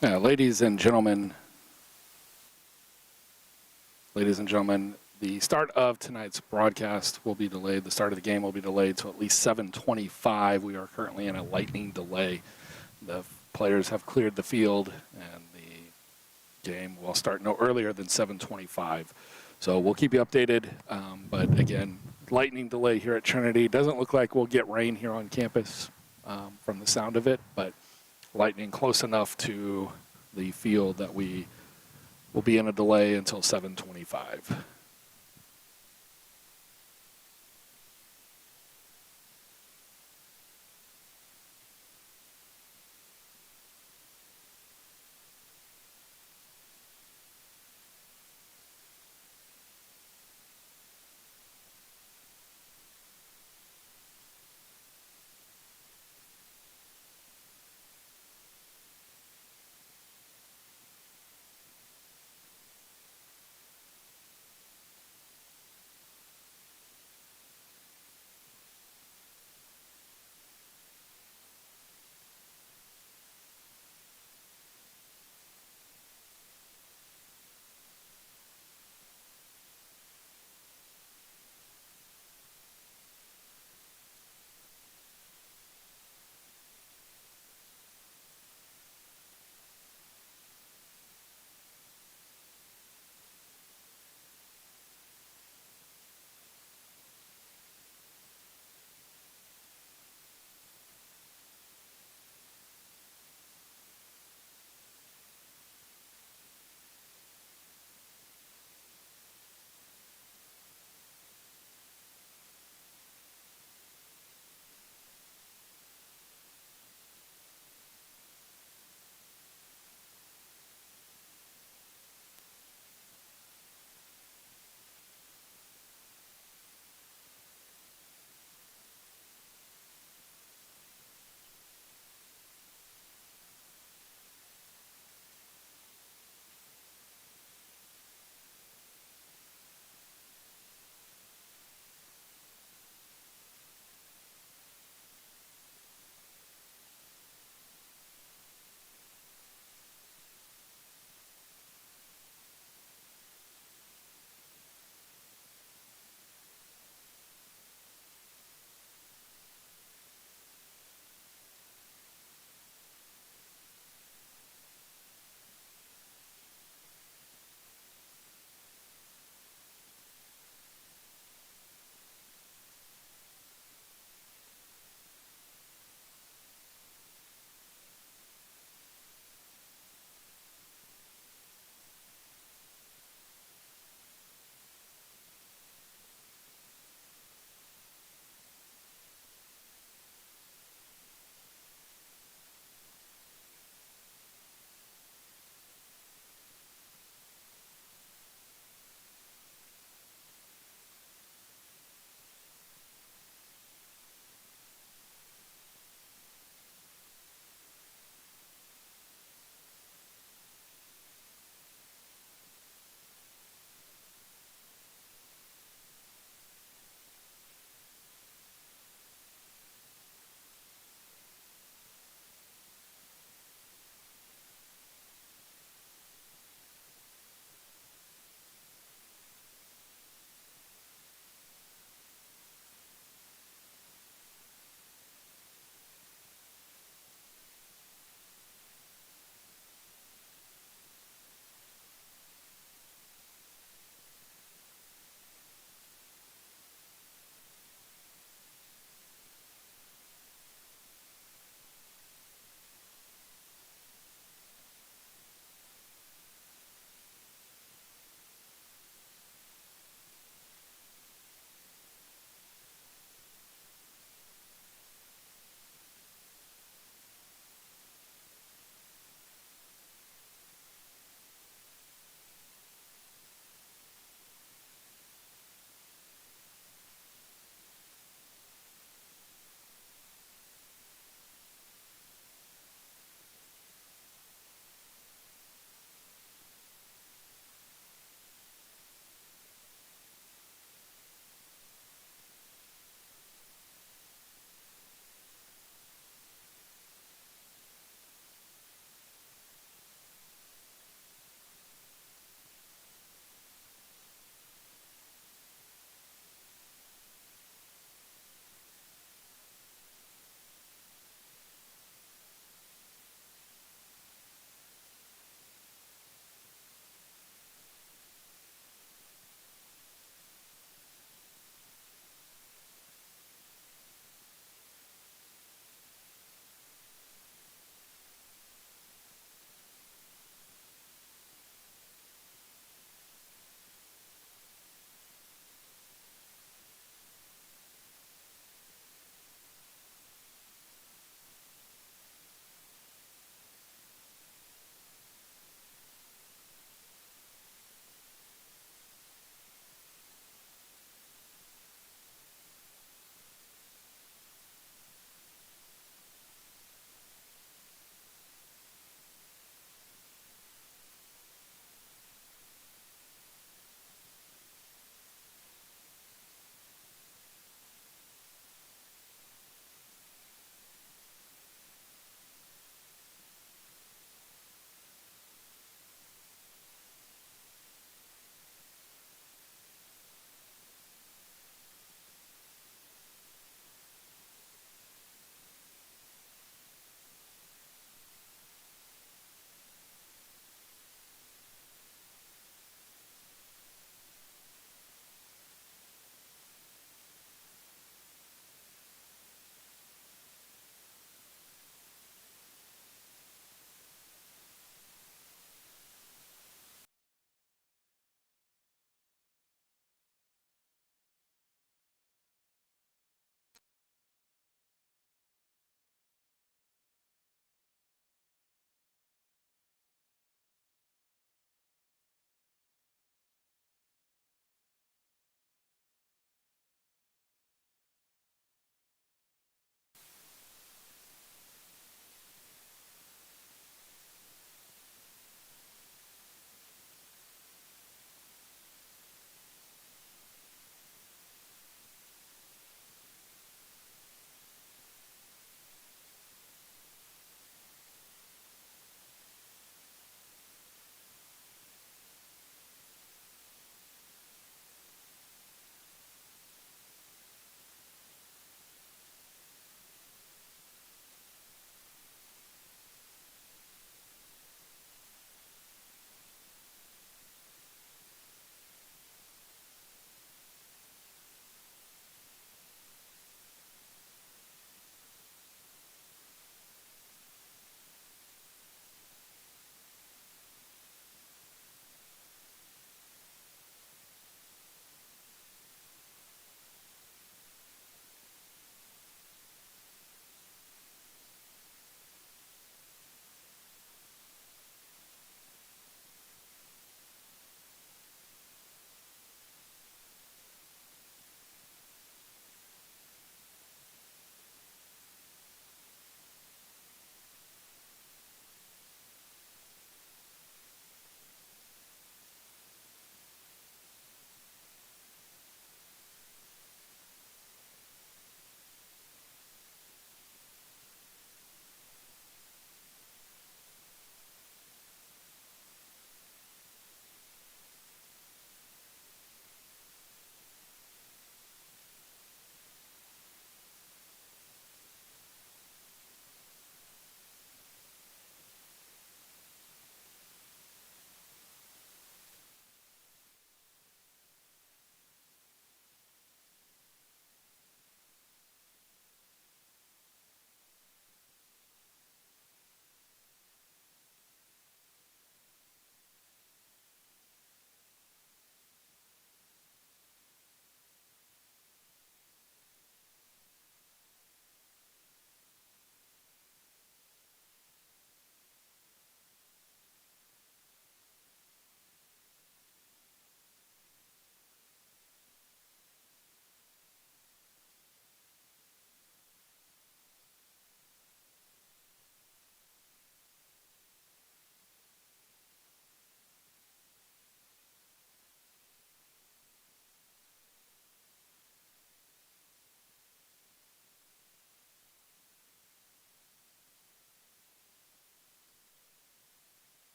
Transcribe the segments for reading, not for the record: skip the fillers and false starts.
Ladies and gentlemen, the start of tonight's broadcast will be delayed. The start of the game will be delayed to at least 7:25. We are currently in a lightning delay. The players have cleared the field, and the game will start no earlier than 7:25. So we'll keep you updated. But again, lightning delay here at Trinity. Doesn't look like we'll get rain here on campus from the sound of it, but lightning close enough to the field that we will be in a delay until 7:25.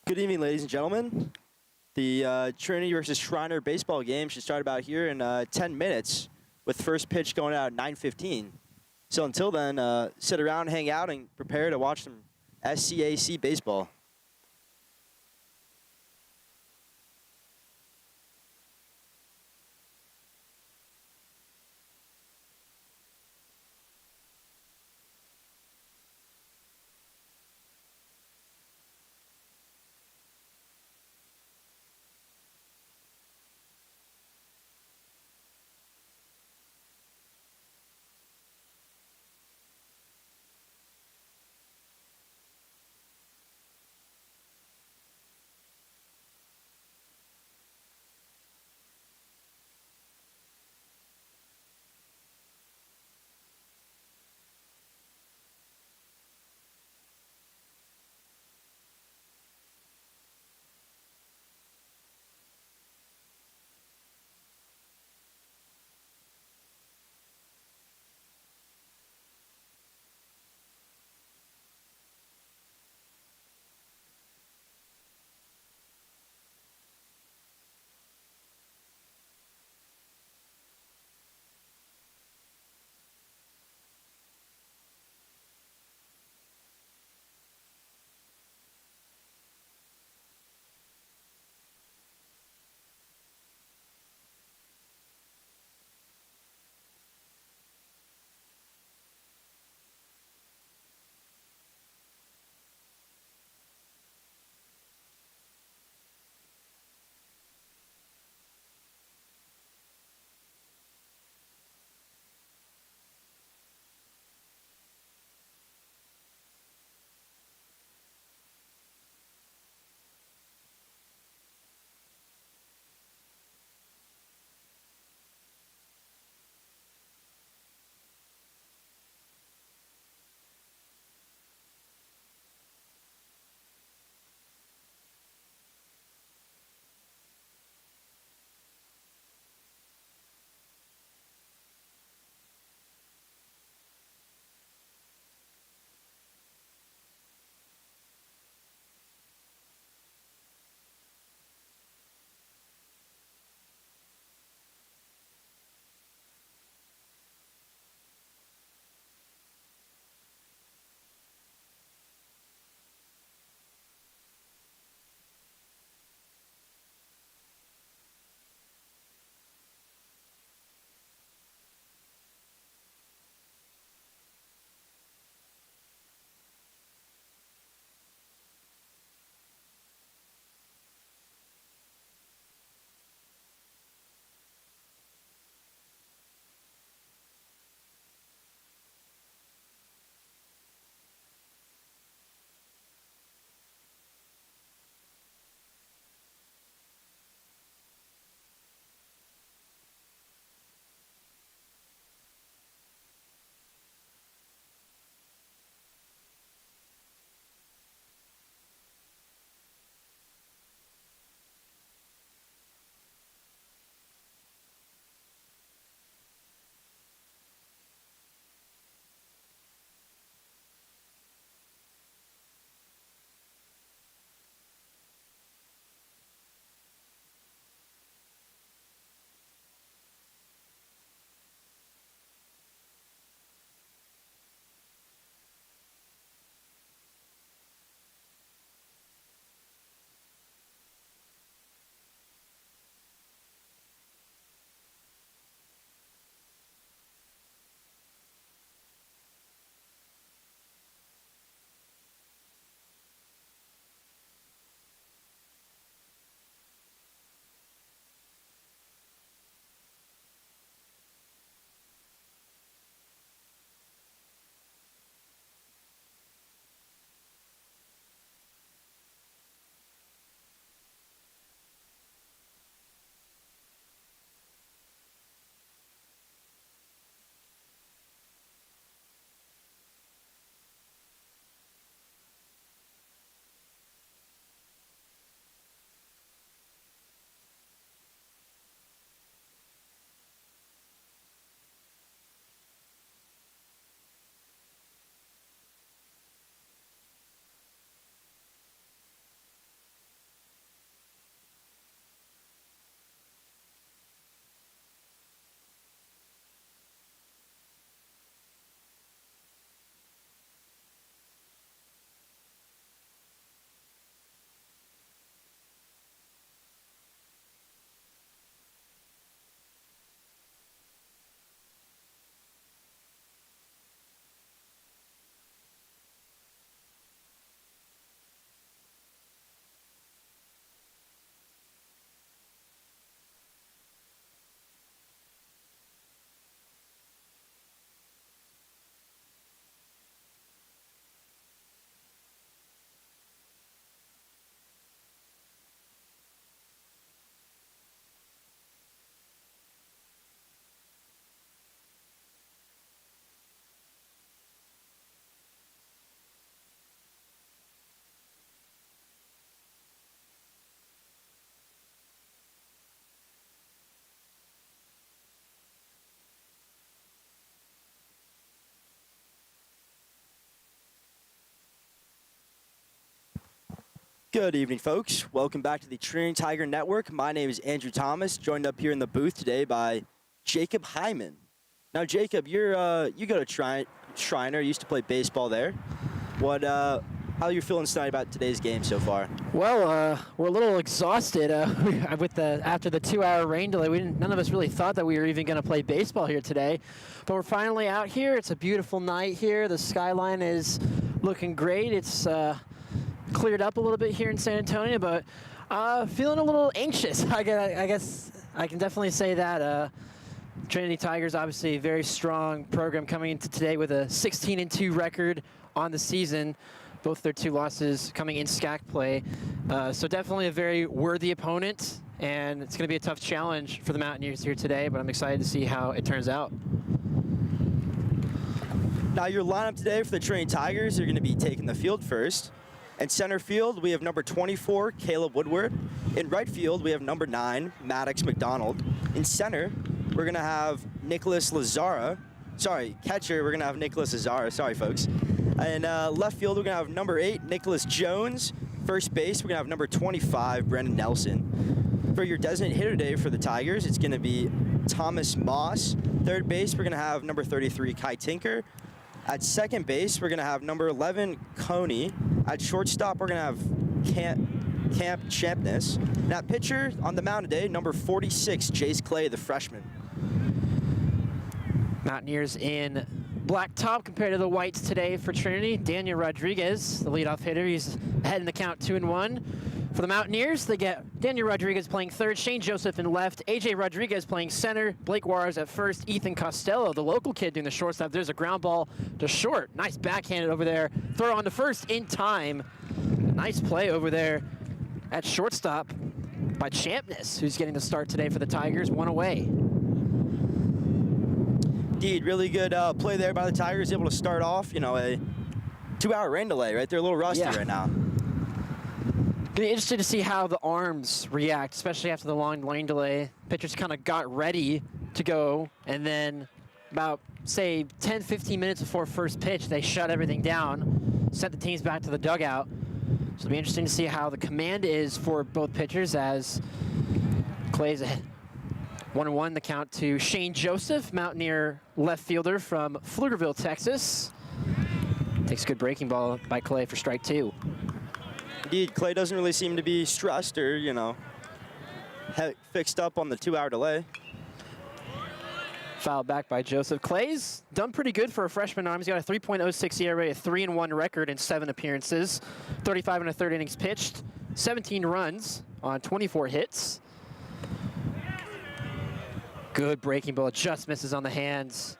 Good evening, ladies and gentlemen. The Trinity versus Schreiner baseball game should start about here in 10 minutes with first pitch going out at 9:15. So until then, sit around, hang out, and prepare to watch some SCAC baseball. Good evening, folks. Welcome back to the Trinity Tiger Network. My name is Andrew Thomas, joined up here in the booth today by Jacob Hyman. Now, Jacob, you go to Schreiner, used to play baseball there. How are you feeling tonight about today's game so far? Well, we're a little exhausted after the 2-hour rain delay. None of us really thought that we were even going to play baseball here today, but we're finally out here. It's a beautiful night here. The skyline is looking great. It's cleared up a little bit here in San Antonio, but feeling a little anxious. I guess I can definitely say that. Trinity Tigers, obviously a very strong program coming into today with a 16-2 record on the season. Both their 2 losses coming in SCAC play. So definitely a very worthy opponent, and it's going to be a tough challenge for the Mountaineers here today, but I'm excited to see how it turns out. Now, your lineup today for the Trinity Tigers are going to be taking the field first. In center field, we have number 24, Caleb Woodward. In right field, we have number 9, Maddox McDonald. In center, we're going to have Nicholas Lazara. Sorry, catcher, we're going to have Nicholas Lazara. Sorry, folks. And left field, we're going to have number 8, Nicholas Jones. First base, we're going to have number 25, Brendan Nelson. For your designated hitter today for the Tigers, it's going to be Thomas Moss. Third base, we're going to have number 33, Kai Tinker. At second base, we're going to have number 11, Coney. At shortstop, we're going to have Camp Champness. And at pitcher, on the mound today, number 46, Jace Clay, the freshman. Mountaineers in black top compared to the whites today for Trinity. Daniel Rodriguez, the leadoff hitter, he's ahead in the count 2-1. For the Mountaineers, they get Daniel Rodriguez playing third, Shane Joseph in left, AJ Rodriguez playing center, Blake Juarez at first, Ethan Costello, the local kid, doing the shortstop. There's a ground ball to short. Nice backhanded over there. Throw on to first in time. Nice play over there at shortstop by Champness, who's getting the start today for the Tigers, 1 away. Indeed, really good play there by the Tigers, able to start off, a 2-hour rain delay, right? They're a little rusty right now. Be interested to see how the arms react, especially after the long rain delay. Pitchers kind of got ready to go, and then about, say, 10, 15 minutes before first pitch, they shut everything down, sent the teams back to the dugout. So it'll be interesting to see how the command is for both pitchers as Clay's ahead. 1-1 the count to Shane Joseph, Mountaineer left fielder from Pflugerville, Texas. Takes a good breaking ball by Clay for strike 2. Indeed, Clay doesn't really seem to be stressed or, fixed up on the 2-hour delay. Fouled back by Joseph. Clay's done pretty good for a freshman arm. He's got a 3.06 ERA, a 3-1 record in 7 appearances, 35 1/3 innings pitched, 17 runs on 24 hits. Good breaking ball, just misses on the hands.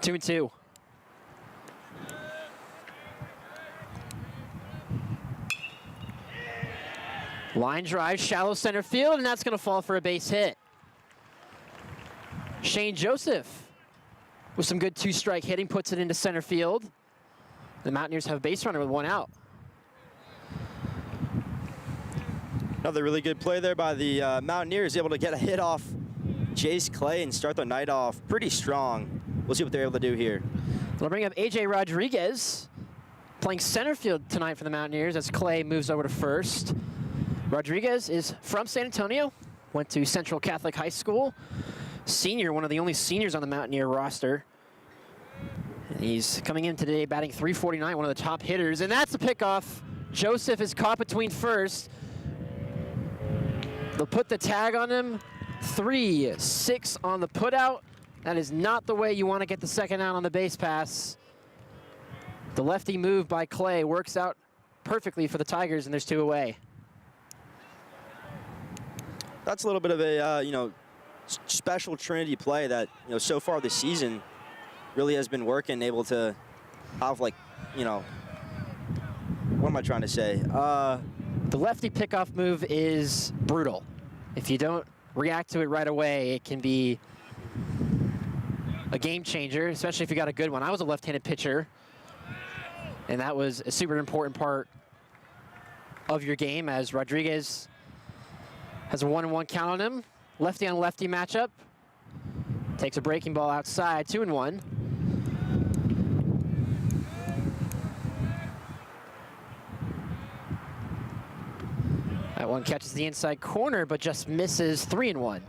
2-2. Line drive, shallow center field, and that's going to fall for a base hit. Shane Joseph, with some good 2-strike hitting, puts it into center field. The Mountaineers have a base runner with 1 out. Another really good play there by the Mountaineers, able to get a hit off Jace Clay and start the night off pretty strong. We'll see what they're able to do here. They'll bring up AJ Rodriguez, playing center field tonight for the Mountaineers as Clay moves over to first. Rodriguez is from San Antonio, went to Central Catholic High School. Senior, one of the only seniors on the Mountaineer roster. And he's coming in today batting .349, one of the top hitters, and that's a pickoff. Joseph is caught between first. They'll put the tag on him. 3-6 on the putout. That is not the way you want to get the second out on the base pass. The lefty move by Clay works out perfectly for the Tigers, and there's 2 away. That's a little bit of a, special Trinity play that, so far this season really has been working, able to have, what am I trying to say? The lefty pickoff move is brutal. If you don't react to it right away, it can be a game changer, especially if you got a good one. I was a left-handed pitcher, and that was a super important part of your game as Rodriguez has a 1-1 count on him. Lefty on lefty matchup. Takes a breaking ball outside, 2-1. That one catches the inside corner, but just misses. 3-1.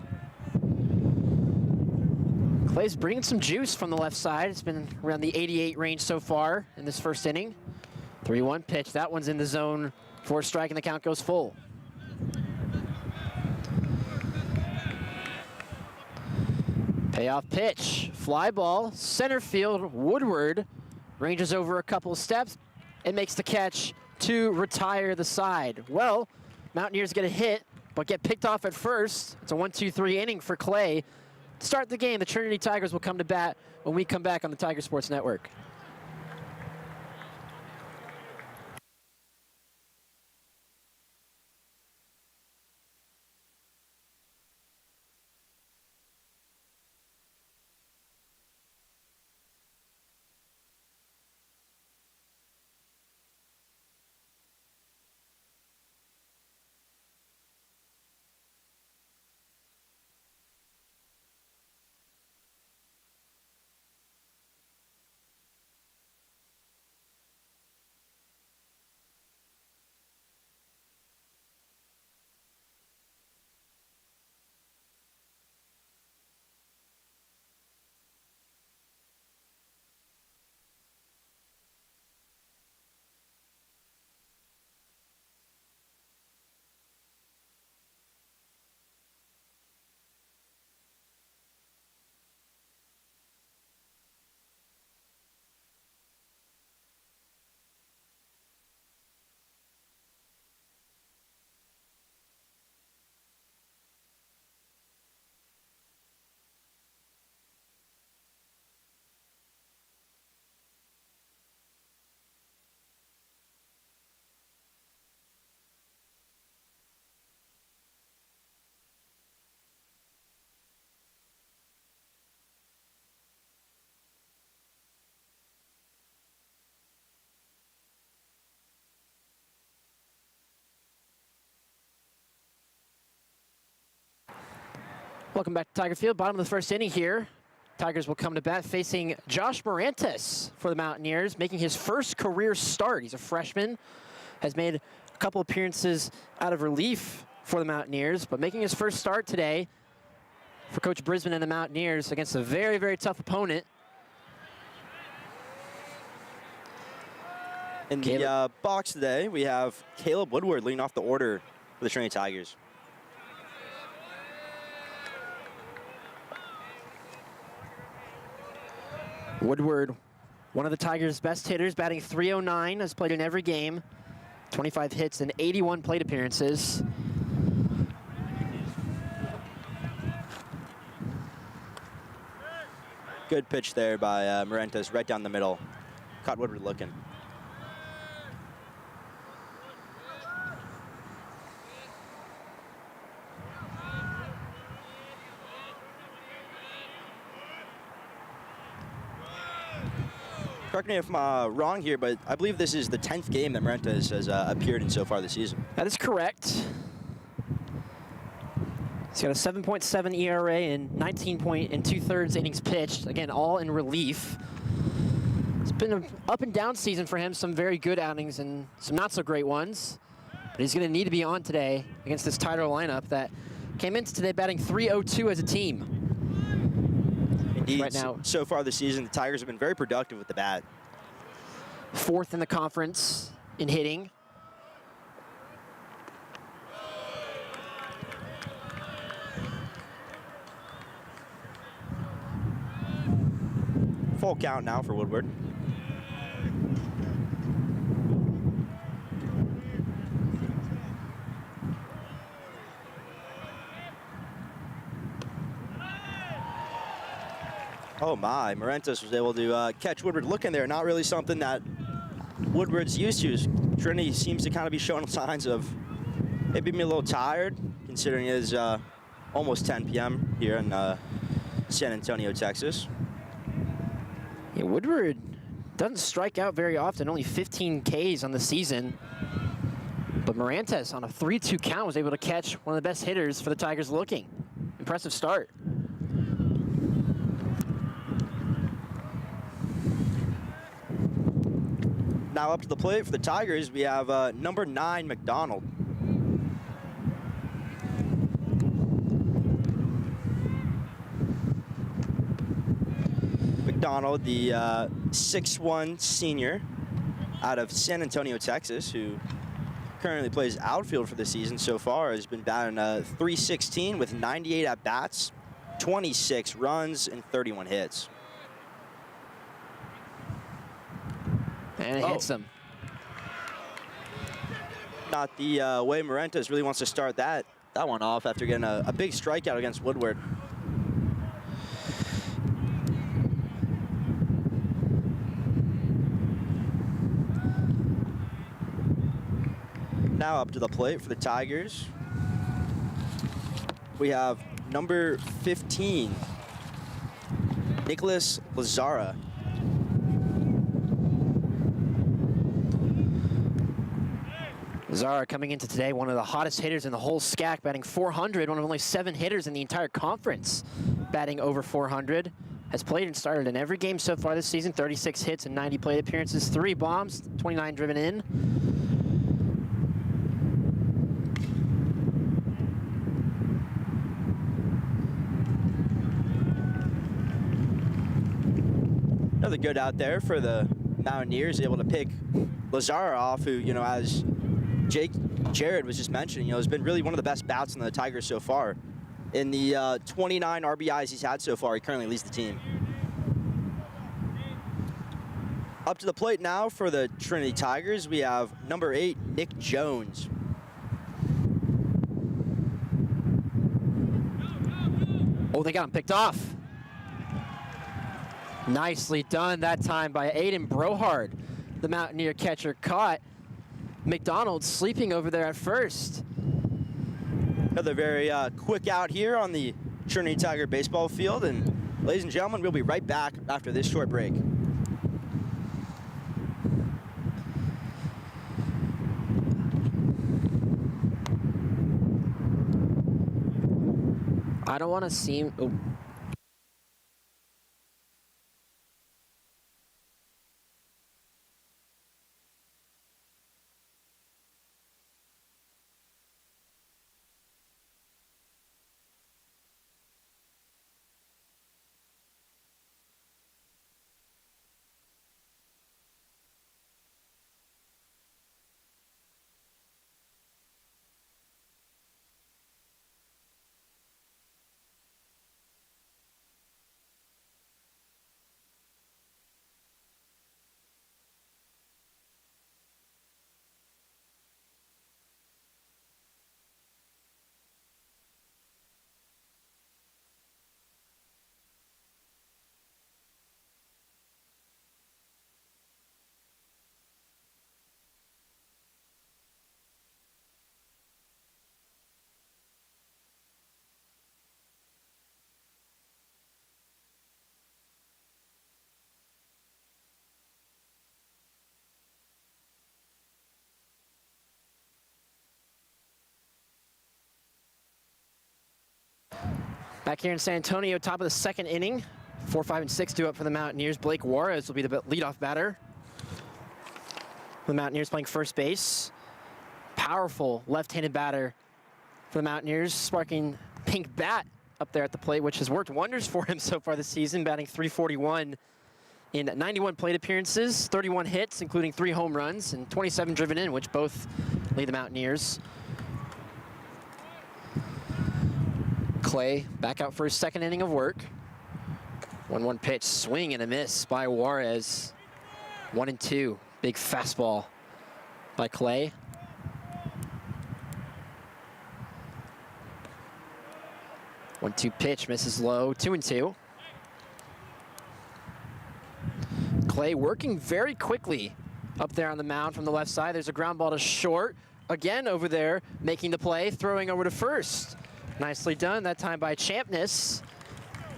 Clay's bringing some juice from the left side. It's been around the 88 range so far in this first inning. 3-1 pitch. That one's in the zone for a strike, and the count goes full. Payoff pitch. Fly ball. Center field. Woodward ranges over a couple of steps and makes the catch to retire the side. Well, Mountaineers get a hit, but get picked off at first. It's a 1-2-3 inning for Clay. To start the game, the Trinity Tigers will come to bat when we come back on the Tiger Sports Network. Welcome back to Tiger Field. Bottom of the first inning here. Tigers will come to bat facing Josh Morantes for the Mountaineers, making his first career start. He's a freshman, has made a couple appearances out of relief for the Mountaineers, but making his first start today for Coach Brisbane and the Mountaineers against a very, very tough opponent. In the box today, we have Caleb Woodward leading off the order for the Trinity Tigers. Woodward, one of the Tigers' best hitters, batting .309, has played in every game, 25 hits and 81 plate appearances. Good pitch there by Morantes, right down the middle. Caught Woodward looking. Correct me if I'm wrong here, but I believe this is the 10th game that Morantes has appeared in so far this season. That is correct. He's got a 7.7 ERA and 19 and 2/3 innings pitched. Again, all in relief. It's been an up and down season for him. Some very good outings and some not so great ones. But he's going to need to be on today against this Tiger lineup that came into today batting .302 as a team. Indeed, right now, so far this season, the Tigers have been very productive with the bat. 4th in the conference in hitting. Full count now for Woodward. Oh my, Morantes was able to catch Woodward looking there. Not really something that Woodward's used to. Trinity seems to kind of be showing signs of maybe being a little tired, considering it is almost 10 p.m. here in San Antonio, Texas. Yeah, Woodward doesn't strike out very often, only 15 Ks on the season. But Morantes on a 3-2 count was able to catch one of the best hitters for the Tigers looking. Impressive start. Now up to the plate for the Tigers, we have number 9, McDonald. McDonald, the 6'1" senior out of San Antonio, Texas, who currently plays outfield for the season so far, has been batting .316 with 98 at-bats, 26 runs, and 31 hits. And it hits him. Not the way Morentas really wants to start that one off after getting a big strikeout against Woodward. Now up to the plate for the Tigers, we have number 15, Nicholas Lazara. Lazara coming into today, one of the hottest hitters in the whole SCAC, batting .400, one of only 7 hitters in the entire conference batting over .400. Has played and started in every game so far this season, 36 hits and 90 plate appearances, 3 bombs, 29 driven in. Another good out there for the Mountaineers, able to pick Lazara off, who, you know, as Jake Jarrett was just mentioning, you know, has been really one of the best bats in the Tigers so far. In the 29 RBIs he's had so far, he currently leads the team. Up to the plate now for the Trinity Tigers, we have number 8, Nick Jones. Oh, they got him picked off. Nicely done that time by Aiden Brohard. The Mountaineer catcher caught McDonald sleeping over there at first. Another very quick out here on the Trinity Tiger baseball field. And ladies and gentlemen, we'll be right back after this short break. I don't want to seem... Oh. Back here in San Antonio, top of the second inning. 4, 5, and 6 due up for the Mountaineers. Blake Juarez will be the leadoff batter. The Mountaineers playing first base. Powerful left-handed batter for the Mountaineers, sparking pink bat up there at the plate, which has worked wonders for him so far this season, batting .341 in 91 plate appearances, 31 hits, including 3 home runs, and 27 driven in, which both lead the Mountaineers. Clay back out for his second inning of work. 1-1 pitch, swing and a miss by Juarez. 1-2, big fastball by Clay. One-two pitch, misses low, 2-2. Clay working very quickly up there on the mound from the left side. There's a ground ball to short. Again over there, making the play, throwing over to first. Nicely done, that time by Champness.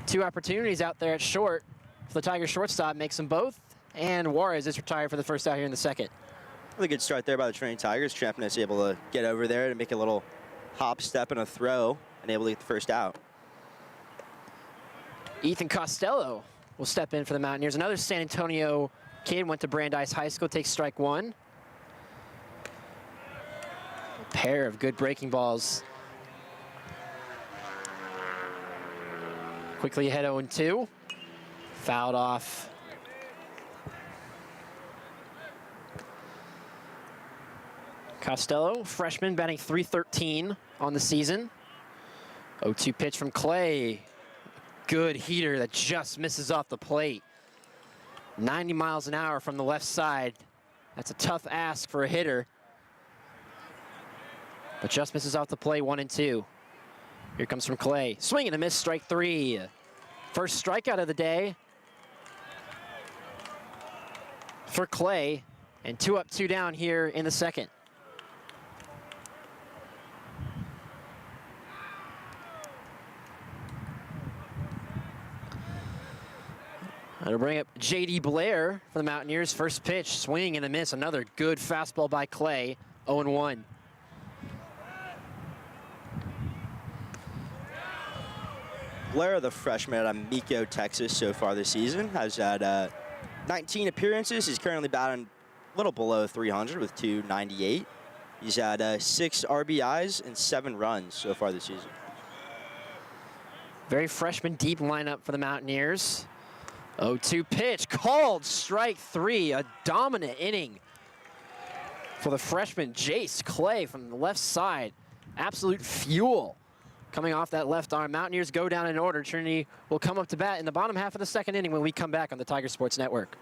2 opportunities out there at short. For the Tigers shortstop, makes them both. And Juarez is retired for the first out here in the second. Really good start there by the Trinity Tigers. Champness able to get over there and make a little hop, step, and a throw, and able to get the first out. Ethan Costello will step in for the Mountaineers. Another San Antonio kid, went to Brandeis High School, takes strike 1. A pair of good breaking balls. Quickly ahead 0-2. Fouled off. Costello, freshman, batting .313 on the season. 0-2 pitch from Clay. Good heater that just misses off the plate. 90 miles an hour from the left side. That's a tough ask for a hitter. But just misses off the plate, 1-2. Here comes from Clay. Swing and a miss, strike 3. First strikeout of the day for Clay. And 2 up, 2 down here in the second. That'll bring up J.D. Blair for the Mountaineers. First pitch, swing and a miss. Another good fastball by Clay, 0-1. Blair, the freshman out of Mico, Texas, so far this season, has had 19 appearances. He's currently batting a little below 300 with 298. He's had 6 RBIs and 7 runs so far this season. Very freshman deep lineup for the Mountaineers. 0-2 pitch, called strike 3. A dominant inning for the freshman Jace Clay from the left side. Absolute fuel coming off that left arm. Mountaineers go down in order. Trinity will come up to bat in the bottom half of the second inning when we come back on the Tiger Sports Network.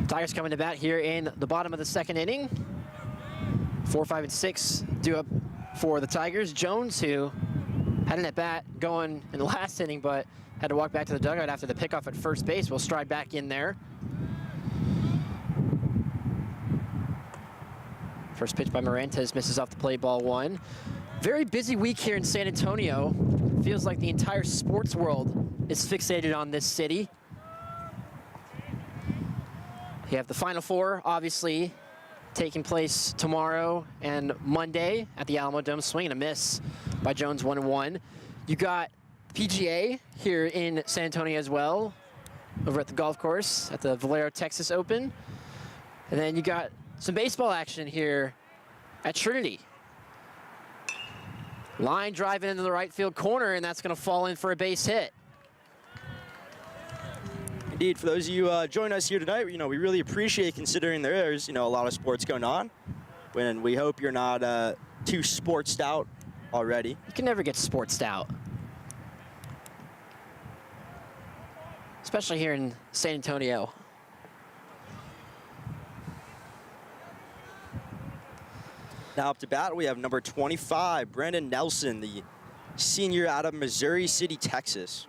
Tigers coming to bat here in the bottom of the second inning. 4, 5, and 6 due up for the Tigers. Jones, who had an at-bat going in the last inning, but had to walk back to the dugout after the pickoff at first base, will stride back in there. First pitch by Morantes misses off the plate, ball 1. Very busy week here in San Antonio. Feels like the entire sports world is fixated on this city. You have the Final Four, obviously, taking place tomorrow and Monday at the Alamo Dome. Swing and a miss by Jones, 1-1. You got PGA here in San Antonio as well, over at the golf course at the Valero Texas Open. And then you got some baseball action here at Trinity. Line driving into the right field corner, and that's going to fall in for a base hit. Indeed, for those of you joining us here tonight, we really appreciate considering there's, a lot of sports going on. And we hope you're not too sportsed out already. You can never get sportsed out. Especially here in San Antonio. Now up to bat, we have number 25, Brandon Nelson, the senior out of Missouri City, Texas.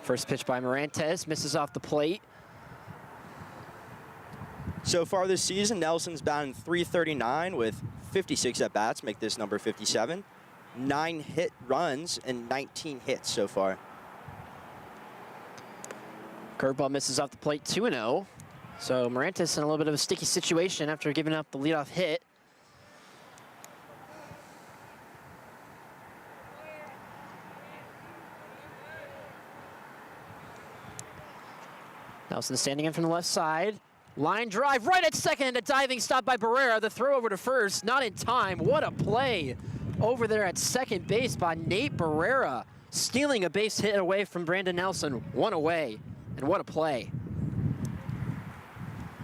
First pitch by Morantes, misses off the plate. So far this season, Nelson's batting .339 with 56 at-bats, make this number 57. 9 hit runs and 19 hits so far. Curveball misses off the plate, 2-0. So Morantes in a little bit of a sticky situation after giving up the leadoff hit. Nelson standing in from the left side. Line drive right at second, and a diving stop by Barrera. The throw over to first, not in time. What a play over there at second base by Nate Barrera, stealing a base hit away from Brandon Nelson. One away, and what a play.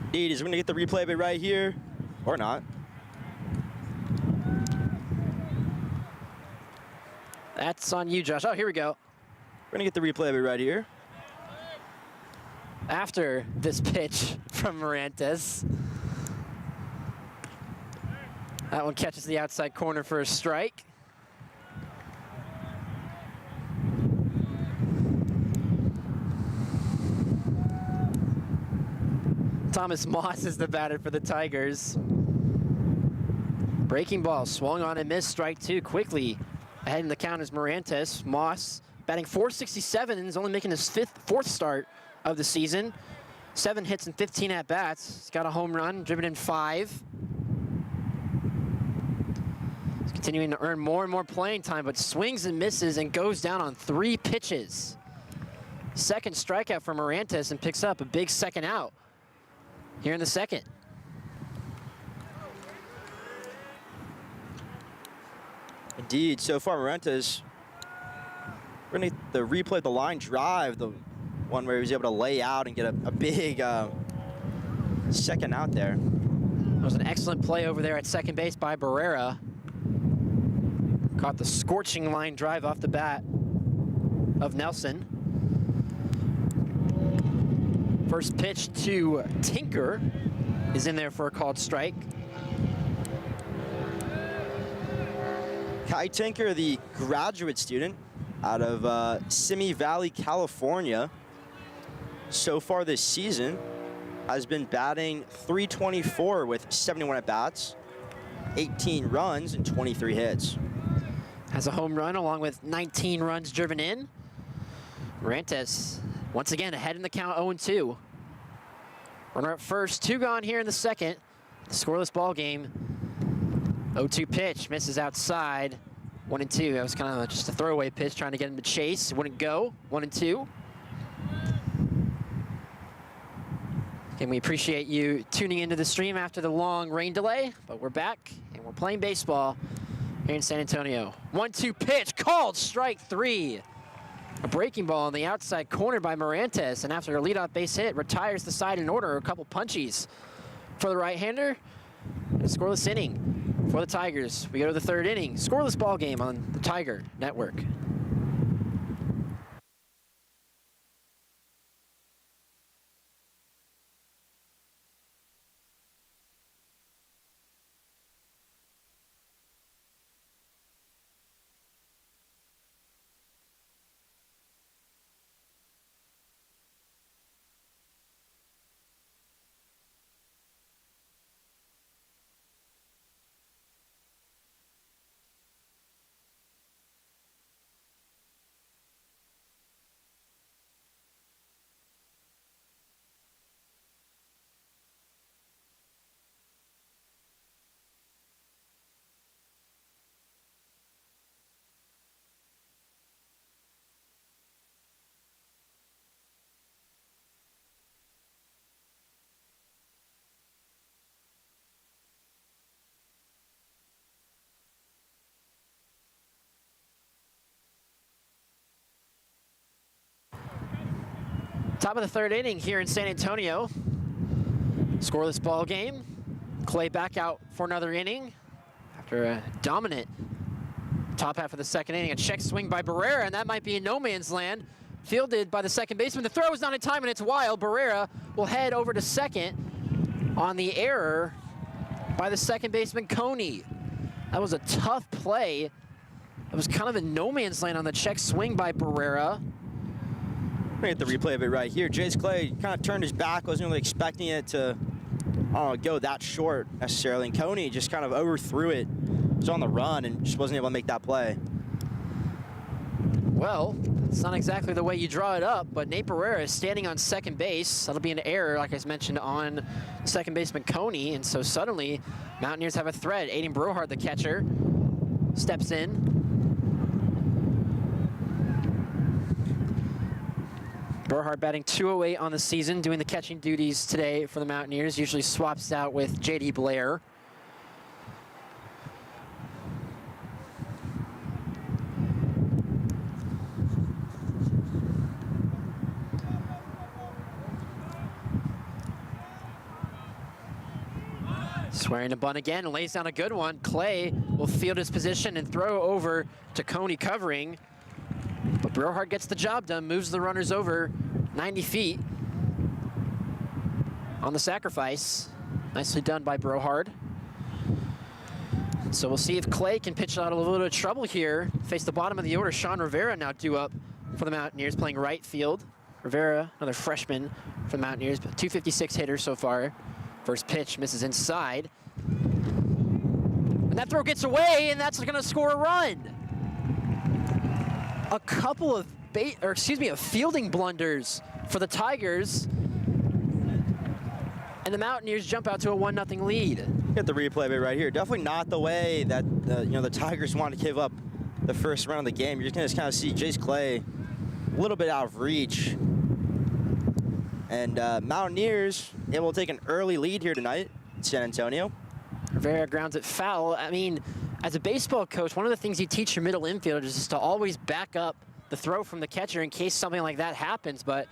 Indeed, is going to get the replay of it right here, or not. That's on you, Josh. Oh, here we go. We're going to get the replay of it right here. After this pitch from Morantes. That one catches the outside corner for a strike. Thomas Moss is the batter for the Tigers. Breaking ball swung on and missed, strike two quickly. Ahead in the count is Morantes. Moss batting .467 and is only making his fourth start of the season. 7 hits and 15 at-bats. He's got a home run, driven in 5. He's continuing to earn more and more playing time, but swings and misses and goes down on 3 pitches. Second strikeout for Morantes and picks up a big second out here in the second. Indeed, so far Morantes, we're going to get the replay of the line drive, the one where he was able to lay out and get a big second out there. It was an excellent play over there at second base by Barrera. Caught the scorching line drive off the bat of Nelson. First pitch to Tinker is in there for a called strike. Kai Tinker, the graduate student out of Simi Valley, California, so far this season has been batting .324 with 71 at-bats, 18 runs, and 23 hits. Has a home run along with 19 runs driven in. Morantes once again ahead in the count, 0-2. Runner up first, 2 gone here in the second. Scoreless ball game. 0-2 pitch, misses outside. 1-2. That was kind of just a throwaway pitch, trying to get him to chase. Wouldn't go. 1-2. And we appreciate you tuning into the stream after the long rain delay, but we're back and we're playing baseball here in San Antonio. 1-2 pitch, called strike 3. A breaking ball on the outside corner by Morantes, and after a leadoff base hit, retires the side in order. A couple punchies for the right-hander. A scoreless inning for the Tigers. We go to the third inning. Scoreless ball game on the Tiger Network. Top of the third inning here in San Antonio. Scoreless ball game. Clay back out for another inning after a dominant top half of the second inning. A check swing by Barrera, and that might be in no man's land. Fielded by the second baseman. The throw is not in time, and it's wild. Barrera will head over to second on the error by the second baseman, Coney. That was a tough play. It was kind of in no man's land on the check swing by Barrera. We're going to get the replay of it right here. Jace Clay kind of turned his back, wasn't really expecting it to go that short necessarily. And Coney just kind of overthrew it. He was on the run and just wasn't able to make that play. Well, it's not exactly the way you draw it up, but Nate Barrera is standing on second base. That'll be an error, like I mentioned, on second baseman Coney. And so suddenly, Mountaineers have a threat. Aiden Brohard, the catcher, steps in. Brohard batting 208 on the season, doing the catching duties today for the Mountaineers. Usually swaps out with J.D. Blair. Swearing to bunt again, lays down a good one. Clay will field his position and throw over to Coney covering. But Brohard gets the job done, moves the runners over 90 feet on the sacrifice. Nicely done by Brohard. So we'll see if Clay can pitch out a little bit of trouble here. Face the bottom of the order. Sean Rivera now due up for the Mountaineers, playing right field. Rivera, another freshman for the Mountaineers, but 256 hitter so far. First pitch misses inside. And that throw gets away, and that's gonna score a run. A couple of fielding blunders for the Tigers. And the Mountaineers jump out to a 1-0 lead. Get the replay of it right here. Definitely not the way that the Tigers want to give up the first run of the game. You're just gonna kind of see Jace Clay a little bit out of reach. And Mountaineers able to take an early lead here tonight in San Antonio. Rivera grounds it foul. I mean, as a baseball coach, one of the things you teach your middle infielders is to always back up the throw from the catcher in case something like that happens. But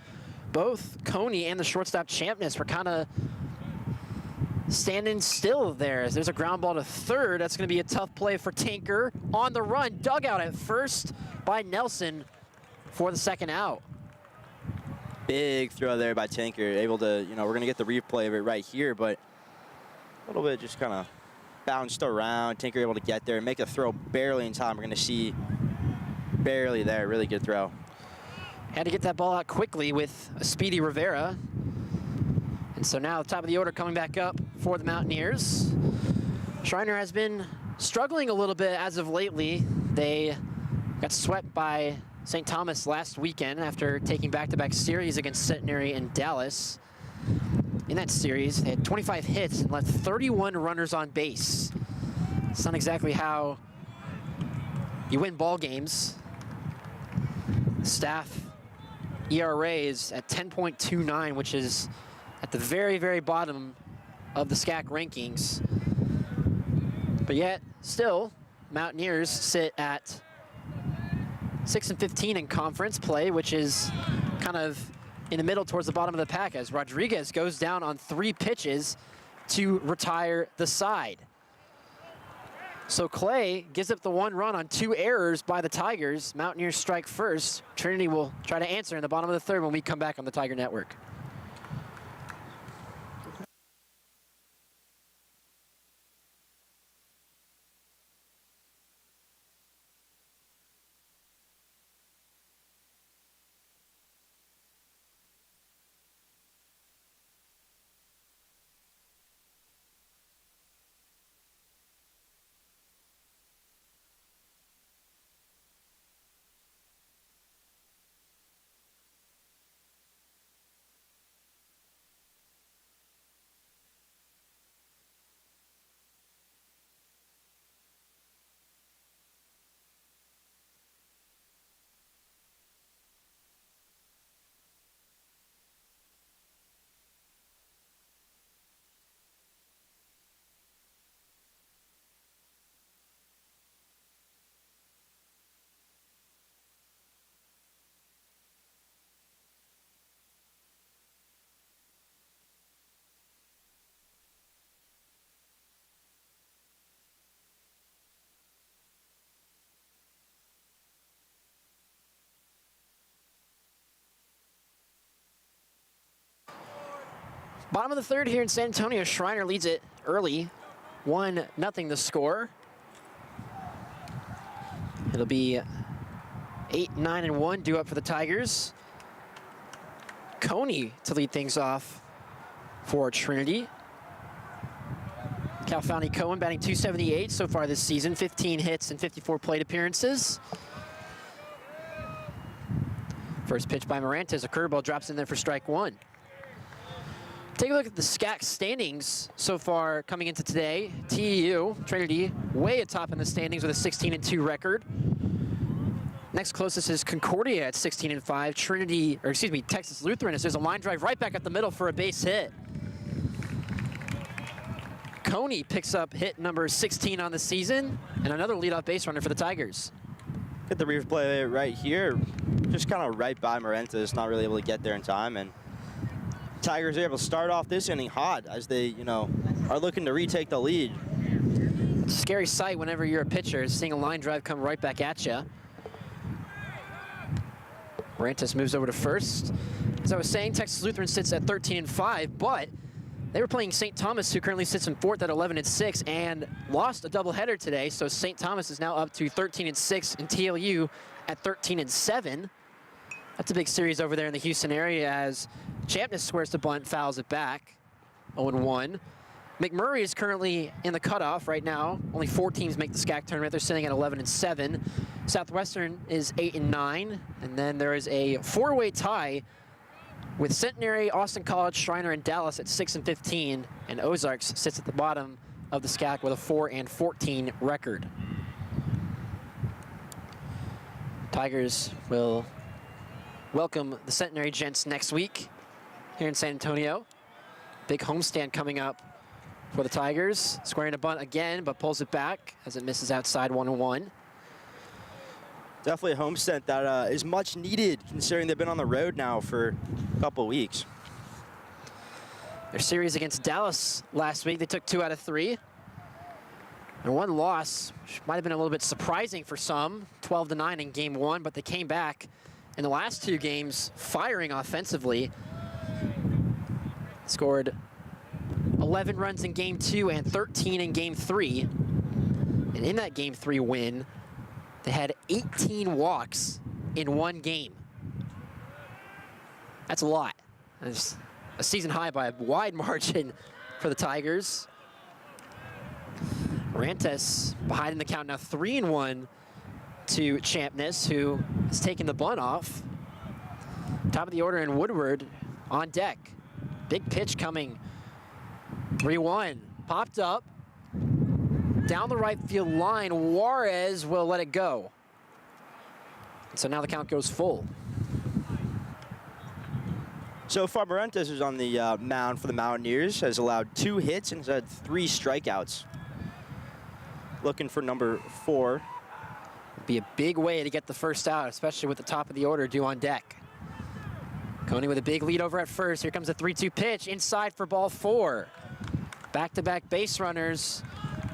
both Coney and the shortstop Champness were kind of standing still there. As there's a ground ball to third. That's going to be a tough play for Tinker. On the run, dugout at first by Nelson for the second out. Big throw there by Tinker. Able to, we're going to get the replay of it right here, but a little bit just kind of bounced around. Tinker able to get there and make a throw barely in time. We're going to see barely there. Really good throw. Had to get that ball out quickly with a speedy Rivera. And so now the top of the order coming back up for the Mountaineers. Schreiner has been struggling a little bit as of lately. They got swept by St. Thomas last weekend after taking back-to-back series against Centenary and Dallas. In that series, they had 25 hits and left 31 runners on base. It's not exactly how you win ball games. Staff ERA is at 10.29, which is at the very, very bottom of the SCAC rankings. But yet, still, Mountaineers sit at 6-15 in conference play, which is kind of in the middle towards the bottom of the pack as Rodriguez goes down on 3 pitches to retire the side. So Clay gives up the 1 run on 2 errors by the Tigers. Mountaineers strike first. Trinity will try to answer in the bottom of the 3rd when we come back on the Tiger Network. Bottom of the 3rd here in San Antonio. Schreiner leads it early. 1-0 the score. It'll be 8-9-1 due up for the Tigers. Coney to lead things off for Trinity. Calfani Cohen batting .278 so far this season. 15 hits and 54 plate appearances. First pitch by Morantes. A curveball drops in there for strike 1. Take a look at the SCAC standings so far coming into today. TEU, Trinity, way atop in the standings with a 16-2 record. Next closest is Concordia at 16-5. Trinity, or excuse me, Texas Lutheran, as there's a line drive right back at the middle for a base hit. Coney picks up hit number 16 on the season, and another leadoff base runner for the Tigers. Get the replay right here, just kind of right by Morentas, not really able to get there in time, and Tigers are able to start off this inning hot as they, are looking to retake the lead. Scary sight whenever you're a pitcher, seeing a line drive come right back at you. Morentas moves over to first. As I was saying, Texas Lutheran sits at 13-5, but they were playing St. Thomas, who currently sits in fourth at 11-6, and lost a doubleheader today. So St. Thomas is now up to 13-6, and TLU at 13-7. That's a big series over there in the Houston area as Champness swears to bunt, fouls it back, 0-1. McMurray is currently in the cutoff right now. Only 4 teams make the SCAC tournament. They're sitting at 11-7. Southwestern is 8-9, and then there is a 4-way tie with Centenary, Austin College, Schreiner, and Dallas at 6-15, and Ozarks sits at the bottom of the SCAC with a 4-14 record. Tigers will welcome the Centenary Gents next week here in San Antonio. Big homestand coming up for the Tigers. Squaring a bunt again, but pulls it back as it misses outside 1-1. Definitely a homestand that is much needed, considering they've been on the road now for a couple weeks. Their series against Dallas last week, they took 2 out of 3. And 1 loss, which might have been a little bit surprising for some, 12-9 in game 1, but they came back in the last 2 games firing offensively. Scored 11 runs in game 2 and 13 in game 3. And in that game 3 win, they had 18 walks in 1 game. That's a lot. That's a season high by a wide margin for the Tigers. Morentas behind in the count now, 3-1 to Champness, who has taken the bunt off. Top of the order, and Woodward on deck. Big pitch coming. 3-1, popped up. Down the right field line, Juarez will let it go. So now the count goes full. So far, Morentas is on the mound for the Mountaineers, has allowed 2 hits and has had 3 strikeouts. Looking for number 4. Be a big way to get the first out, especially with the top of the order due on deck. Coney with a big lead over at first. Here comes a 3-2 pitch inside for ball 4. Back-to-back base runners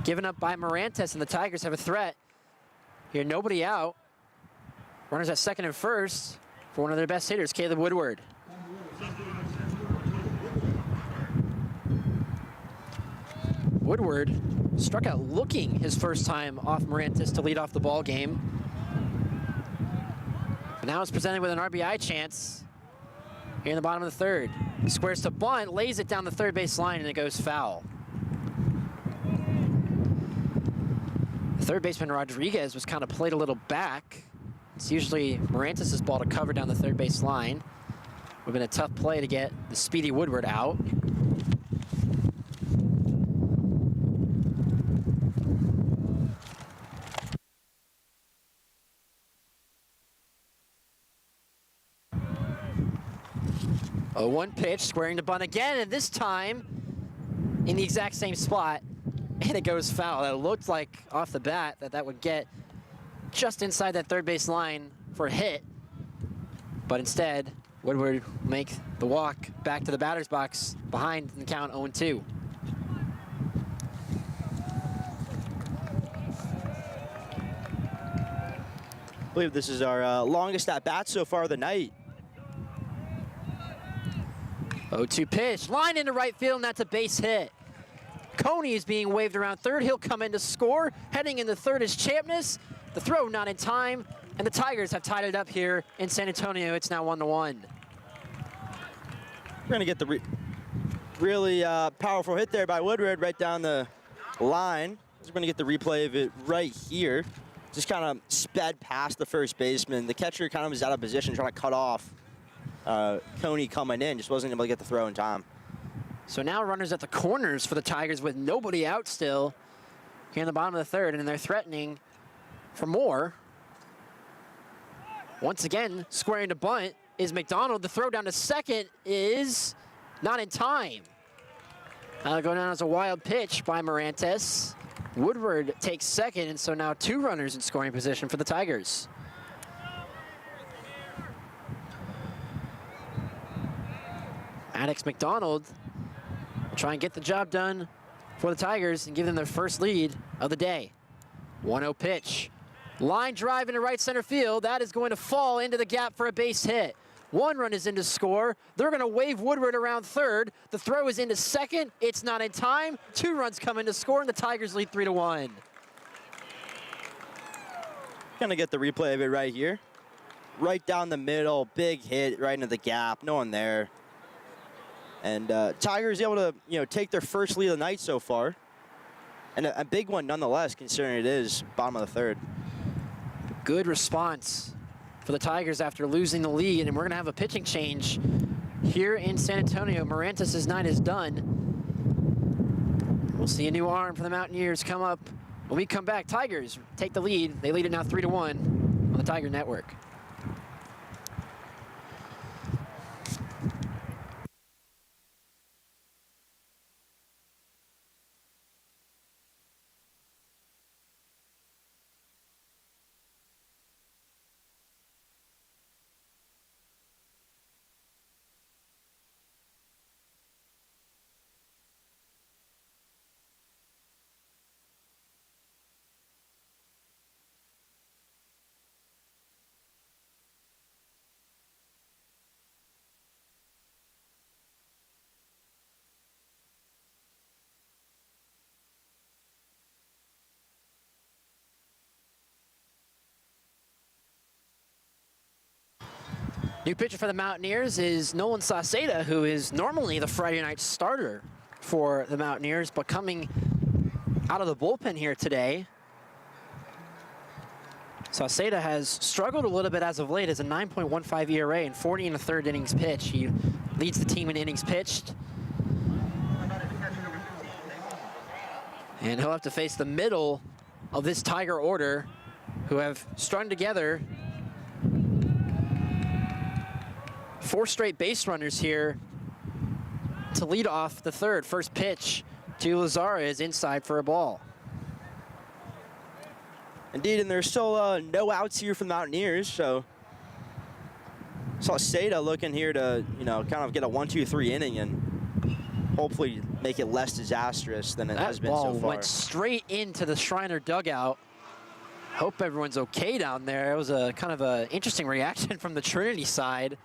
given up by Morentas, and the Tigers have a threat. Here, nobody out. Runners at second and first for one of their best hitters, Caleb Woodward. Woodward struck out looking his first time off Morentas to lead off the ball game. But now it's presented with an RBI chance here in the bottom of the 3rd. He squares to bunt, lays it down the third base line, and it goes foul. The third baseman Rodriguez was kind of played a little back. It's usually Morentas' ball to cover down the third base line. Would have been a tough play to get the speedy Woodward out. A 1 pitch, squaring the bunt again, and this time in the exact same spot, and it goes foul. It looked like off the bat that would get just inside that third base line for a hit, but instead Woodward make the walk back to the batter's box behind in the count 0-2. I believe this is our longest at bat so far of the night. 0-2 pitch, line into right field, and that's a base hit. Coney is being waved around third. He'll come in to score. Heading into third is Champness. The throw not in time, and the Tigers have tied it up here in San Antonio. It's now 1-1. We're gonna get the really powerful hit there by Woodward right down the line. We're gonna get the replay of it right here. Just kind of sped past the first baseman. The catcher kind of was out of position trying to cut off Coney coming in. Just wasn't able to get the throw in time. So now runners at the corners for the Tigers with nobody out still here in the bottom of the 3rd, and they're threatening for more. Once again, squaring to bunt is McDonald. The throw down to second is not in time. Going down as a wild pitch by Morantes. Woodward takes second, and so now 2 runners in scoring position for the Tigers. Maddox McDonald will try and get the job done for the Tigers and give them their first lead of the day. 1-0 pitch. Line drive into right center field. That is going to fall into the gap for a base hit. 1 run is in to score. They're going to wave Woodward around third. The throw is into second. It's not in time. 2 runs come in to score, and the Tigers lead 3-1. Gonna get the replay of it right here. Right down the middle, big hit right into the gap. No one there. And Tigers able to, take their first lead of the night so far. And a big one nonetheless, considering it is bottom of the 3rd. Good response for the Tigers after losing the lead, and we're gonna have a pitching change here in San Antonio. Morantes' night is done. We'll see a new arm for the Mountaineers come up when we come back. Tigers take the lead. They lead it now 3-1 on the Tiger Network. New pitcher for the Mountaineers is Nolan Sauceda, who is normally the Friday night starter for the Mountaineers, but coming out of the bullpen here today. Sauceda has struggled a little bit as of late as a 9.15 ERA and 40 1/3 innings pitched. He leads the team in innings pitched. And he'll have to face the middle of this Tiger order, who have strung together 4 straight base runners here to lead off the 3rd. First pitch to Lazara is inside for a ball. Indeed, and there's still no outs here from the Mountaineers, so Sauceda looking here to, kind of get a 1-2-3 inning and hopefully make it less disastrous than it has been so far. That ball went straight into the Schreiner dugout. Hope everyone's okay down there. It was a kind of an interesting reaction from the Trinity side.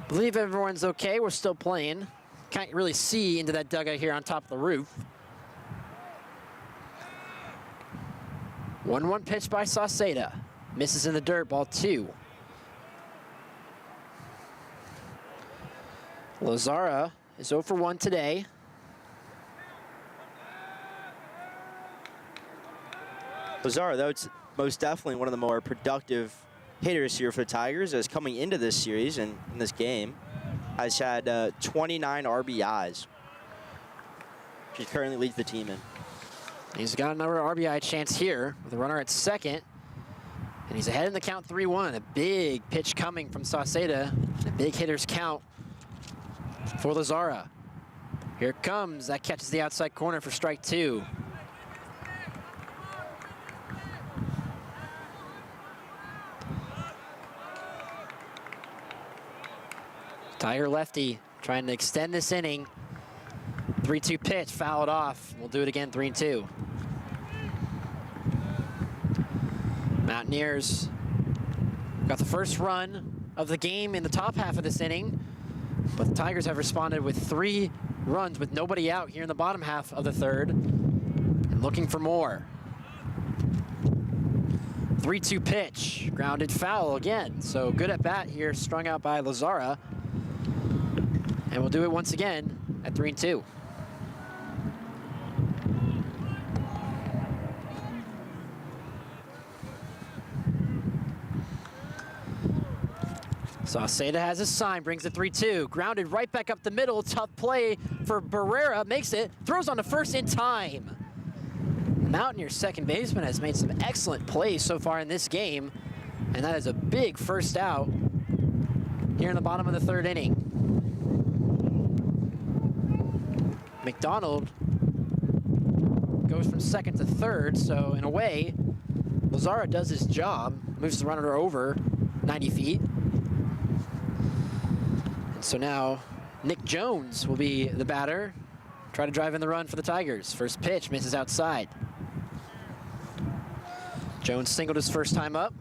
Believe everyone's okay. We're still playing. Can't really see into that dugout here on top of the roof. 1-1 pitch by Sauceda. Misses in the dirt, ball 2. Lazara is 0 for 1 today. Lazara, though, it's most definitely one of the more productive hitters here for the Tigers, as coming into this series and in this game has had 29 RBIs. She currently leads the team in. He's got another RBI chance here with a runner at second. And he's ahead in the count 3-1. A big pitch coming from Sauceda. A big hitter's count for Lazara. Here it comes. That catches the outside corner for strike 2. Tiger lefty trying to extend this inning. 3-2 pitch, fouled off. We'll do it again, 3-2. Mountaineers got the first run of the game in the top half of this inning, but the Tigers have responded with 3 runs with nobody out here in the bottom half of the 3rd, and looking for more. 3-2 pitch, grounded foul again. So good at bat here, strung out by Lazara. And we'll do it once again at 3-2. Sauceda has his sign, brings it 3-2. Grounded right back up the middle. Tough play for Barrera. Makes it. Throws on to first in time. Mountaineers second baseman has made some excellent plays so far in this game. And that is a big first out here in the bottom of the third inning. McDonald goes from second to third, so in a way, Lazara does his job, moves the runner over 90 feet. And so now Nick Jones will be the batter, try to drive in the run for the Tigers. First pitch misses outside. Jones singled his first time up.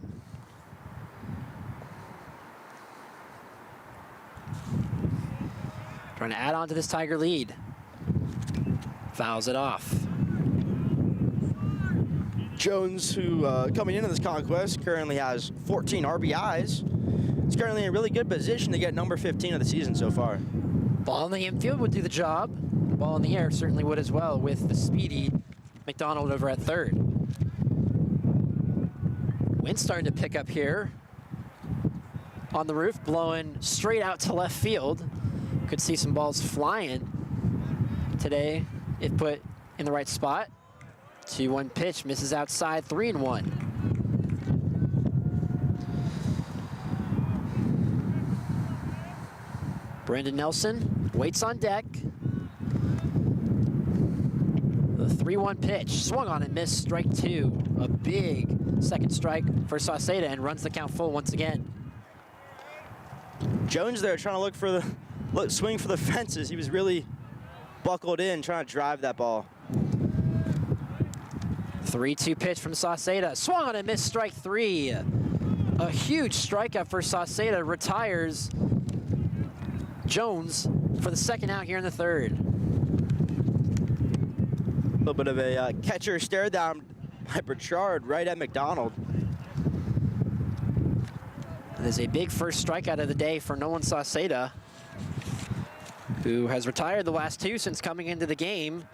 Trying to add on to this Tiger lead. Fouls it off. Jones, who coming into this conquest, currently has 14 RBIs. He's currently in a really good position to get number 15 of the season so far. Ball in the infield would do the job. Ball in the air certainly would as well with the speedy McDonald over at third. Wind starting to pick up here on the roof, blowing straight out to left field. Could see some balls flying today if put in the right spot. 2-1 pitch, misses outside, 3-1. Brandon Nelson waits on deck. The 3-1 pitch, swung on and missed, strike two. A big second strike for Sauceda and runs the count full once again. Jones there trying to look for the swing for the fences. He was really buckled in, trying to drive that ball. 3-2 pitch from Sauceda, swung on and missed, strike three. A huge strikeout for Sauceda, retires Jones for the second out here in the third. A little bit of a catcher stare down by Burchard right at McDonald. There's a big first strikeout of the day for Nolan Sauceda, who has retired the last two since coming into the game.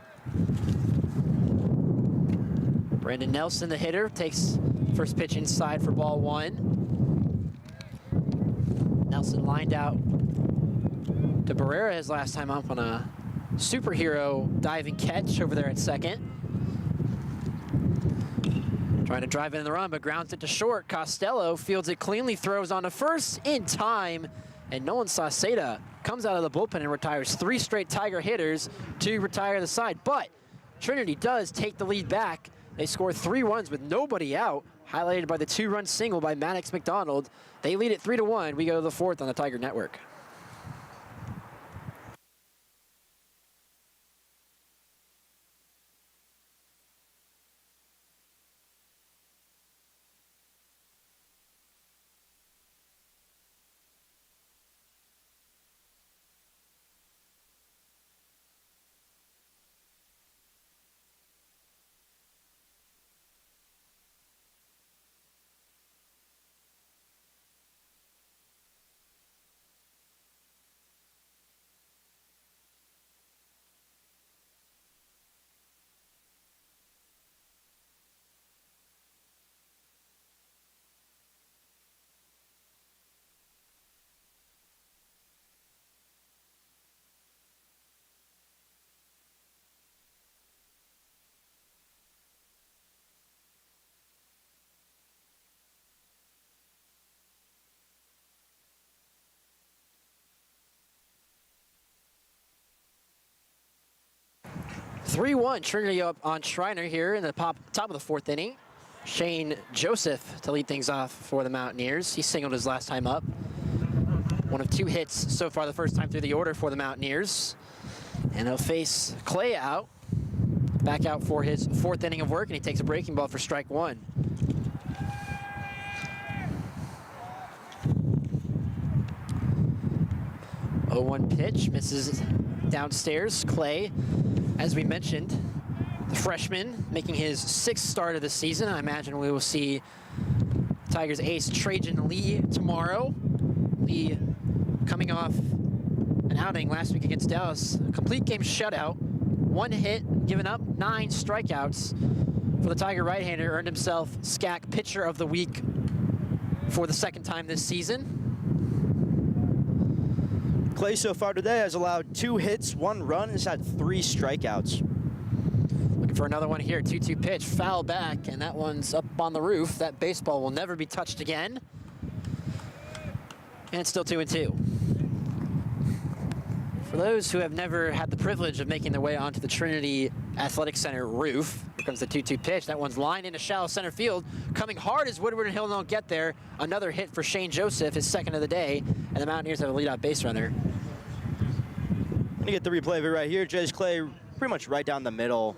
Brandon Nelson, the hitter, takes first pitch inside for ball one. Nelson lined out to Barrera his last time up on a superhero diving catch over there at second. Trying to drive in the run, but grounds it to short. Costello fields it cleanly, throws on to first in time, and Nolan Sauceda comes out of the bullpen and retires three straight Tiger hitters to retire the side. But Trinity does take the lead back. They score 3 runs with nobody out, highlighted by the 2-run single by Maddox McDonald. They lead it 3-1. We go to the fourth on the Tiger Network. Trinity up on Schreiner here in the top of the fourth inning. Shane Joseph to lead things off for the Mountaineers. He singled his last time up. One of 2 hits so far the first time through the order for the Mountaineers. And he'll face Clay out. Back out for his 4th inning of work, and he takes a breaking ball for strike one. Oh, 1 pitch, misses downstairs. Clay, as we mentioned, the freshman making his 6th start of the season. I imagine we will see Tigers ace Trajan Lee tomorrow. Lee coming off an outing last week against Dallas. A complete game shutout. 1 hit, given up 9 strikeouts for the Tiger right-hander. Earned himself SCAC Pitcher of the Week for the 2nd time this season. Clay so far today has allowed 2 hits, 1 run, and has had 3 strikeouts. Looking for another one here. 2-2 pitch, foul back, and that one's up on the roof. That baseball will never be touched again. And it's still 2-2. For those who have never had the privilege of making their way onto the Trinity Athletic Center roof, here comes the 2-2 pitch. That one's lined into shallow center field. Coming hard as Woodward and Hill don't get there. Another hit for Shane Joseph, his second of the day, and the Mountaineers have a leadoff base runner. I'm gonna get the replay of it right here. Jace Clay pretty much right down the middle.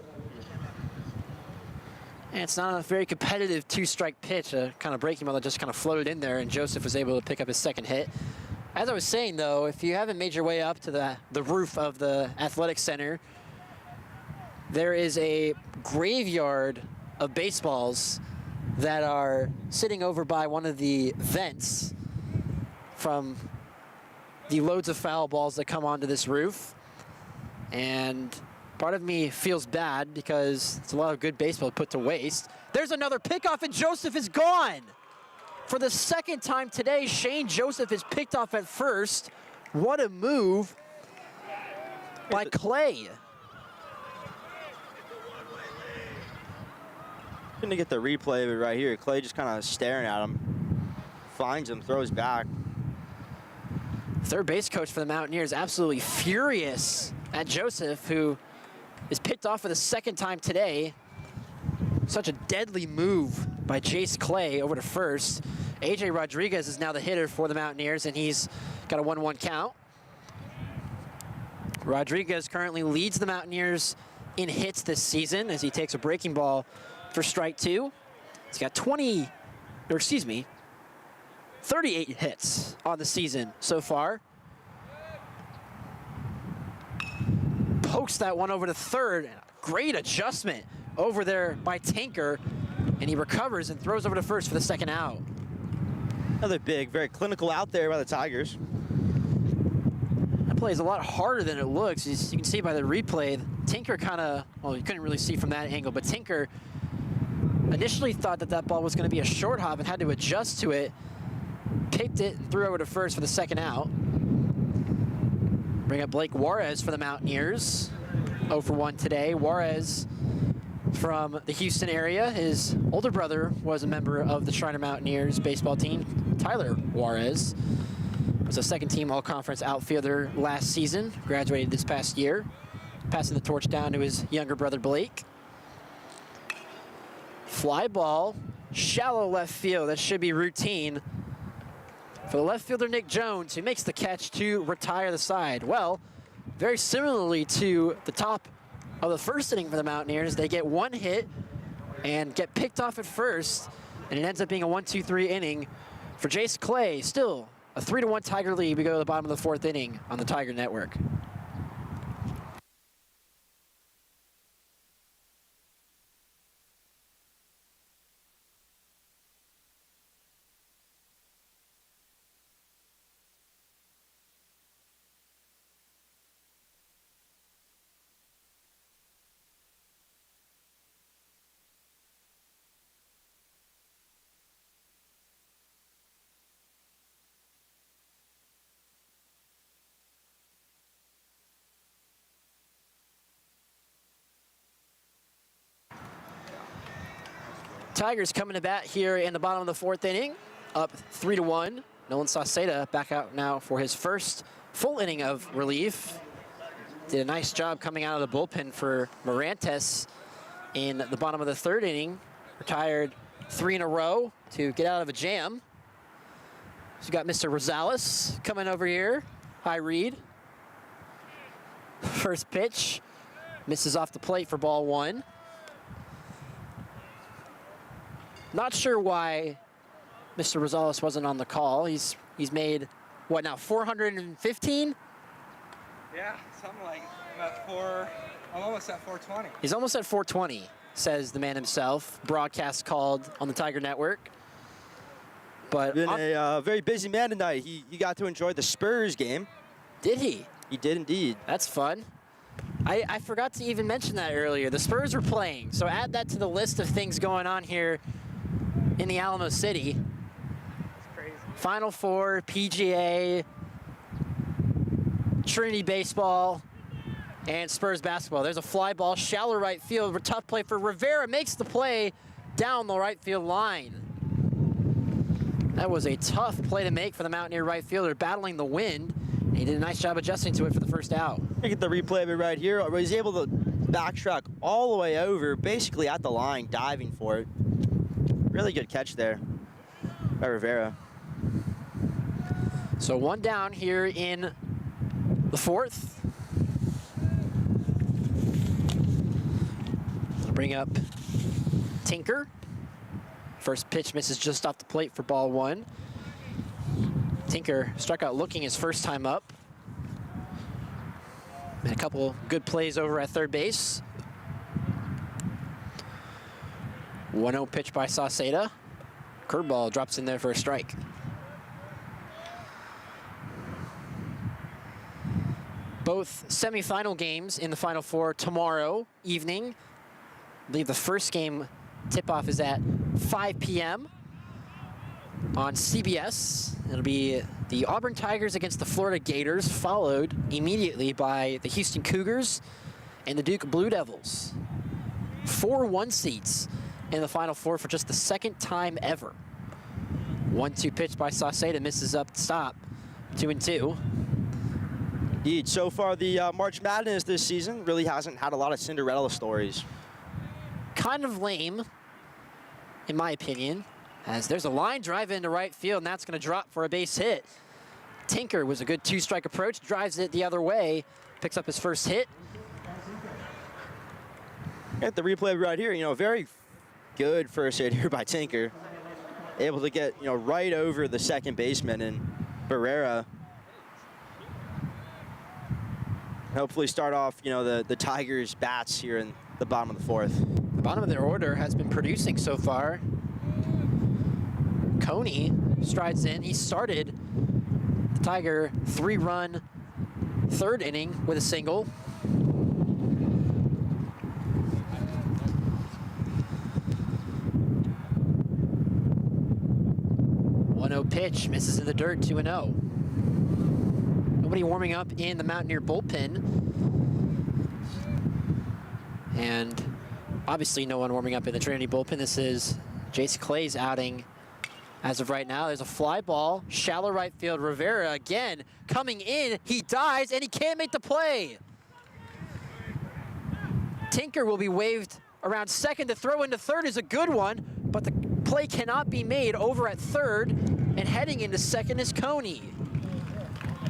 And it's not a very competitive two-strike pitch, a kind of breaking ball that just kind of floated in there, and Joseph was able to pick up his second hit. As I was saying, though, if you haven't made your way up to the roof of the athletic center, there is a graveyard of baseballs that are sitting over by one of the vents from the loads of foul balls that come onto this roof. And part of me feels bad because it's a lot of good baseball put to waste. There's another pickoff, and Joseph is gone. For the second time today, Shane Joseph is picked off at first. What a move by Clay. Gonna get the replay of it right here. Clay just kind of staring at him. Finds him, throws back. Third base coach for the Mountaineers absolutely furious at Joseph, who is picked off for the second time today. Such a deadly move by Jace Clay over to first. AJ Rodriguez is now the hitter for the Mountaineers, and he's got a 1-1 count. Rodriguez currently leads the Mountaineers in hits this season as he takes a breaking ball for strike 2. He's got 38 hits on the season so far. Pokes that one over to third. Great adjustment over there by Tinker, and he recovers and throws over to first for the second out. Another big, very clinical out there by the Tigers. That play is a lot harder than it looks. You can see by the replay, Tinker kind of, well, you couldn't really see from that angle, but Tinker initially thought that that ball was going to be a short hop and had to adjust to it. Picked it and threw over to first for the second out. Bring up Blake Juarez for the Mountaineers. 0 for 1 today. Juarez from the Houston area. His older brother was a member of the Schreiner Mountaineers baseball team. Tyler Juarez was a second-team all-conference outfielder last season. Graduated this past year. Passing the torch down to his younger brother Blake. Fly ball, shallow left field. That should be routine for the left fielder Nick Jones, who makes the catch to retire the side. Well, very similarly to the top of the first inning for the Mountaineers, they get one hit and get picked off at first, and it ends up being a 1-2-3 inning for Jace Clay. Still a 3-1 Tiger lead. We go to the bottom of the 4th inning on the Tiger Network. Tigers coming to bat here in the bottom of the 4th inning, up 3-1. Nolan Sauceda back out now for his first full inning of relief. Did a nice job coming out of the bullpen for Morantes in the bottom of the 3rd inning. Retired 3 in a row to get out of a jam. So you got Mr. Rosales coming over here. Hi, Reed. First pitch misses off the plate for ball 1. Not sure why Mr. Rosales wasn't on the call. He's made, what now, 415? Yeah, something like about I'm almost at 420. He's almost at 420, says the man himself. Broadcast called on the Tiger Network. But Been a very busy man tonight. He got to enjoy the Spurs game. Did he? He did indeed. That's fun. I forgot to even mention that earlier. The Spurs were playing, so add that to the list of things going on here in the Alamo City. It's crazy. Final Four, PGA, Trinity baseball. And Spurs basketball. There's a fly ball, shallow right field. Tough play for Rivera. Makes the play down the right field line. That was a tough play to make for the Mountaineer right fielder, battling the wind. And he did a nice job adjusting to it for the first out. Look at the replay of it right here. He's able to backtrack all the way over, basically at the line, diving for it. Really good catch there by Rivera. So one down here in the fourth. We'll bring up Tinker. First pitch misses just off the plate for ball one. Tinker struck out looking his first time up. And a couple good plays over at third base. 1-0 pitch by Sauceda. Curveball drops in there for a strike. Both semifinal games in the Final Four tomorrow evening. I believe the first game tip-off is at 5 p.m. on CBS. It'll be the Auburn Tigers against the Florida Gators, followed immediately by the Houston Cougars and the Duke Blue Devils. 4 1 seats in the Final Four for just the second time ever. 1-2 pitch by Sauceda misses up the stop. 2-2. Indeed, so far the March Madness this season really hasn't had a lot of Cinderella stories. Kind of lame, in my opinion, as there's a line drive into right field, and that's going to drop for a base hit. Tinker was a good two-strike approach, drives it the other way, picks up his first hit. At the replay right here, very good first hit here by Tinker. Able to get, right over the second baseman and Barrera. Hopefully start off, the Tigers' bats here in the bottom of the fourth. The bottom of their order has been producing so far. Coney strides in. He started the Tiger 3-run third inning with a single. Pitch misses in the dirt. 2-0. Nobody warming up in the Mountaineer bullpen, and obviously no one warming up in the Trinity bullpen. This is Jace Clay's outing as of right now. There's a fly ball, shallow right field. Rivera again coming in. He dives and he can't make the play. Tinker will be waved around second. The throw into third is a good one, but the play cannot be made over at third. And heading into second is Coney.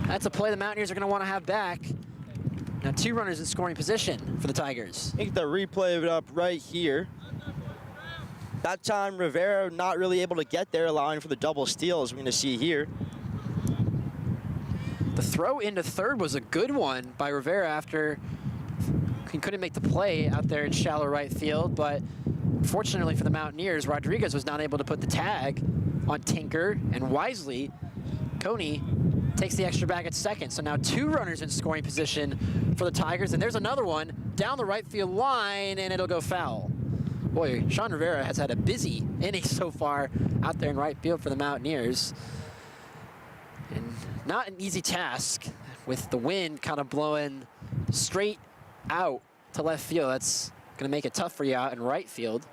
That's a play the Mountaineers are going to want to have back. Now 2 runners in scoring position for the Tigers. I think the replay of it up right here. That time Rivera not really able to get there, allowing for the double steal, as we're going to see here. The throw into third was a good one by Rivera after he couldn't make the play out there in shallow right field, but fortunately for the Mountaineers, Rodriguez was not able to put the tag on Tinker, and wisely, Coney takes the extra bag at second. So now 2 runners in scoring position for the Tigers, and there's another one down the right field line, and it'll go foul. Boy, Sean Rivera has had a busy inning so far out there in right field for the Mountaineers. And not an easy task with the wind kind of blowing straight out to left field. That's going to make it tough for you out in right field,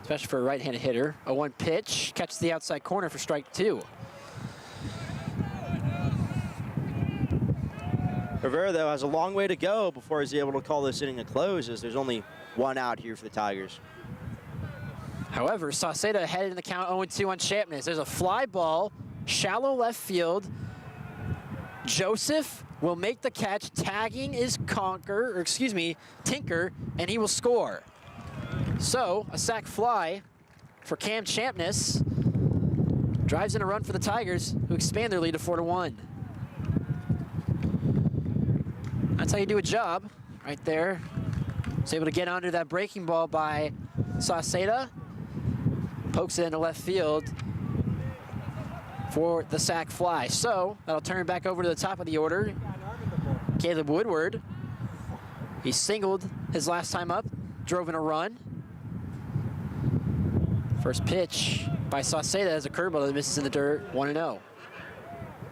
especially for a right-handed hitter. 0-1 pitch, catches the outside corner for strike 2. Rivera, though, has a long way to go before he's able to call this inning a close, as there's only 1 out here for the Tigers. However, Sauceda headed in the count 0-2 on Champness. There's a fly ball, shallow left field. Joseph will make the catch. Tagging is Tinker, and he will score. So, a sac fly for Cam Champness. Drives in a run for the Tigers, who expand their lead to 4-1. That's how you do a job, right there. Was able to get under that breaking ball by Sauceda. Pokes it into left field for the sac fly. So, that'll turn back over to the top of the order. Caleb Woodward. He singled his last time up, drove in a run. First pitch by Sauceda as a curveball that misses in the dirt, 1-0.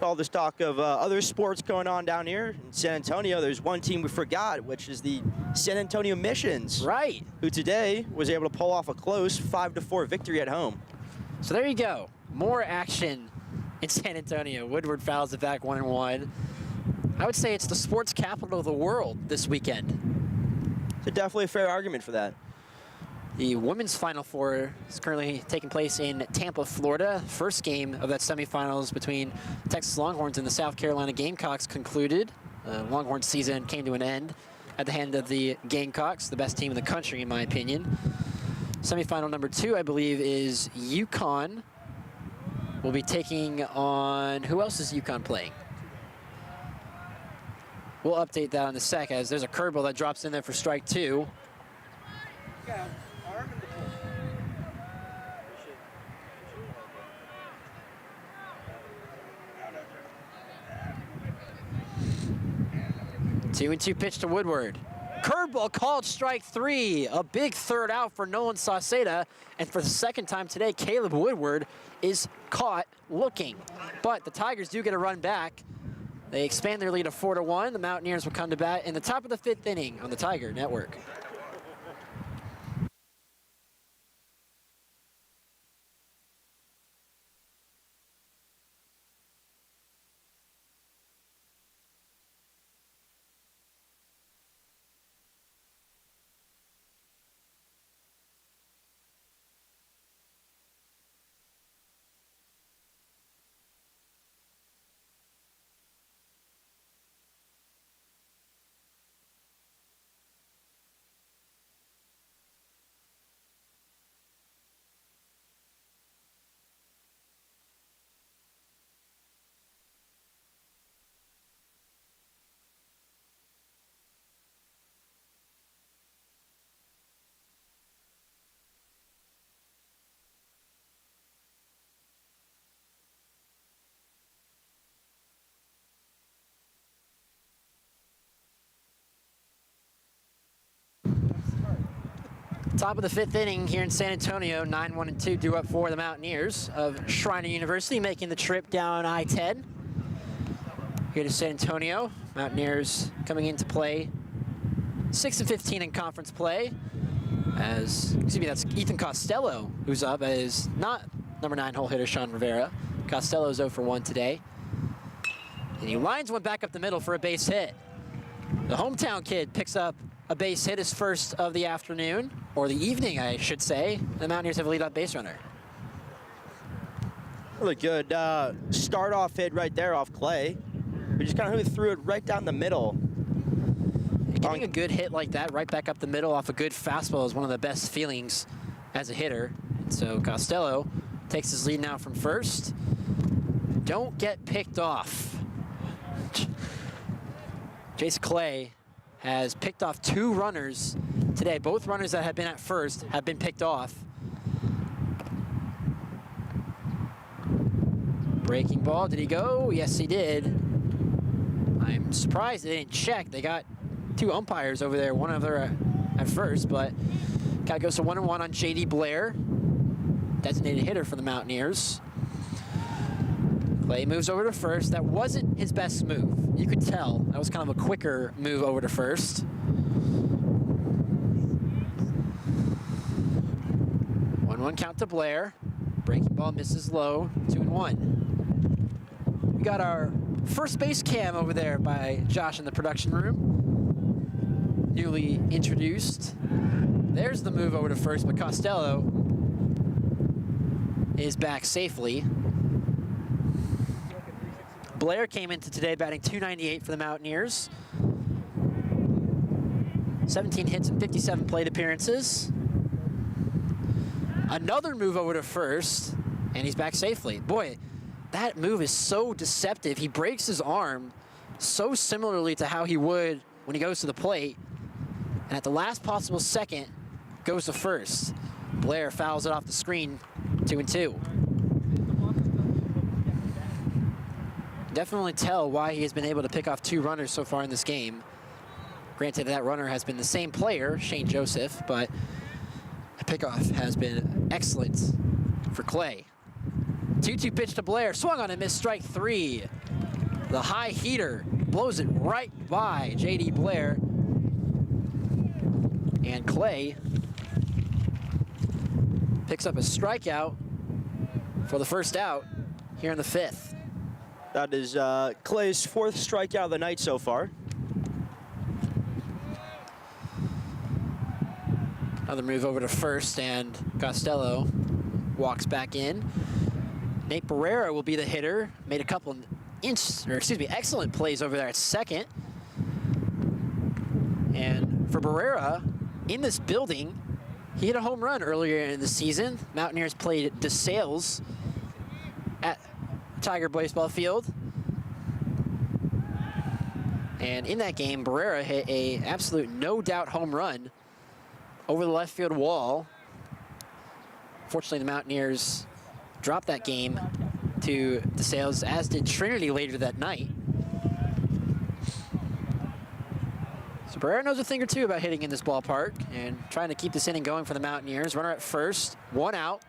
all this talk of other sports going on down here in San Antonio, there's one team we forgot, which is the San Antonio Missions. Right. Who today was able to pull off a close 5-4 victory at home. So there you go. More action in San Antonio. Woodward fouls it back 1-1. I would say it's the sports capital of the world this weekend. So definitely a fair argument for that. The women's Final Four is currently taking place in Tampa, Florida. First game of that semifinals between Texas Longhorns and the South Carolina Gamecocks concluded. Longhorns season came to an end at the hand of the Gamecocks, the best team in the country, in my opinion. Semifinal number 2, I believe, is UConn. We'll be taking on, who else is UConn playing? We'll update that in a sec, as there's a curveball that drops in there for strike 2. 2-2 pitch to Woodward. Curveball called strike 3. A big third out for Nolan Sauceda. And for the second time today, Caleb Woodward is caught looking. But the Tigers do get a run back. They expand their lead to 4-1. The Mountaineers will come to bat in the top of the 5th inning on the Tiger Network. Top of the 5th inning here in San Antonio, 9-1-2 due up for the Mountaineers of Schreiner University, making the trip down I-10 here to San Antonio. Mountaineers coming into play 6-15 in conference play. That's Ethan Costello who's up as not number 9 hole hitter Sean Rivera. Costello's 0 for 1 today. And he lines one back up the middle for a base hit. The hometown kid picks up a base hit, his first of the afternoon, or the evening, I should say. The Mountaineers have a lead-off base runner. Really good start-off hit right there off Clay. We just kind of threw it right down the middle. Getting a good hit like that right back up the middle off a good fastball is one of the best feelings as a hitter. And so Costello takes his lead now from first. Don't get picked off. Jace Clay has picked off 2 runners today. Both runners that have been at first have been picked off. Breaking ball, did he go? Yes, he did. I'm surprised they didn't check. They got 2 umpires over there, one of them at first, but count goes to 1-1 on J.D. Blair, designated hitter for the Mountaineers. Clay moves over to first. That wasn't his best move. You could tell. That was kind of a quicker move over to first. 1-1 count to Blair. Breaking ball misses low. 2-1. We got our first base cam over there by Josh in the production room. Newly introduced. There's the move over to first, but Costello is back safely. Blair came into today batting .298 for the Mountaineers. 17 hits and 57 plate appearances. Another move over to first, and he's back safely. Boy, that move is so deceptive. He breaks his arm so similarly to how he would when he goes to the plate, and at the last possible second, goes to first. Blair fouls it off the screen, 2-2. Definitely tell why he has been able to pick off 2 runners so far in this game. Granted, that runner has been the same player, Shane Joseph, but the pickoff has been excellent for Clay. 2-2 pitch to Blair. Swung on and missed, strike 3. The high heater blows it right by J.D. Blair. And Clay picks up a strikeout for the first out here in the 5th. That is Clay's 4th strikeout of the night so far. Another move over to first, and Costello walks back in. Nate Barrera will be the hitter. Made a couple excellent plays over there at second. And for Barrera, in this building, he hit a home run earlier in the season. Mountaineers played DeSales at Tiger Baseball Field. And in that game, Barrera hit a absolute no-doubt home run over the left field wall. Fortunately, the Mountaineers dropped that game to DeSales, as did Trinity later that night. So Barrera knows a thing or two about hitting in this ballpark and trying to keep this inning going for the Mountaineers. Runner at first, 1 out,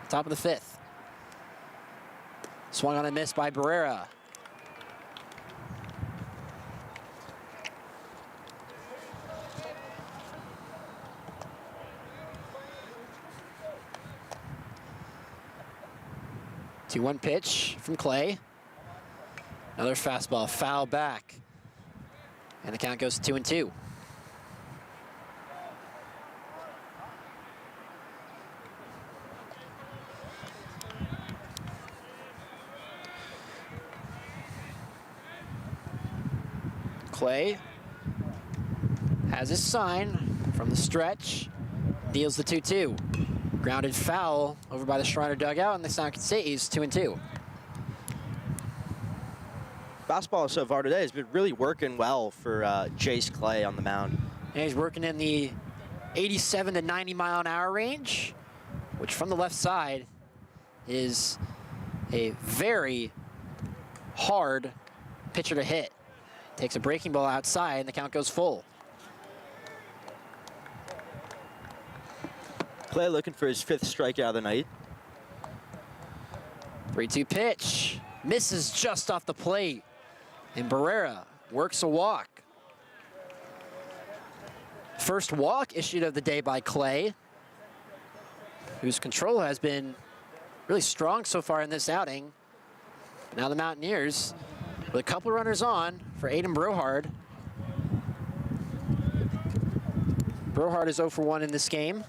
top of the 5th. Swung on and missed by Barrera. Two-one pitch from Clay. Another fastball, foul back. And the count goes to 2-2. Clay has his sign from the stretch, deals the 2-2. Grounded foul over by the Schreiner dugout, and the sound stays 2-2. Fastball so far today has been really working well for Jace Clay on the mound. And he's working in the 87 to 90 mile an hour range, which from the left side is a very hard pitcher to hit. Takes a breaking ball outside, and the count goes full. Clay looking for his 5th strikeout of the night. 3-2 pitch. Misses just off the plate. And Barrera works a walk. First walk issued of the day by Clay, whose control has been really strong so far in this outing. Now the Mountaineers with a couple runners on for Aiden Brohard. Brohard is 0 for 1 in this game.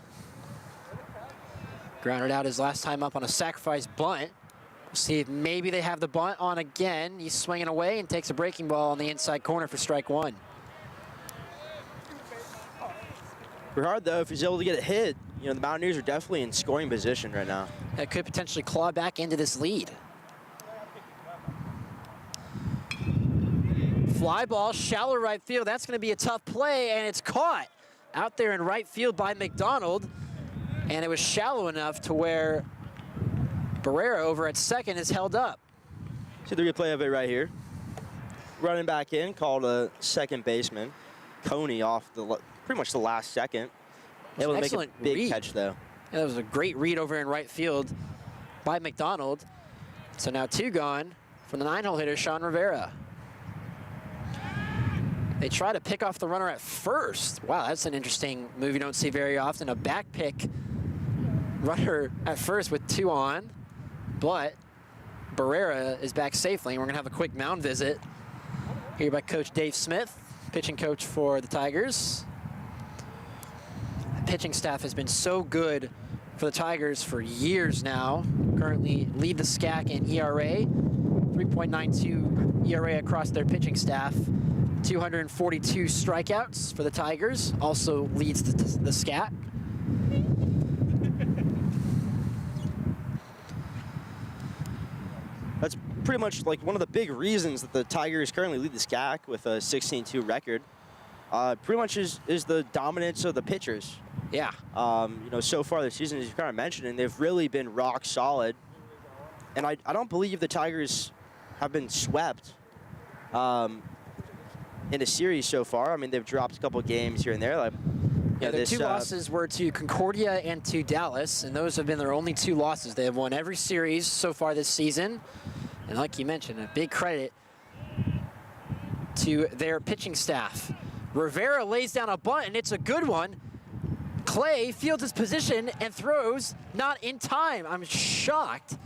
Grounded out his last time up on a sacrifice bunt. We'll see if maybe they have the bunt on again. He's swinging away and takes a breaking ball on the inside corner for strike 1. Brohard, though, if he's able to get it hit, you know, the Mountaineers are definitely in scoring position right now. That could potentially claw back into this lead. Fly ball, shallow right field. That's going to be a tough play, and it's caught out there in right field by McDonald. And it was shallow enough to where Barrera over at second is held up. See the replay of it right here. Running back in, called a second baseman. Coney off pretty much the last second. Able to make a big read. catch, though. Yeah, that was a great read over in right field by McDonald. So now 2 gone from the 9-hole hitter, Sean Rivera. They try to pick off the runner at first. Wow, that's an interesting move you don't see very often. A back pick runner at first with 2 on, but Barrera is back safely. And we're gonna have a quick mound visit here by Coach Dave Smith, pitching coach for the Tigers. The pitching staff has been so good for the Tigers for years now. Currently lead the SCAC in ERA, 3.92 ERA across their pitching staff. 242 strikeouts for the Tigers, also leads the SCAC. That's pretty much like one of the big reasons that the Tigers currently lead the SCAC with a 16-2 record. Pretty much is the dominance of the pitchers. Yeah. You know, so far this season, as you kind of mentioned, and they've really been rock solid. And I don't believe the Tigers have been swept in a series so far. I mean, they've dropped a couple games here and there. Like, Yeah, their two losses were to Concordia and to Dallas, and those have been their only 2 losses. They have won every series so far this season. And like you mentioned, a big credit to their pitching staff. Rivera lays down a bunt, and it's a good one. Clay fields his position and throws not in time. I'm shocked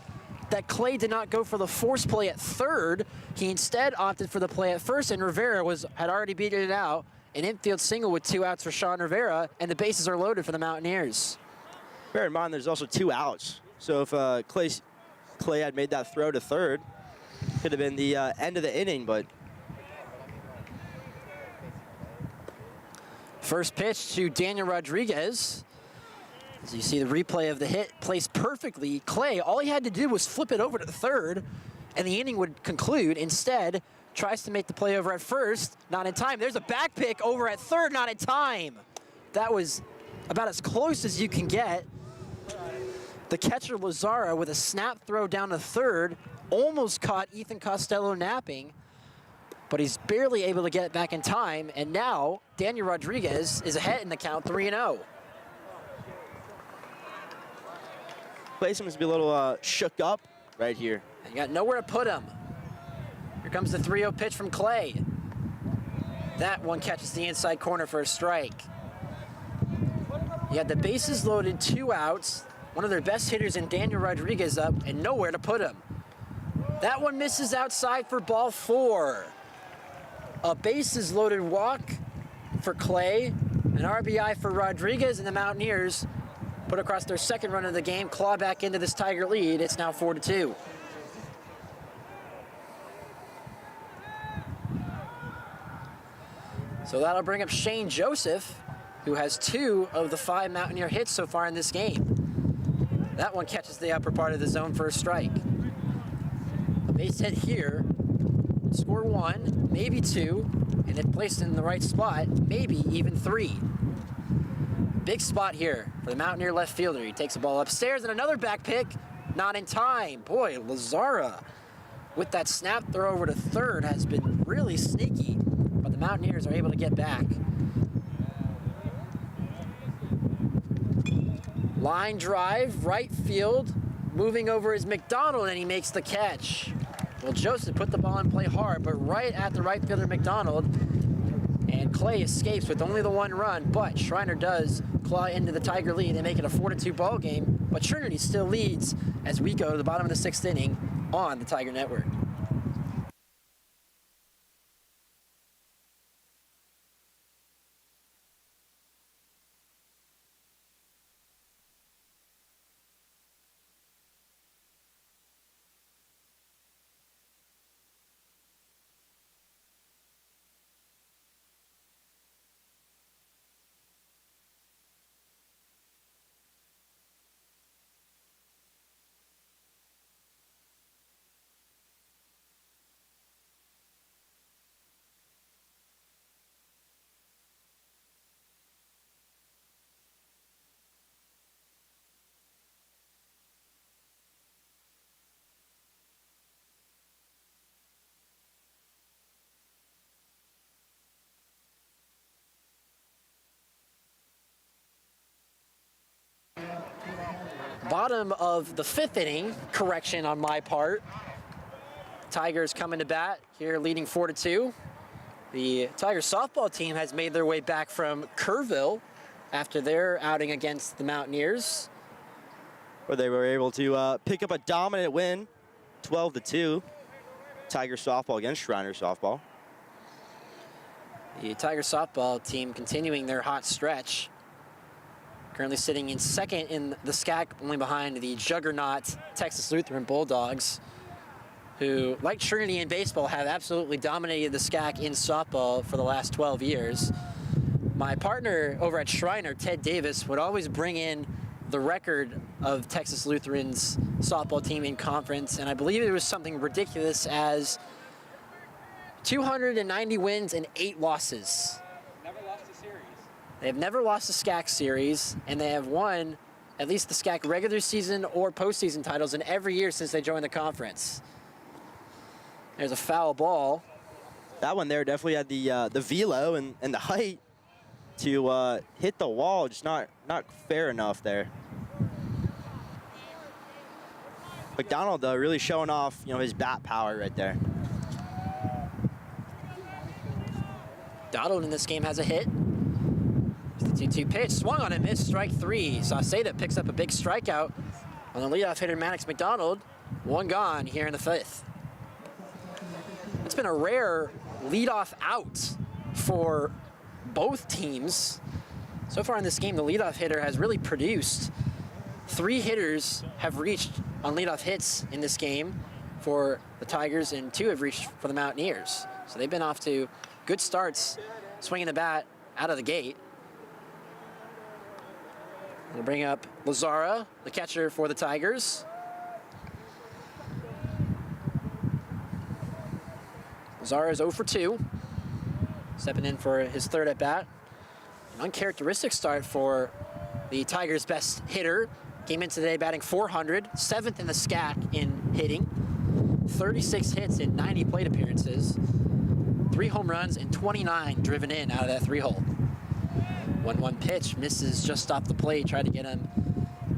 that Clay did not go for the force play at third. He instead opted for the play at first, and Rivera had already beaten it out. An infield single with 2 outs for Sean Rivera, and the bases are loaded for the Mountaineers. Bear in mind, there's also 2 outs. So if Clay had made that throw to third, could have been the end of the inning, but first pitch to Daniel Rodriguez. As you see the replay of the hit, placed perfectly. Clay, all he had to do was flip it over to third, and the inning would conclude. Instead, tries to make the play over at first, not in time. There's a back pick over at third, not in time. That was about as close as you can get. The catcher, Lazara, with a snap throw down to third, almost caught Ethan Costello napping, but he's barely able to get it back in time, and now Daniel Rodriguez is ahead in the count, 3-0. Clay seems to be a little shook up right here. And you got nowhere to put him. Here comes the 3-0 pitch from Clay. That one catches the inside corner for a strike. You had the bases loaded, 2 outs. One of their best hitters in Daniel Rodriguez up, and nowhere to put him. That one misses outside for ball 4. A bases loaded walk for Clay, an RBI for Rodriguez, and the Mountaineers put across their second run of the game, claw back into this Tiger lead. It's now 4-2. So that'll bring up Shane Joseph, who has 2 of the 5 Mountaineer hits so far in this game. That one catches the upper part of the zone for a strike. A base hit here, score 1, maybe 2, and if placed in the right spot, maybe even 3. Big spot here for the Mountaineer left fielder. He takes the ball upstairs and another back pick, not in time. Boy, Lazara with that snap throw over to third has been really sneaky, but the Mountaineers are able to get back. Line drive, right field, moving over is McDonald, and he makes the catch. Well, Joseph put the ball in play hard, but right at the right fielder McDonald, and Clay escapes with only the 1 run, but Schreiner does claw into the Tiger lead and make it a 4-2 ball game, but Trinity still leads as we go to the bottom of the 6th inning on the Tiger Network. Bottom of the 5th inning, correction on my part. Tigers coming to bat here, leading 4-2. The Tigers softball team has made their way back from Kerrville after their outing against the Mountaineers, Where they were able to pick up a dominant win, 12-2. Tiger softball against Schreiner softball. The Tiger softball team continuing their hot stretch. Currently sitting in 2nd in the SCAC, only behind the juggernaut Texas Lutheran Bulldogs, who, like Trinity in baseball, have absolutely dominated the SCAC in softball for the last 12 years. My partner over at Schreiner, Ted Davis, would always bring in the record of Texas Lutheran's softball team in conference, and I believe it was something ridiculous as 290 wins and 8 losses. Never lost a series. They have never lost a SCAC series, and they have won at least the SCAC regular season or postseason titles in every year since they joined the conference. There's a foul ball. That one there definitely had the velo and the height. to hit the wall, just not fair enough there. McDonald, though, really showing off, his bat power right there. Donald in this game has a hit. The 2-2 pitch, swung on and missed, strike 3. Sauceda picks up a big strikeout on the leadoff hitter, Maddox McDonald. 1 gone here in the 5th. It's been a rare leadoff out for both teams. So far in this game, the leadoff hitter has really produced. 3 hitters have reached on leadoff hits in this game for the Tigers, and 2 have reached for the Mountaineers. So they've been off to good starts, swinging the bat out of the gate. We'll bring up Lazara, the catcher for the Tigers. Lazara is 0 for 2, stepping in for his 3rd at bat. An uncharacteristic start for the Tigers' best hitter. Came in today batting .400, 7th in the SCAC in hitting, 36 hits in 90 plate appearances, 3 home runs and 29 driven in out of that 3-hole. 1-1 pitch, misses just off the plate. Tried to get him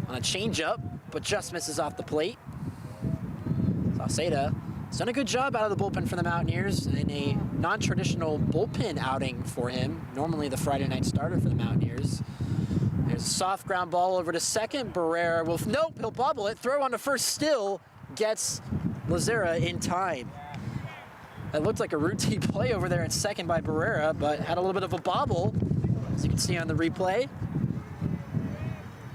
on a changeup, but just misses off the plate. Sauceda has done a good job out of the bullpen for the Mountaineers in a non-traditional bullpen outing for him. Normally the Friday night starter for the Mountaineers. There's a soft ground ball over to second. Barrera will, nope, he'll bobble it. Throw on to first, still gets Lazara in time. That looked like a routine play over there at second by Barrera, but had a little bit of a bobble, as you can see on the replay.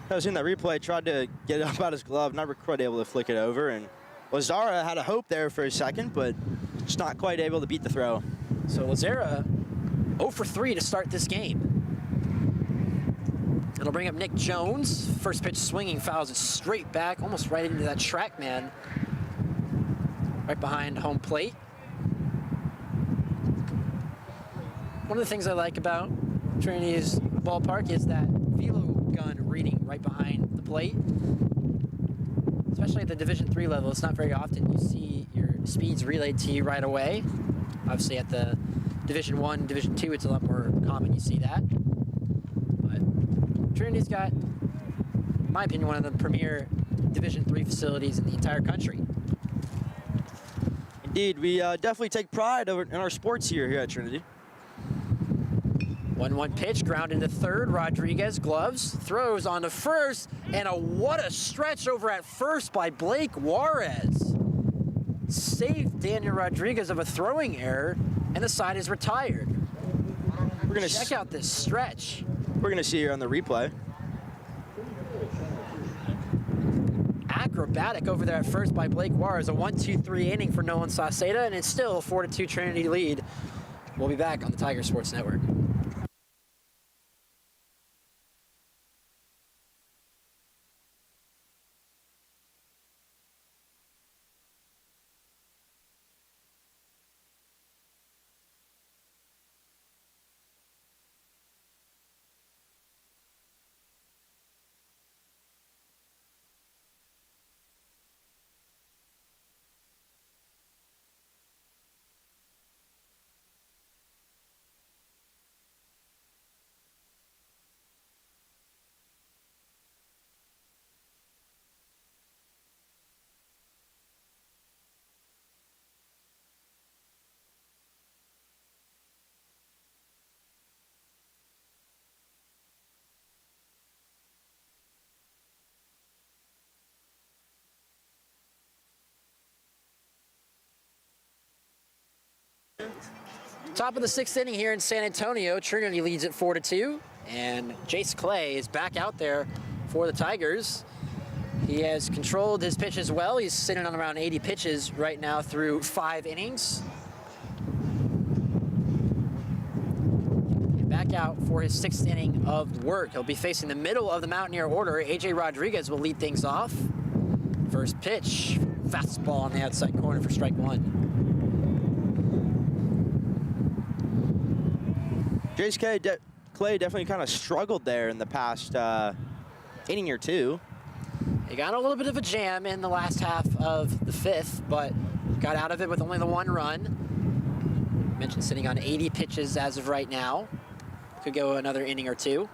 I was in that replay, tried to get it up out his glove, not quite able to flick it over, and Lazara had a hope there for a second, but just not quite able to beat the throw. So Lazara 0 for 3 to start this game. It'll bring up Nick Jones. First pitch swinging, fouls it straight back, almost right into that track man, right behind home plate. One of the things I like about Trinity's ballpark is that velo gun reading right behind the plate. Especially at the Division III level, it's not very often you see your speeds relayed to you right away. Obviously at the Division I, Division II, it's a lot more common you see that. But Trinity's got, in my opinion, one of the premier Division III facilities in the entire country. Indeed, we definitely take pride in our sports here at Trinity. 1-1 pitch, ground into third. Rodriguez gloves, throws on to first, and what a stretch over at first by Blake Juarez. Saved Daniel Rodriguez of a throwing error, and the side is retired. We're gonna check out this stretch. We're gonna see here on the replay. Acrobatic over there at first by Blake Juarez. A 1-2-3 inning for Nolan Sauceda, and it's still a 4-2 Trinity lead. We'll be back on the Tiger Sports Network. Top of the 6th inning here in San Antonio. Trinity leads it 4-2, and Jace Clay is back out there for the Tigers. He has controlled his pitches well. He's sitting on around 80 pitches right now through 5 innings. And back out for his 6th inning of work. He'll be facing the middle of the Mountaineer order. AJ Rodriguez will lead things off. First pitch, fastball on the outside corner for strike 1. Jace Clay definitely kind of struggled there in the past inning or two. He got a little bit of a jam in the last half of the 5th, but got out of it with only the 1 run. Mentioned sitting on 80 pitches as of right now. Could go another inning or two.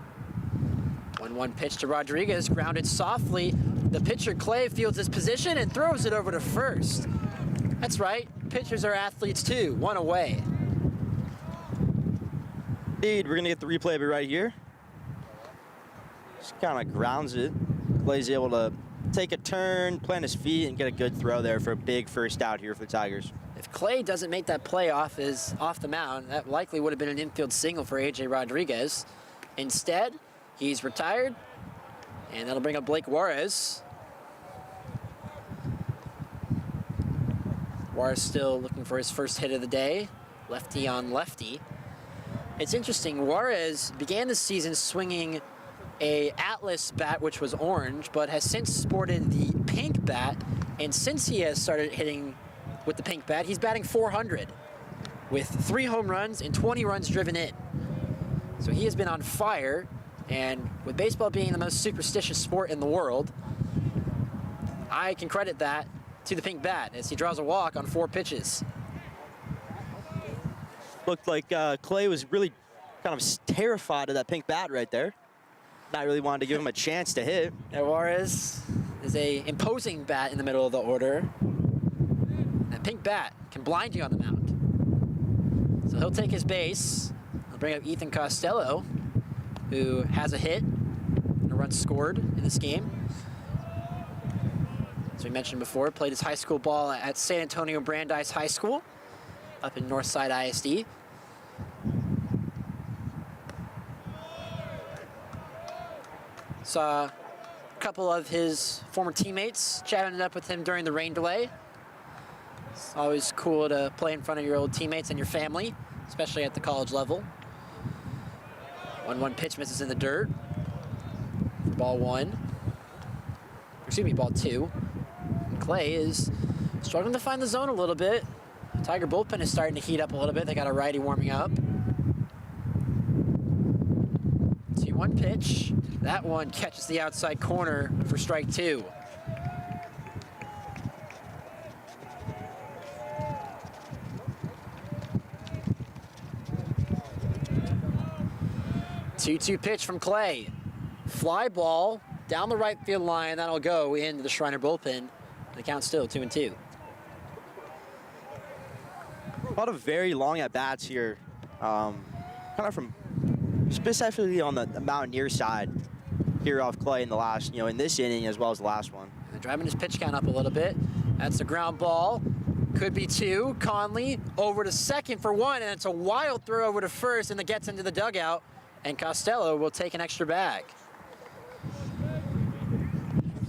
1-1 pitch to Rodriguez, grounded softly. The pitcher, Clay, fields his position and throws it over to first. That's right, pitchers are athletes too, 1 away. Indeed, we're gonna get the replay of it right here. Just kind of grounds it. Clay's able to take a turn, plant his feet, and get a good throw there for a big first out here for the Tigers. If Clay doesn't make that play off the mound, that likely would have been an infield single for A.J. Rodriguez. Instead, he's retired, and that'll bring up Blake Juarez. Juarez still looking for his first hit of the day, lefty on lefty. It's interesting, Juarez began the season swinging a Atlas bat, which was orange, but has since sported the pink bat, and since he has started hitting with the pink bat, he's batting .400 with 3 home runs and 20 runs driven in. So he has been on fire, and with baseball being the most superstitious sport in the world, I can credit that to the pink bat as he draws a walk on 4 pitches. Looked like Clay was really kind of terrified of that pink bat right there. Not really wanted to give him a chance to hit. Now Juarez is a imposing bat in the middle of the order. That pink bat can blind you on the mound. So he'll take his base. He'll bring up Ethan Costello, who has a hit and a run scored in this game. As we mentioned before, played his high school ball at San Antonio Brandeis High School up in Northside ISD. Saw a couple of his former teammates chatting up with him during the rain delay. It's always cool to play in front of your old teammates and your family, especially at the college level. 1-1 pitch misses in the dirt. Ball 1. Excuse me, ball 2. And Clay is struggling to find the zone a little bit. Tiger bullpen is starting to heat up a little bit. They got a righty warming up. 2-1 pitch. That one catches the outside corner for strike 2. Two-two pitch from Clay. Fly ball down the right field line. That'll go into the Schreiner bullpen. The count's still 2-2. A lot of very long at-bats here. Kind of from specifically on the Mountaineer side here off Clay in the last, in this inning as well as the last one. And driving his pitch count up a little bit. That's a ground ball. Could be 2. Conley over to second for 1, and it's a wild throw over to first, and it gets into the dugout, and Costello will take an extra bag.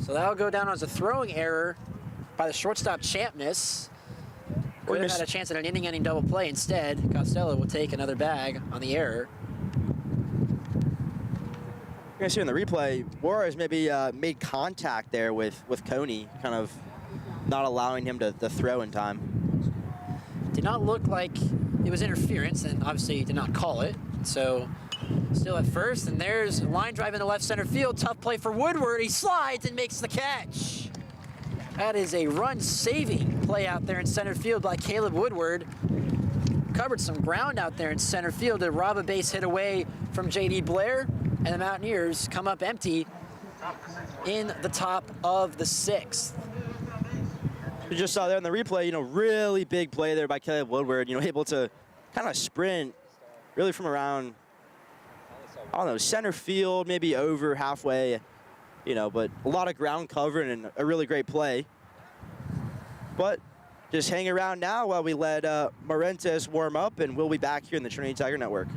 So that'll go down as a throwing error by the shortstop Champness. Could have had a chance at an inning-ending double play. Instead, Costello will take another bag on the error. You're gonna see in the replay, Juarez maybe made contact there with Coney, kind of not allowing him to throw in time. Did not look like it was interference, and obviously he did not call it. So still at first, and there's a line drive into left center field. Tough play for Woodward. He slides and makes the catch. That is a run-saving play out there in center field by Caleb Woodward. Covered some ground out there in center field to rob a base hit away from J.D. Blair, and the Mountaineers come up empty in the top of the 6th. You just saw there in the replay, really big play there by Caleb Woodward, able to kind of sprint really from around, I don't know, center field, maybe over halfway, but a lot of ground cover and a really great play. But just hang around now while we let Marentes warm up, and we'll be back here in the Trinity Tiger Network.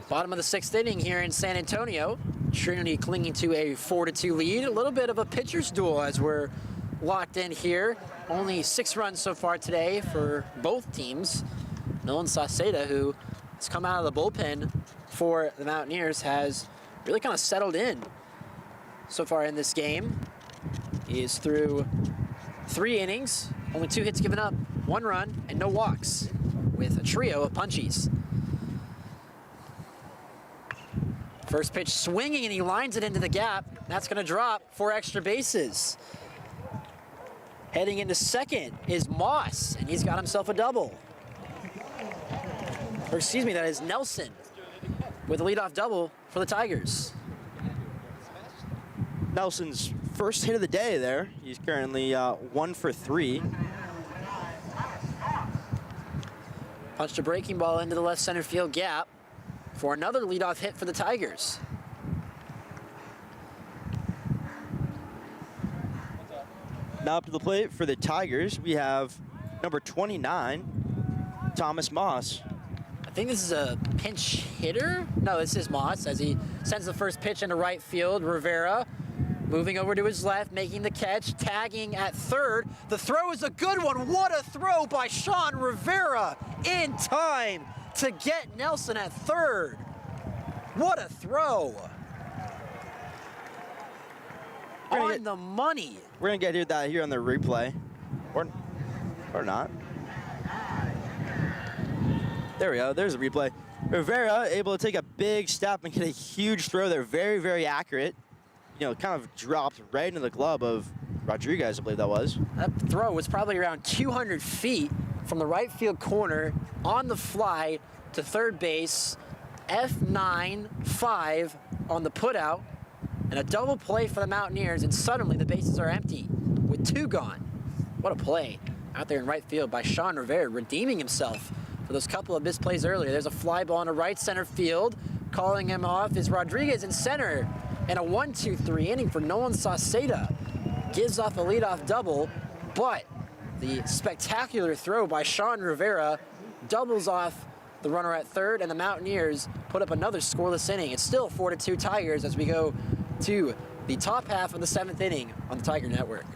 Bottom of the 6th inning here in San Antonio. Trinity clinging to a 4-2 lead. A little bit of a pitcher's duel as we're locked in here. Only 6 runs so far today for both teams. Nolan Sauceda, who has come out of the bullpen for the Mountaineers has really kind of settled in so far in this game. He is through 3 innings, only 2 hits given up, 1 run, and no walks, with a trio of punchies. First pitch swinging, and he lines it into the gap. That's going to drop 4 extra bases. Heading into second is Moss, and he's got himself a double. Or excuse me, that is Nelson with a leadoff double for the Tigers. Nelson's first hit of the day there. He's currently 1 for 3. Punched a breaking ball into the left center field gap for another leadoff hit for the Tigers. Now up to the plate for the Tigers, we have number 29, Thomas Moss. I think this is a pinch hitter. No, this is Moss as he sends the first pitch into right field. Rivera moving over to his left, making the catch, tagging at third. The throw is a good one. What a throw by Sean Rivera in time to get Nelson at third. What a throw. On the money. We're going to get that here on the replay. Or not. There we go. There's the replay. Rivera able to take a big step and get a huge throw there. Very, very accurate. You know, kind of dropped right into the glove of Rodriguez, I believe that was. That throw was probably around 200 feet from the right field corner on the fly to third base. F9-5 on the putout, and a double play for the Mountaineers, and suddenly the bases are empty with 2 gone. What a play out there in right field by Sean Rivera, redeeming himself for those couple of misplays earlier. There's a fly ball into right center field. Calling him off is Rodriguez in center, and a 1-2-3 inning for Nolan Sauceda. Gives off a leadoff double, but the spectacular throw by Sean Rivera doubles off the runner at third, and the Mountaineers put up another scoreless inning. It's still 4-2 Tigers as we go to the top half of the 7th inning on the Tiger Network.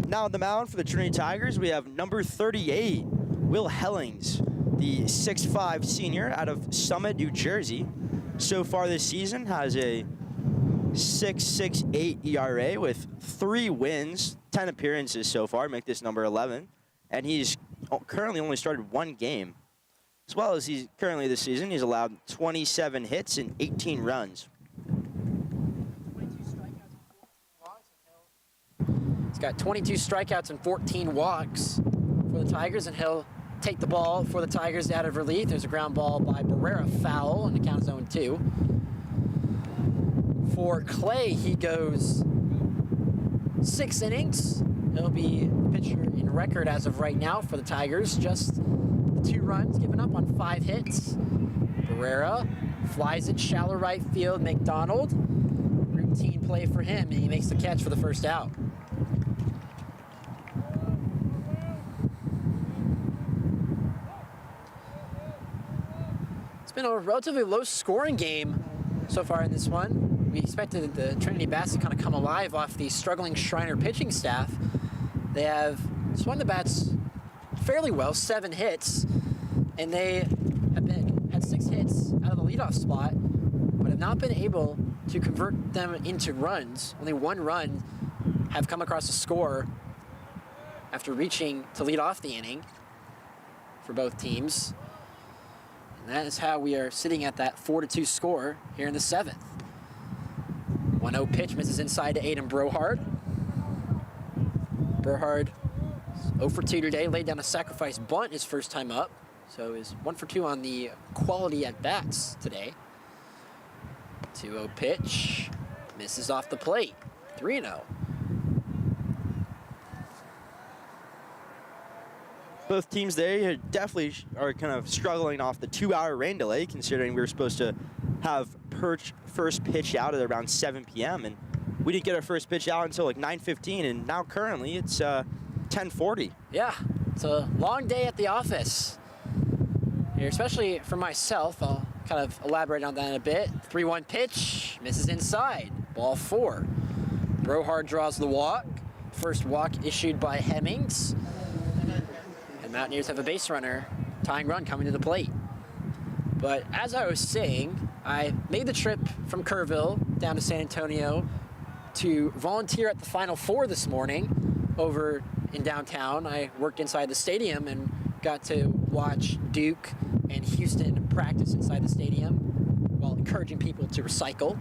Now on the mound for the Trinity Tigers, we have number 38, Will Hellings, the 6'5" senior out of Summit, New Jersey. So far this season has a 6.68 ERA with 3 wins, 10 appearances so far, make this number 11. And he's currently only started 1 game. As well as he's currently this season, he's allowed 27 hits and 18 runs. He's got 22 strikeouts and 14 walks for the Tigers, and he'll take the ball for the Tigers out of relief. There's a ground ball by Barrera, foul, and the count is 0-2. For Clay, he goes 6 innings. He'll be the pitcher in record as of right now for the Tigers. Just the 2 runs given up on 5 hits. Barrera flies it shallow right field. McDonald, routine play for him, and he makes the catch for the first out. It's been a relatively low-scoring game so far in this one. We expected the Trinity Bats to kind of come alive off the struggling Schreiner pitching staff. They have swung the bats fairly well, 7 hits, and they have had 6 hits out of the leadoff spot, but have not been able to convert them into runs. Only 1 run have come across a score after reaching to lead off the inning for both teams. And that is how we are sitting at that 4-2 score here in the 7th. 1-0 pitch misses inside to Aiden Brohard. Brohard 0 for 2 today, laid down a sacrifice bunt his first time up. So is 1 for 2 on the quality at bats today. 2-0 pitch, misses off the plate. 3-0. Both teams there definitely are kind of struggling off the 2-hour rain delay, considering we were supposed to have first pitch out at around 7 p.m. and we didn't get our first pitch out until like 9:15, and now currently it's 10:40. Yeah, it's a long day at the office here, especially for myself. I'll kind of elaborate on that in a bit. 3-1 pitch, misses inside, ball 4. Brohard draws the walk. First walk issued by Hemmings. And Mountaineers have a base runner, tying run coming to the plate. But as I was saying, I made the trip from Kerrville down to San Antonio to volunteer at the Final Four this morning over in downtown. I worked inside the stadium and got to watch Duke and Houston practice inside the stadium while encouraging people to recycle.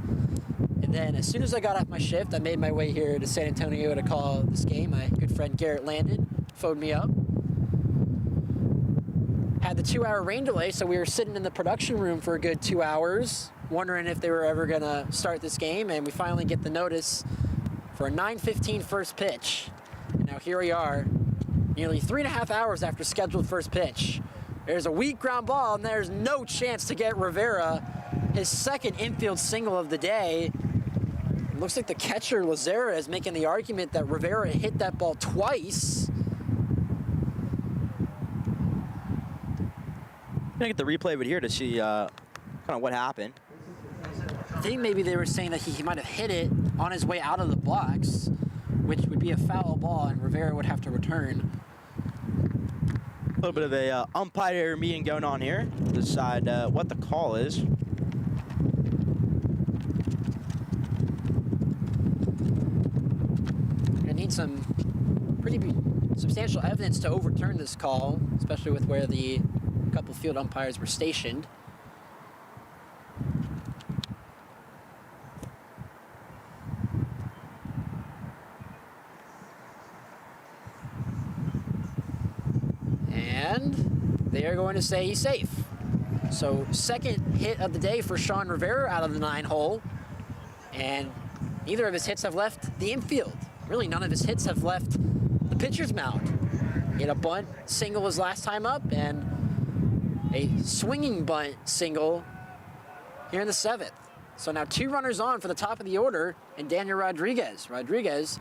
And then as soon as I got off my shift, I made my way here to San Antonio to call this game. My good friend Garrett Landon phoned me up. Had the 2-hour rain delay, so we were sitting in the production room for a good 2 hours, wondering if they were ever gonna start this game, and we finally get the notice for a 9:15 first pitch. And now here we are, nearly 3.5 hours after scheduled first pitch. There's a weak ground ball, and there's no chance to get Rivera his second infield single of the day. It looks like the catcher, Lazara, is making the argument that Rivera hit that ball twice. I'm gonna get the replay of it here to see kind of what happened. I think maybe they were saying that he might have hit it on his way out of the box, which would be a foul ball, and Rivera would have to return. A little bit of a umpire meeting going on here to decide what the call is. I need some pretty substantial evidence to overturn this call, especially with where the couple field umpires were stationed. And they are going to say he's safe. So second hit of the day for Sean Rivera out of the 9-hole. And neither of his hits have left the infield. Really, none of his hits have left the pitcher's mound. He had a bunt single his last time up, and a swinging bunt single here in the 7th. So now 2 runners on for the top of the order, and Daniel Rodriguez. Rodriguez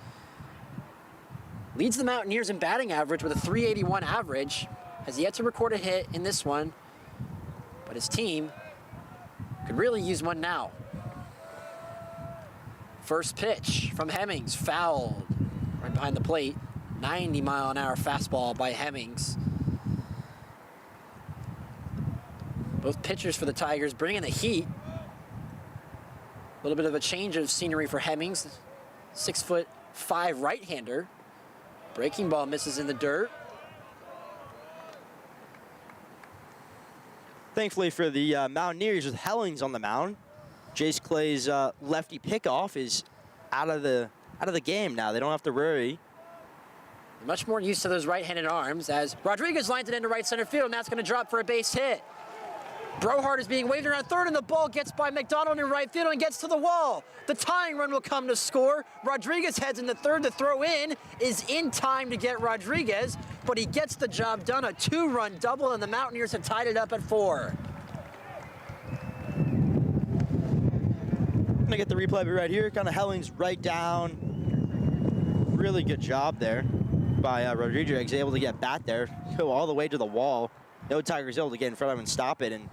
leads the Mountaineers in batting average with a .381 average. Has yet to record a hit in this one, but his team could really use one now. First pitch from Hemmings, fouled right behind the plate. 90-mile-an-hour fastball by Hemmings. Both pitchers for the Tigers bringing the heat. A little bit of a change of scenery for Hemmings. 6'5" right-hander. Breaking ball misses in the dirt. Thankfully for the Mountaineers, with Hellings on the mound, Jace Clay's lefty pickoff is out of the game now. They don't have to worry. Much more used to those right-handed arms as Rodriguez lines it into right center field, and that's going to drop for a base hit. Brohart is being waved around third, and the ball gets by McDonald in right field and gets to the wall. The tying run will come to score. Rodriguez heads into third. The throw in is in time to get Rodriguez, but he gets the job done. A 2-run double, and the Mountaineers have tied it up at 4. Gonna get the replay of it right here. Kind of Hellings right down. Really good job there by Rodriguez, able to get back there, go all the way to the wall. No Tigers able to get in front of him and stop it and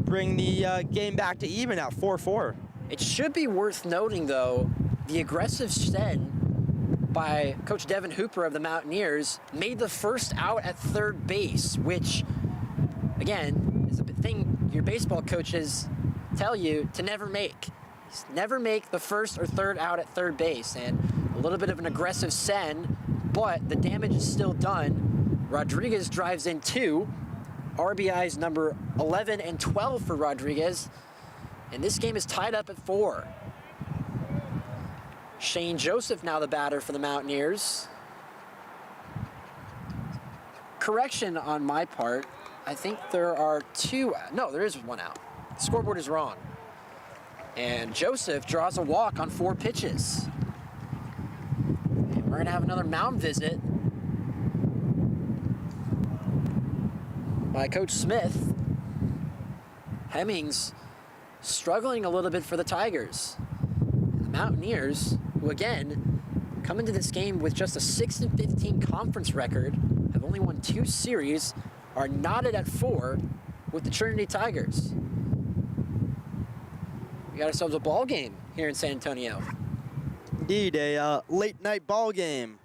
bring the game back to even at 4-4. It should be worth noting, though, the aggressive send by Coach Devin Hooper of the Mountaineers made the first out at third base, which, again, is a thing your baseball coaches tell you to never make. Never make the first or third out at third base, and a little bit of an aggressive send, but the damage is still done. Rodriguez drives in 2. RBIs number 11 and 12 for Rodriguez, and this game is tied up at 4. Shane Joseph now the batter for the Mountaineers. Correction on my part, I think there are 2, no, there is 1 out. The scoreboard is wrong. And Joseph draws a walk on 4 pitches. And we're gonna have another mound visit by Coach Smith. Hemmings struggling a little bit for the Tigers. The Mountaineers, who again come into this game with just a 6-15 conference record, have only won 2 series, are knotted at 4 with the Trinity Tigers. We got ourselves a ball game here in San Antonio. Indeed, a late night ball game.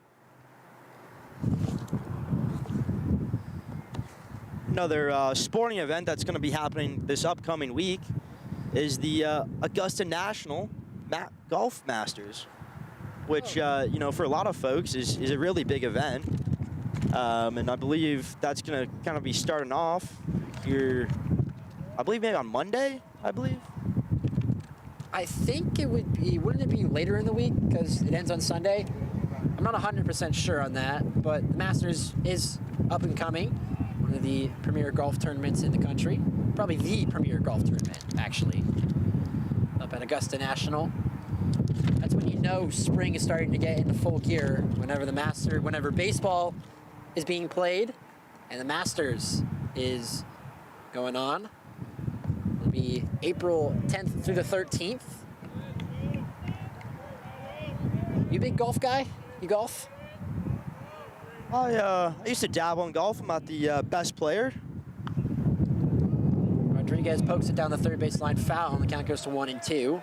Another sporting event that's going to be happening this upcoming week is the Augusta National Golf Masters, which, you know, for a lot of folks is a really big event. And I believe that's going to kind of be starting off here, I believe maybe on Monday, I believe. I think it would be, wouldn't it be later in the week because it ends on Sunday? I'm not 100% sure on that, but the Masters is up and coming. One of the premier golf tournaments in the country. Probably the premier golf tournament, actually. Up at Augusta National. That's when you know spring is starting to get into full gear. Whenever baseball is being played and the Masters is going on. It'll be April 10th through the 13th. You a big golf guy? You golf? I used to dabble in golf. I'm not the best player. Rodriguez pokes it down the third base line, foul, and the count goes to 1-2.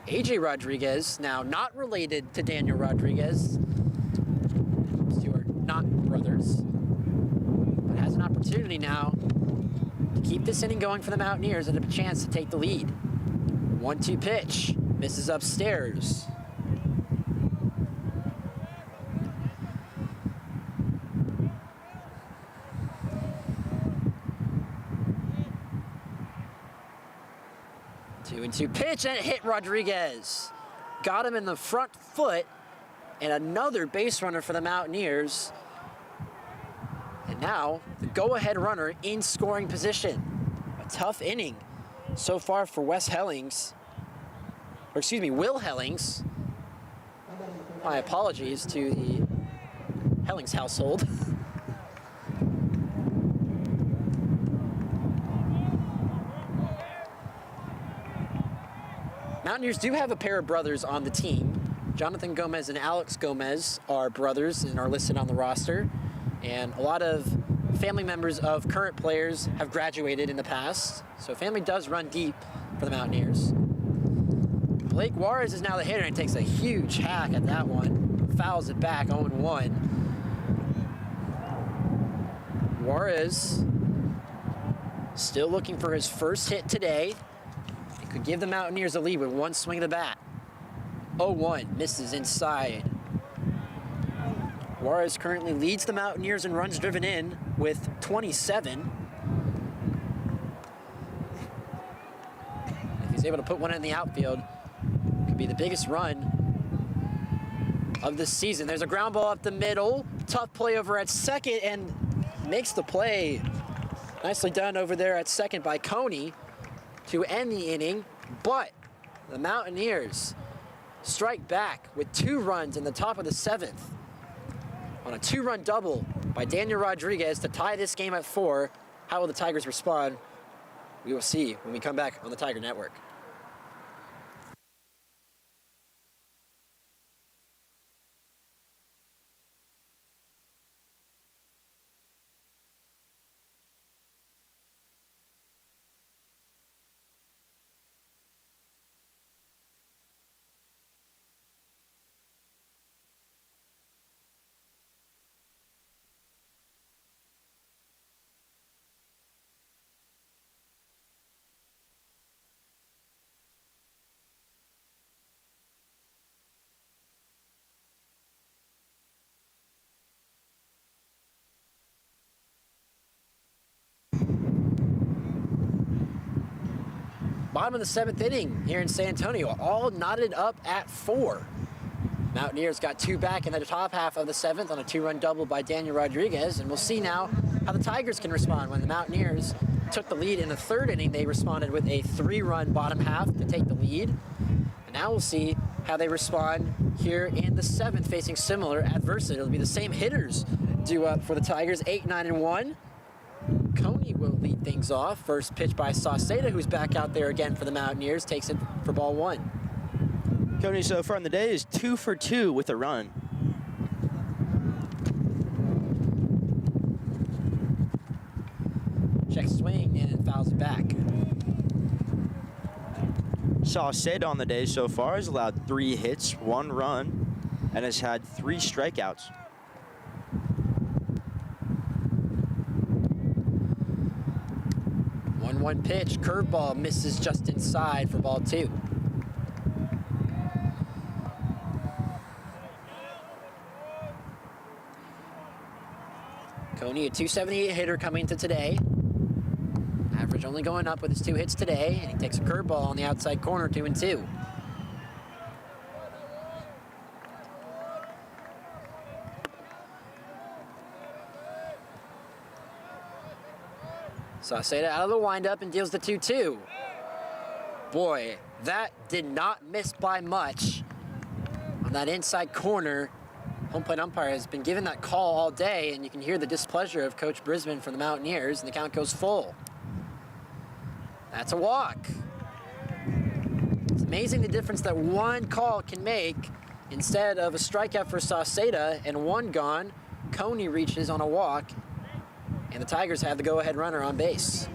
AJ Rodriguez, now not related to Daniel Rodriguez. Those two are not brothers. But has an opportunity now to keep this inning going for the Mountaineers and a chance to take the lead. 1-2 pitch, misses upstairs. Two pitch and it hit Rodriguez. Got him in the front foot, and another base runner for the Mountaineers. And now the go-ahead runner in scoring position. A tough inning so far for Will Hellings. My apologies to the Hellings household. Mountaineers do have a pair of brothers on the team. Jonathan Gomez and Alex Gomez are brothers and are listed on the roster. And a lot of family members of current players have graduated in the past. So family does run deep for the Mountaineers. Blake Juarez is now the hitter and takes a huge hack at that one. Fouls it back, 0-1. Juarez still looking for his first hit today. Could give the Mountaineers a lead with one swing of the bat. 0-1, misses inside. Juarez currently leads the Mountaineers in runs driven in with 27. If he's able to put one in the outfield, could be the biggest run of the season. There's a ground ball up the middle. Tough play over at second and makes the play Nicely done over there at second by Coney to end the inning, but the Mountaineers strike back with 2 runs in the top of the 7th on a 2-run double by Daniel Rodriguez to tie this game at 4. How will the Tigers respond? We will see when we come back on the Tiger Network. Bottom of the 7th inning here in San Antonio, all knotted up at 4. Mountaineers got 2 back in the top half of the 7th on a 2-run double by Daniel Rodriguez, and we'll see now how the Tigers can respond. When the Mountaineers took the lead in the 3rd inning, they responded with a 3-run bottom half to take the lead. And now we'll see how they respond here in the 7th, facing similar adversity. It'll be the same hitters due up for the Tigers, 8, 9, and 1. Coney will lead things off. First pitch by Sauceda, who's back out there again for the Mountaineers, takes it for ball 1. Coney so far in the day is 2 for 2 with a run. Check swing and fouls it back. Sauceda on the day so far has allowed 3 hits, 1 run, and has had 3 strikeouts. One pitch, curveball misses just inside for ball 2. Coney, a .278 hitter coming into today. Average only going up with his 2 hits today, and he takes a curveball on the outside corner, 2-2. Sauceda out of the windup and deals the 2-2. Boy, that did not miss by much on that inside corner. Home plate umpire has been given that call all day, and you can hear the displeasure of Coach Brisbane from the Mountaineers, and the count goes full. That's a walk. It's amazing the difference that one call can make. Instead of a strikeout for Sauceda and 1 gone, Coney reaches on a walk, and the Tigers have the go-ahead runner on base.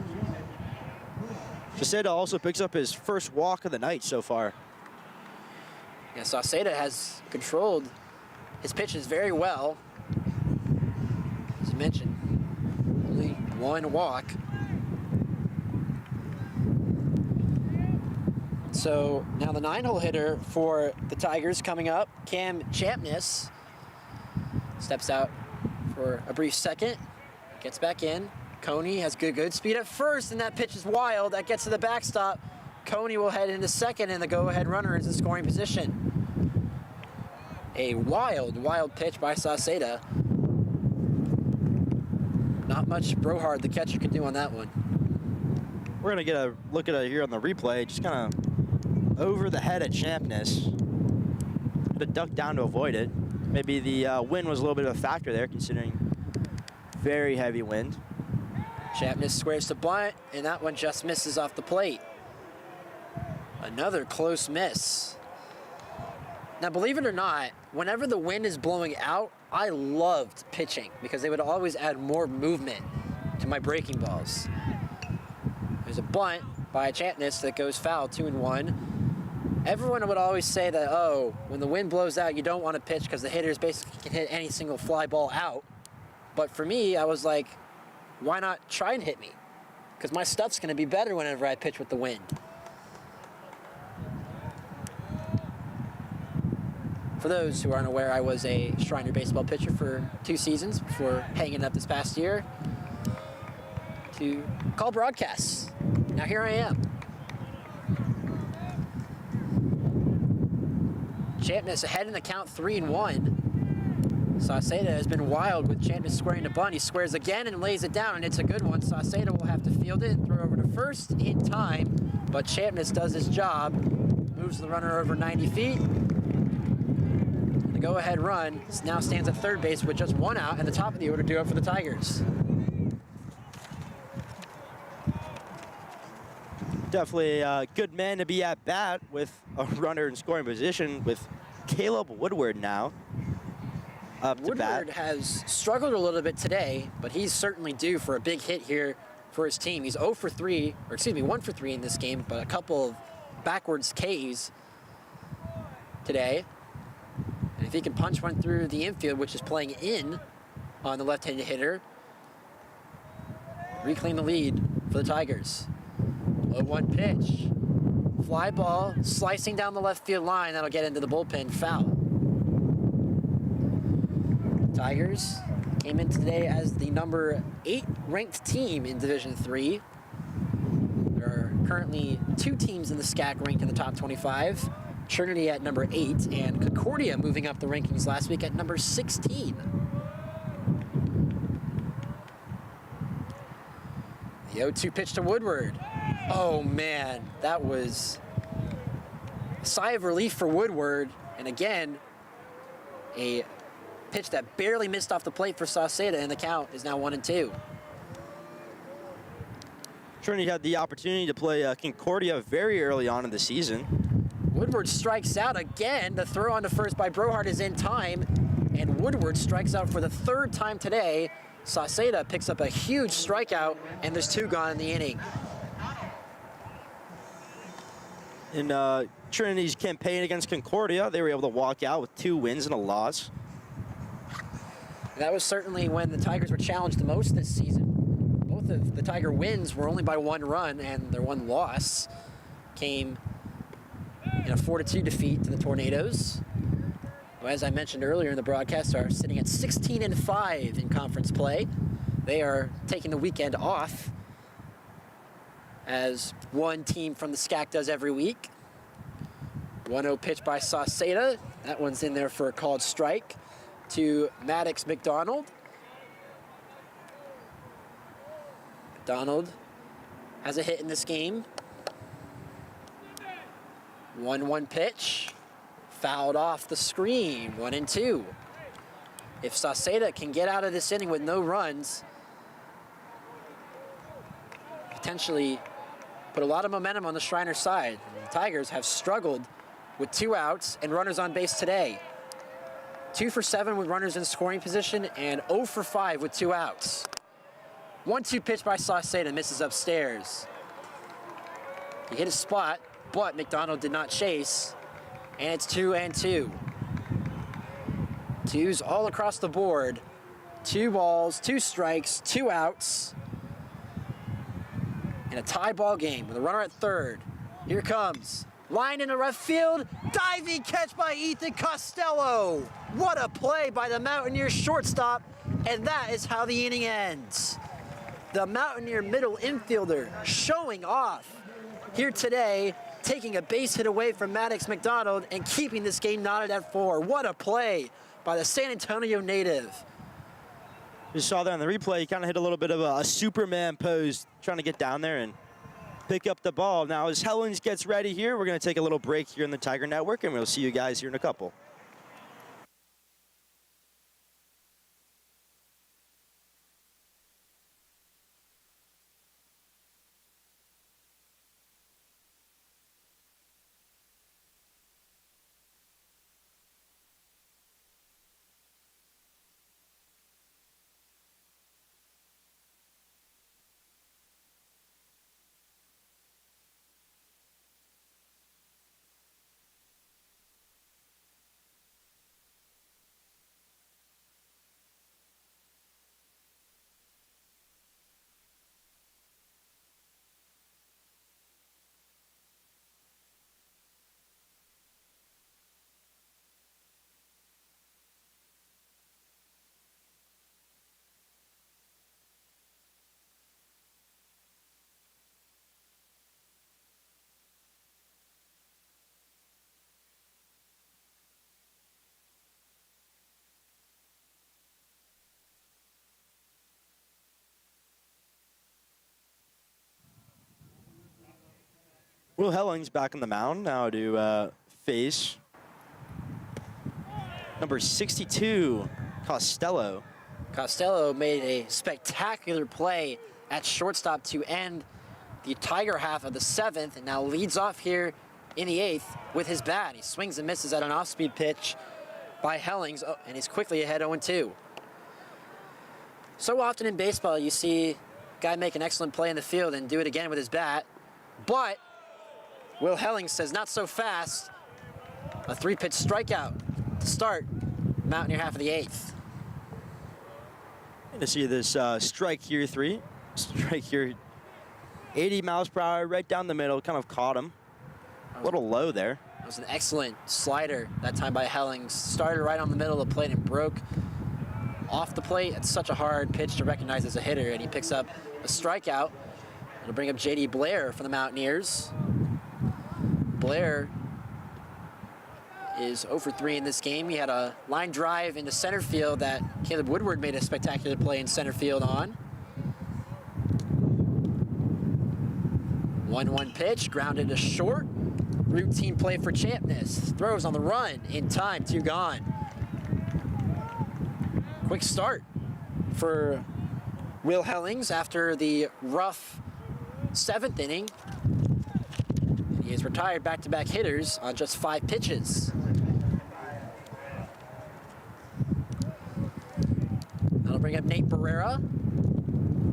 Sauceda also picks up his first walk of the night so far. Yeah, Sauceda has controlled his pitches very well. As you mentioned, only 1 walk. So now the 9-hole hitter for the Tigers coming up, Cam Champness, steps out for a brief second, gets back in. Coney has good speed at first, and that pitch is wild. That gets to the backstop. Coney will head into second, and the go-ahead runner is in scoring position. A wild pitch by Sauceda. Not much Brohard, the catcher, could do on that one. We're going to get a look at it here on the replay. Just kind of over the head at Champness. Had to duck down to avoid it. Maybe the wind was a little bit of a factor there, considering very heavy wind. Champness squares to bunt, and that one just misses off the plate. Another close miss. Now, believe it or not, whenever the wind is blowing out, I loved pitching because they would always add more movement to my breaking balls. There's a bunt by Champness that goes foul, 2-1. Everyone would always say that, oh, when the wind blows out, you don't want to pitch because the hitters basically can hit any single fly ball out. But for me, I was like, why not try and hit me? Because my stuff's going to be better whenever I pitch with the wind. For those who aren't aware, I was a Schreiner baseball pitcher for 2 seasons before hanging up this past year to call broadcasts. Now here I am. Champness ahead in the count, 3-1. Sauceda has been wild with Chapman squaring the bunt. He squares again and lays it down, and it's a good one. Sauceda will have to field it and throw over to first in time, but Chapman does his job, moves the runner over 90 feet. The go-ahead run now stands at third base with just one out and the top of the order due up for the Tigers. Definitely a good man to be at bat with a runner in scoring position with Caleb Woodward now up to bat. Woodward has struggled a little bit today, but he's certainly due for a big hit here for his team. He's 1 for 3 in this game, but a couple of backwards Ks today. And if he can punch one through the infield, which is playing in on the left-handed hitter, reclaim the lead for the Tigers. 0-1 pitch. Fly ball slicing down the left field line. That'll get into the bullpen. Foul. Tigers came in today as the number 8 ranked team in Division III. There are currently 2 teams in the SCAC ranked in the top 25. Trinity at number 8 and Concordia moving up the rankings last week at number 16. The 0-2 pitch to Woodward. Oh man, that was a sigh of relief for Woodward. And again, a pitch that barely missed off the plate for Sauceda, and the count is now 1-2. Trinity had the opportunity to play Concordia very early on in the season. Woodward strikes out again. The throw on to first by Brohart is in time, and Woodward strikes out for the 3rd time today. Sauceda picks up a huge strikeout, and there's 2 gone in the inning. In Trinity's campaign against Concordia, they were able to walk out with 2 wins and a loss. That was certainly when the Tigers were challenged the most this season. Both of the Tiger wins were only by 1 run, and their 1 loss came in a 4-2 defeat to the Tornadoes, who, as I mentioned earlier in the broadcast, are sitting at 16-5 in conference play. They are taking the weekend off, as one team from the SCAC does every week. 1-0 pitch by Sauceda. That one's in there for a called strike to Maddox McDonald. McDonald has a hit in this game. 1-1 pitch. Fouled off the screen. 1-2. If Sauceda can get out of this inning with no runs, potentially put a lot of momentum on the Schreiner side. The Tigers have struggled with 2 outs and runners on base today. 2 for 7 with runners in scoring position and 0 for 5 with 2 outs. 1-2 pitch by Sauceda, misses upstairs. He hit a spot, but McDonald did not chase, and it's 2-2. 2s all across the board. 2 balls, 2 strikes, 2 outs. In a tie ball game with a runner at third. Here comes. Line into left field. Diving catch by Ethan Costello. What a play by the Mountaineers shortstop. And that is how the inning ends. The Mountaineer middle infielder showing off here today, taking a base hit away from Maddox McDonald and keeping this game knotted at 4. What a play by the San Antonio native. You saw that on the replay. He kind of hit a little bit of a Superman pose, trying to get down there and pick up the ball. Now, as Helens gets ready here, we're going to take a little break here in the Tiger Network, and we'll see you guys here in a couple. Will Helling's back on the mound now to face number 62, Costello. Costello made a spectacular play at shortstop to end the Tiger half of the 7th, and now leads off here in the 8th with his bat. He swings and misses at an off-speed pitch by Hellings, and he's quickly ahead 0-2. So often in baseball, you see a guy make an excellent play in the field and do it again with his bat, but Will Hellings says not so fast. A 3-pitch strikeout to start Mountaineer half of the 8th. And to see this strike here 80 miles per hour right down the middle, kind of caught him. A little low there. It was an excellent slider that time by Hellings. Started right on the middle of the plate and broke off the plate. It's such a hard pitch to recognize as a hitter, and he picks up a strikeout. It'll bring up J.D. Blair for the Mountaineers. Blair is 0 for 3 in this game. He had a line drive into center field that Caleb Woodward made a spectacular play in center field on. 1-1 pitch, grounded to short. Routine play for Champness. Throws on the run, in time, 2 gone. Quick start for Will Hellings after the rough 7th inning. He has retired back-to-back hitters on just 5 pitches. That'll bring up Nate Barrera,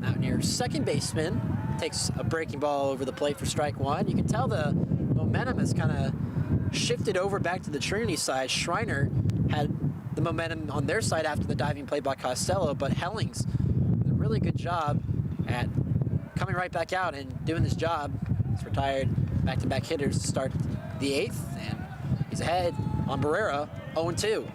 Mountaineers' second baseman. Takes a breaking ball over the plate for strike 1. You can tell the momentum has kind of shifted over back to the Trinity side. Schreiner had the momentum on their side after the diving play by Costello, but Hellings did a really good job at coming right back out and doing this job. He's retired back-to-back hitters to start the 8th, and he's ahead on Barrera, 0-2.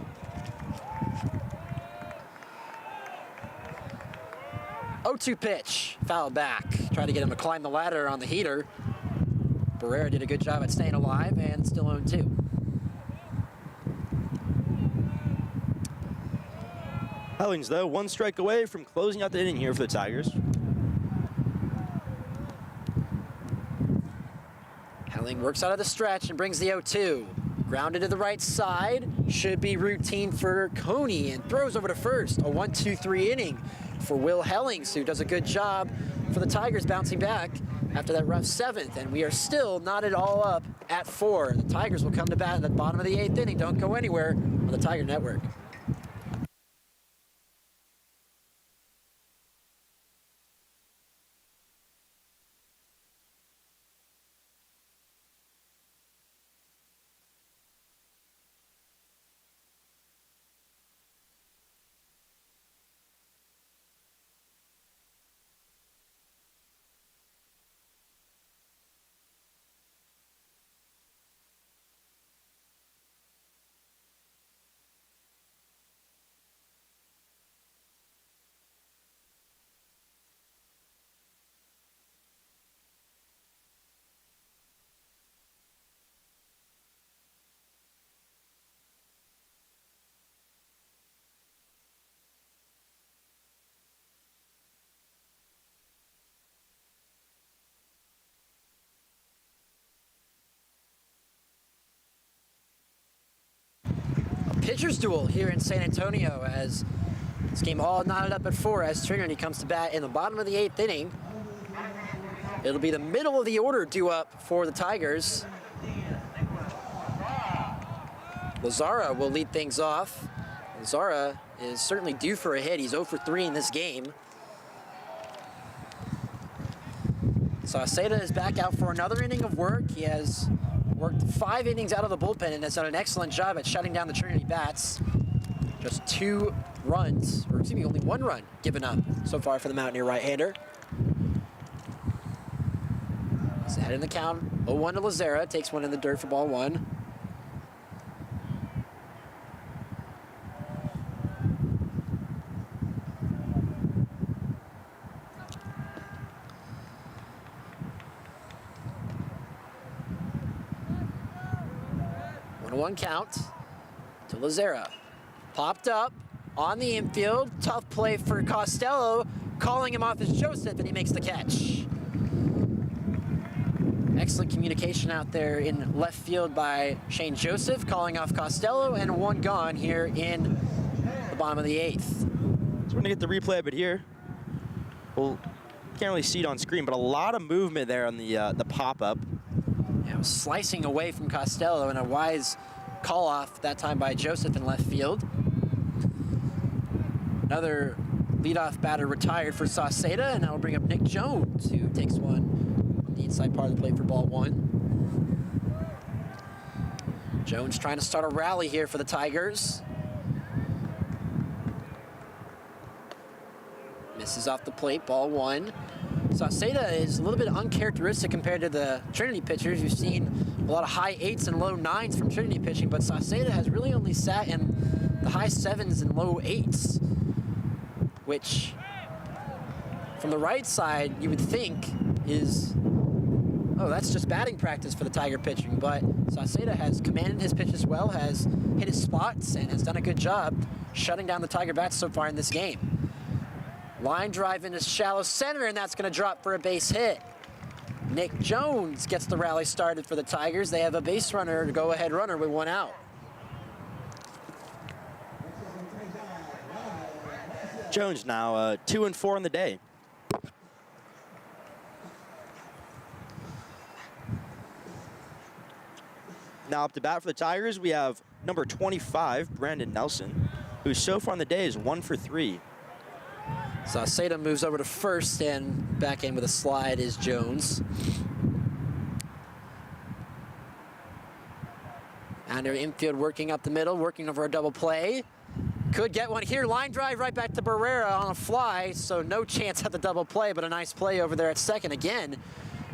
Oh-2 pitch, foul back. Trying to get him to climb the ladder on the heater. Barrera did a good job at staying alive and still 0-2. Hellings, though, 1 strike away from closing out the inning here for the Tigers. Helling works out of the stretch and brings the 0-2. Grounded to the right side. Should be routine for Coney and throws over to first. A 1-2-3 inning for Will Hellings, who does a good job for the Tigers bouncing back after that rough 7th. And we are still knotted all up at 4. The Tigers will come to bat at the bottom of the 8th inning. Don't go anywhere on the Tiger Network. Pitcher's duel here in San Antonio as this game all knotted up at 4 as Trinity comes to bat in the bottom of the 8th inning. It'll be the middle of the order due up for the Tigers. Lazara will lead things off. Lazara is certainly due for a hit. He's 0 for 3 in this game. Sauceda is back out for another inning of work. He has worked 5 innings out of the bullpen and has done an excellent job at shutting down the Trinity bats. Just 2 runs, or excuse me, only 1 run given up so far for the Mountaineer right-hander. He's ahead in the count, 0-1 to Lazara, takes one in the dirt for ball 1. One count to Lazara. Popped up on the infield. Tough play for Costello. Calling him off as Joseph, and he makes the catch. Excellent communication out there in left field by Shane Joseph, calling off Costello, and one gone here in the bottom of the 8th. So we're gonna get the replay of it here. Well, can't really see it on screen, but a lot of movement there on the pop-up. Yeah, was slicing away from Costello, and a wise call off that time by Joseph in left field. Another leadoff batter retired for Sauceda, and that will bring up Nick Jones, who takes one on the inside part of the plate for ball 1. Jones trying to start a rally here for the Tigers. Misses off the plate, ball 1. Sauceda is a little bit uncharacteristic compared to the Trinity pitchers. You've seen a lot of high 8s and low 9s from Trinity pitching, but Sauceda has really only sat in the high 7s and low 8s, which from the right side you would think is, oh, that's just batting practice for the Tiger pitching, but Sauceda has commanded his pitches well, has hit his spots, and has done a good job shutting down the Tiger bats so far in this game. Line drive into shallow center, and that's going to drop for a base hit. Nick Jones gets the rally started for the Tigers. They have a base runner, a go-ahead runner with 1 out. Jones now 2 and 4 on the day. Now up to bat for the Tigers, we have number 25, Brandon Nelson, who so far on the day is 1 for 3. Sauceda moves over to first, and back in with a slide is Jones. Under infield working up the middle, working over a double play. Could get one here, line drive right back to Barrera on a fly, so no chance at the double play, but a nice play over there at second again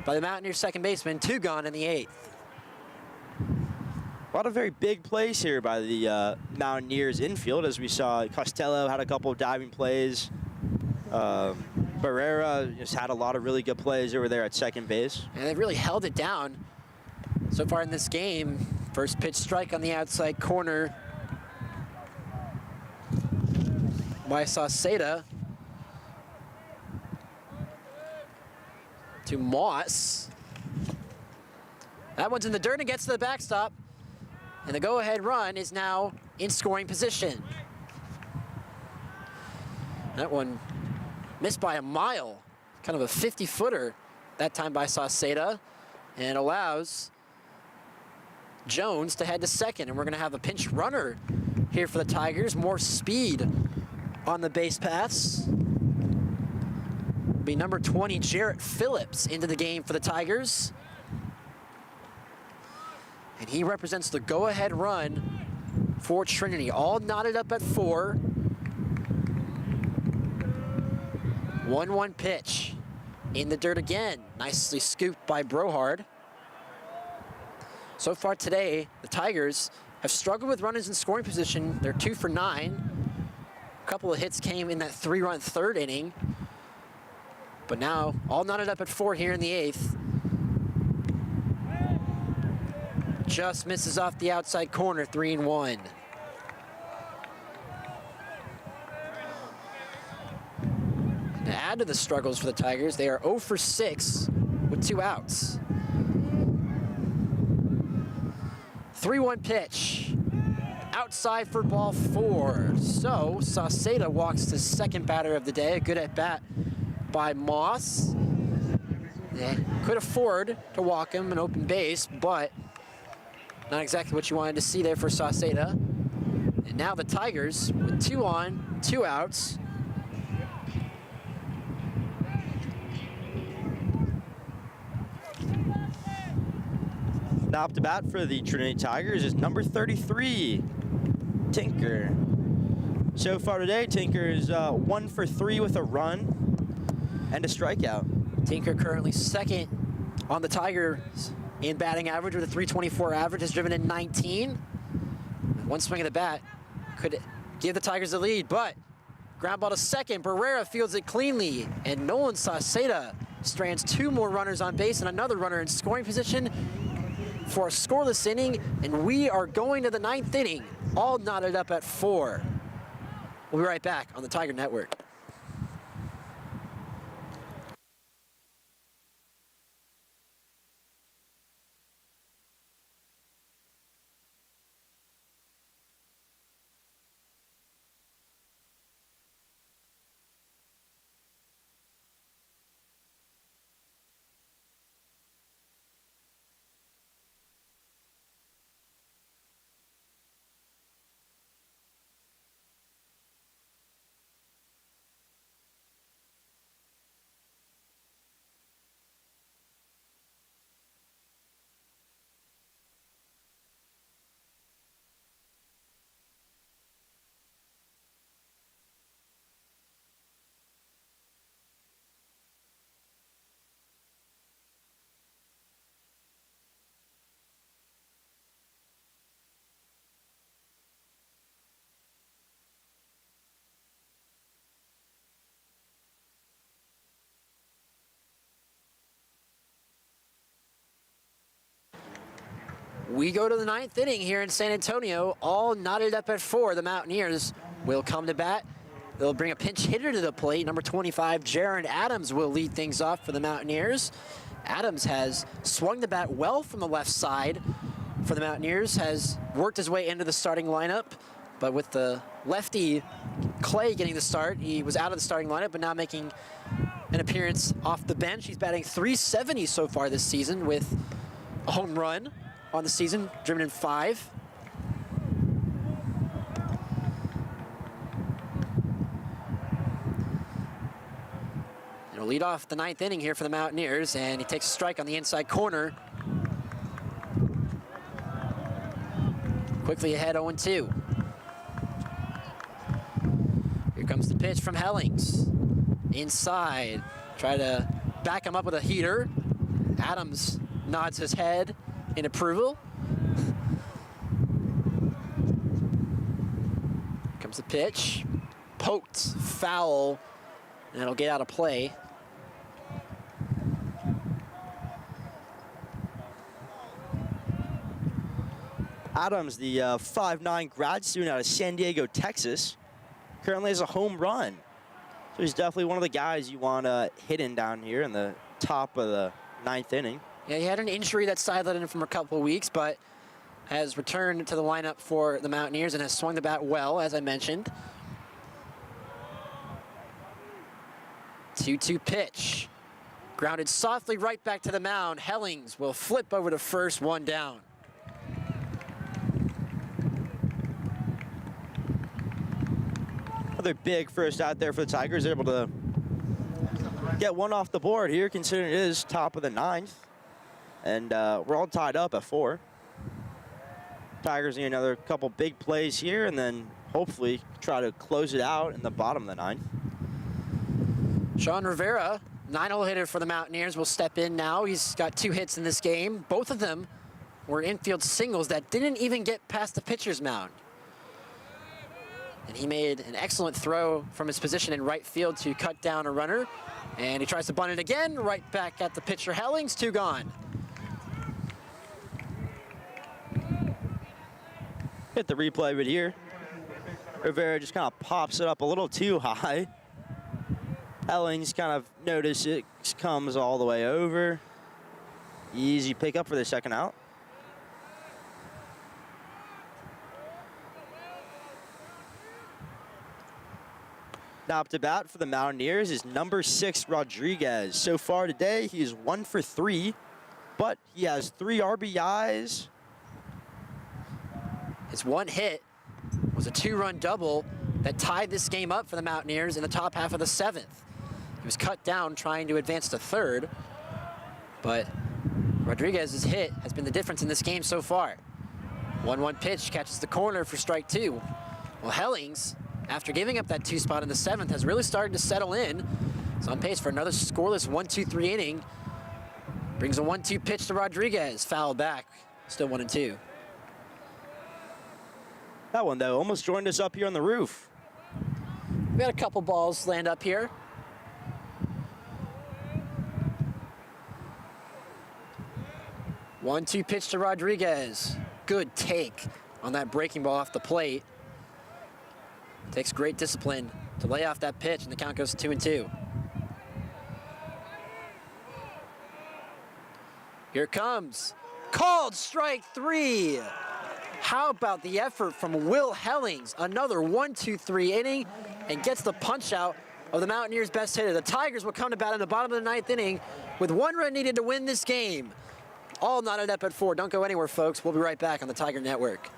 by the Mountaineers second baseman, 2 gone in the 8th. A lot of very big plays here by the Mountaineers infield, as we saw Costello had a couple of diving plays. Barrera just had a lot of really good plays over there at second base. And they've really held it down so far in this game. First pitch strike on the outside corner by Sauceda to Moss. That one's in the dirt and gets to the backstop. And the go-ahead run is now in scoring position. That one missed by a mile, kind of a 50-footer that time by Sauceda, and allows Jones to head to second. And we're going to have a pinch runner here for the Tigers. More speed on the base paths. Will be number 20, Jarrett Phillips, into the game for the Tigers. And he represents the go-ahead run for Trinity. All knotted up at 4. 1-1 pitch. In the dirt again. Nicely scooped by Brohard. So far today, the Tigers have struggled with runners in scoring position. They're 2 for 9. A couple of hits came in that 3-run third inning. But now, all knotted up at 4 here in the 8th. Just misses off the outside corner, 3-1. To add to the struggles for the Tigers, they are 0 for 6 with 2 outs. 3-1 pitch. Outside for ball 4. So Sauceda walks the second batter of the day. A good at bat by Moss. They could afford to walk him an open base, but not exactly what you wanted to see there for Sauceda. And now the Tigers with 2 on, 2 outs. Now up to bat for the Trinity Tigers is number 33, Tinker. So far today, Tinker is 1 for 3 with a run and a strikeout. Tinker currently second on the Tigers in batting average with a .324 average, has driven in 19. One swing of the bat could give the Tigers the lead, but ground ball to second. Barrera fields it cleanly, and Nolan Sauceda strands 2 more runners on base and another runner in scoring position for a scoreless inning, and we are going to the 9th inning, all knotted up at 4. We'll be right back on the Tiger Network. We go to the 9th inning here in San Antonio, all knotted up at 4. The Mountaineers will come to bat. They'll bring a pinch hitter to the plate. Number 25, Jaron Adams, will lead things off for the Mountaineers. Adams has swung the bat well from the left side for the Mountaineers, has worked his way into the starting lineup, but with the lefty Clay getting the start, he was out of the starting lineup, but now making an appearance off the bench. He's batting .370 so far this season with a home run on the season, driven in 5. He'll lead off the 9th inning here for the Mountaineers, and he takes a strike on the inside corner. Quickly ahead, 0-2. Here comes the pitch from Hellings. Inside, try to back him up with a heater. Adams nods his head in approval. Comes the pitch. Poked, foul, and it'll get out of play. Adams, the 5'9" grad student out of San Diego, Texas, currently has a home run. So he's definitely one of the guys you want hidden down here in the top of the 9th inning. Yeah, he had an injury that sidelined him for a couple of weeks, but has returned to the lineup for the Mountaineers and has swung the bat well, as I mentioned. 2-2 pitch. Grounded softly right back to the mound. Hellings will flip over to first, 1 down. Another big first out there for the Tigers. They're able to get one off the board here, considering it is top of the 9th. And we're all tied up at 4. Tigers need another couple big plays here, and then hopefully try to close it out in the bottom of the 9th. Sean Rivera, 9-hole hitter for the Mountaineers, will step in now. He's got 2 hits in this game. Both of them were infield singles that didn't even get past the pitcher's mound. And he made an excellent throw from his position in right field to cut down a runner. And he tries to bunt it again, right back at the pitcher Hellings, 2 gone. Hit the replay of it here. Rivera just kind of pops it up a little too high. Hellings kind of notice it, comes all the way over. Easy pickup for the second out. Now up to bat for the Mountaineers is number 6, Rodriguez. So far today, he is 1 for 3, but he has 3 RBIs. His one hit was a 2-run double that tied this game up for the Mountaineers in the top half of the 7th. He was cut down trying to advance to 3rd, but Rodriguez's hit has been the difference in this game so far. 1-1 pitch catches the corner for strike 2. Well, Hellings, after giving up that 2 spot in the 7th, has really started to settle in. He's on pace for another scoreless 1-2-3 inning. Brings a 1-2 pitch to Rodriguez, foul back, still 1-2. That one, though, almost joined us up here on the roof. We had a couple balls land up here. One-two pitch to Rodriguez. Good take on that breaking ball off the plate. Takes great discipline to lay off that pitch, and the count goes to 2-2. Here it comes. Called strike 3. How about the effort from Will Hellings? Another 1-2-3 inning, and gets the punch out of the Mountaineers' best hitter. The Tigers will come to bat in the bottom of the 9th inning with 1 run needed to win this game. All knotted up at 4. Don't go anywhere, folks. We'll be right back on the Tiger Network.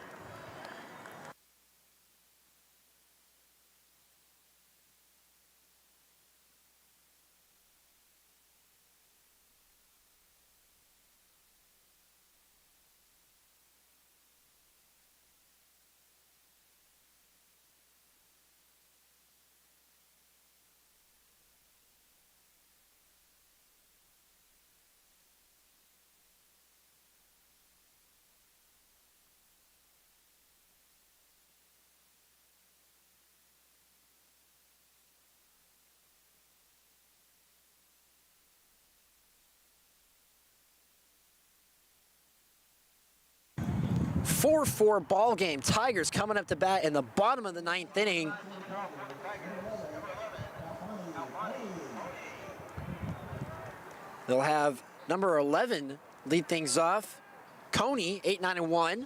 4-4 ball game. Tigers coming up to bat in the bottom of the 9th inning. They'll have number 11 lead things off. Coney, 8-9-1.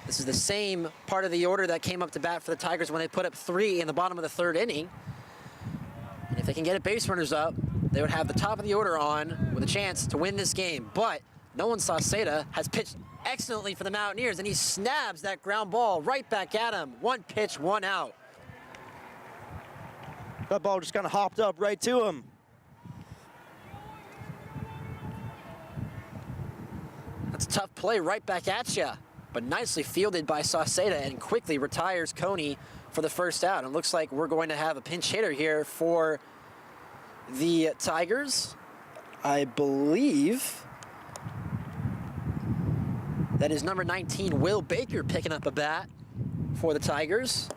This is the same part of the order that came up to bat for the Tigers when they put up 3 in the bottom of the 3rd inning. And if they can get a base runners up, they would have the top of the order on with a chance to win this game. But Nolan Sauceda has pitched excellently for the Mountaineers, and he snaps that ground ball right back at him. 1 pitch, 1 out. That ball just kind of hopped up right to him. That's a tough play right back at you, but nicely fielded by Sauceda, and quickly retires Coney for the first out. It looks like we're going to have a pinch hitter here for the Tigers. I believe that is number 19, Will Baker, picking up a bat for the Tigers.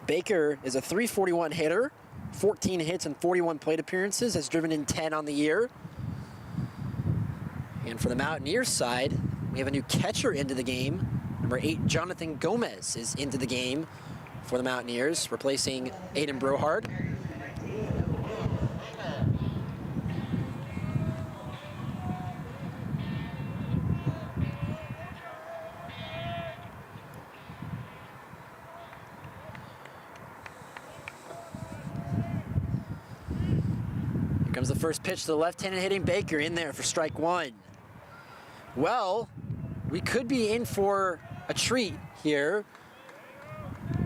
Baker is a .341 hitter, 14 hits and 41 plate appearances, has driven in 10 on the year. And for the Mountaineers side, we have a new catcher into the game. Number 8, Jonathan Gomez is into the game for the Mountaineers, replacing Aiden Brohard. Here comes the first pitch to the left-handed hitting Baker, in there for strike 1. Well, we could be in for a treat here.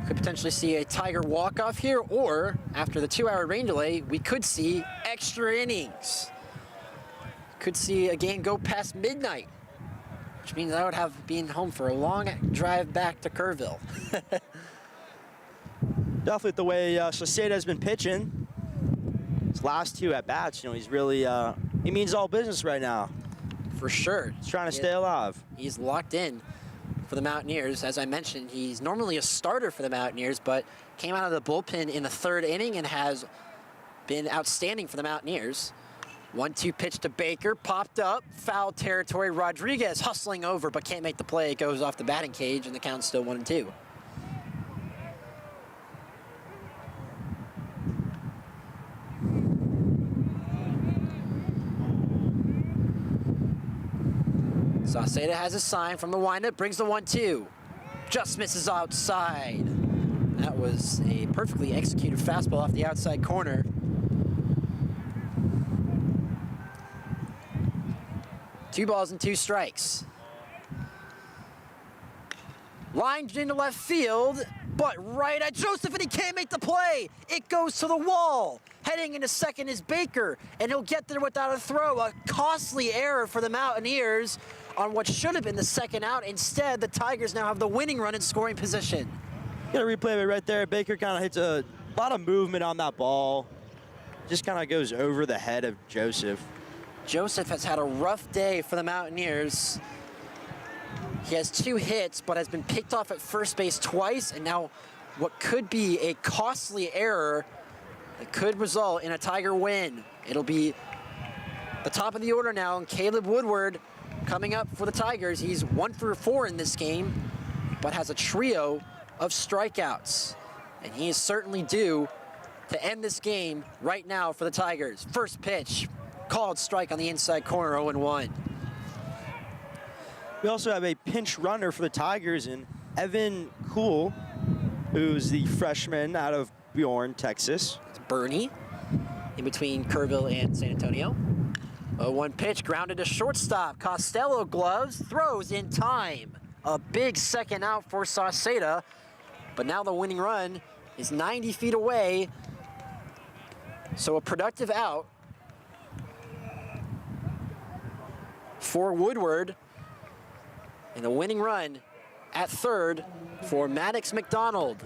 Could potentially see a Tiger walk-off here, or after the 2-hour rain delay, we could see extra innings. Could see a game go past midnight, which means I would have been home for a long drive back to Kerrville. Definitely the way Sauceda has been pitching. His last 2 at-bats, he's really, he means all business right now. For sure. He's trying to stay alive. He's locked in for the Mountaineers. As I mentioned, he's normally a starter for the Mountaineers, but came out of the bullpen in the 3rd inning and has been outstanding for the Mountaineers. 1-2 pitch to Baker, popped up, foul territory. Rodriguez hustling over, but can't make the play. It goes off the batting cage, and the count's still 1-2. Sauceda has a sign from the windup, brings the 1-2. Just misses outside. That was a perfectly executed fastball off the outside corner. Two balls and 2 strikes. Lined into left field, but right at Joseph, and he can't make the play. It goes to the wall. Heading into second is Baker, and he'll get there without a throw. A costly error for the Mountaineers on what should have been the second out. Instead, the Tigers now have the winning run in scoring position. Got to replay it right there. Baker kind of hits a lot of movement on that ball. Just kind of goes over the head of Joseph. Joseph has had a rough day for the Mountaineers. He has 2 hits, but has been picked off at first base twice, and now what could be a costly error that could result in a Tiger win. It'll be the top of the order now, and Caleb Woodward coming up for the Tigers. He's 1 for 4 in this game, but has a trio of strikeouts, and he is certainly due to end this game right now for the Tigers. First pitch, called strike on the inside corner, 0-1. We also have a pinch runner for the Tigers in Evan Kuhl, who's the freshman out of Bjorn, Texas. It's Bernie in between Kerrville and San Antonio. 0-1 pitch, grounded to shortstop. Costello gloves, throws in time. A big second out for Sauceda, but now the winning run is 90 feet away. So a productive out for Woodward, and the winning run at third for Maddox McDonald.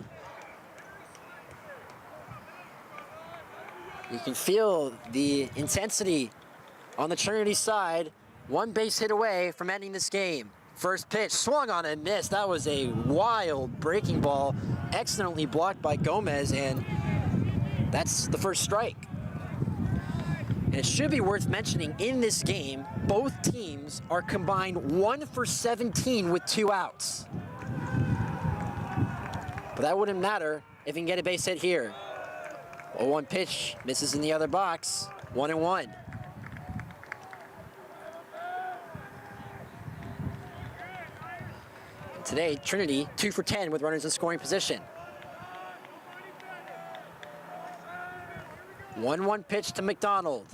You can feel the intensity on the Trinity side. 1 base hit away from ending this game. First pitch, swung on and missed. That was a wild breaking ball, excellently blocked by Gomez, and that's the first strike. And it should be worth mentioning in this game, both teams are combined 1 for 17 with 2 outs. But that wouldn't matter if he can get a base hit here. 0-1 pitch, misses in the other box, 1-1. And today, Trinity 2 for 10 with runners in scoring position. 1-1 pitch to McDonald.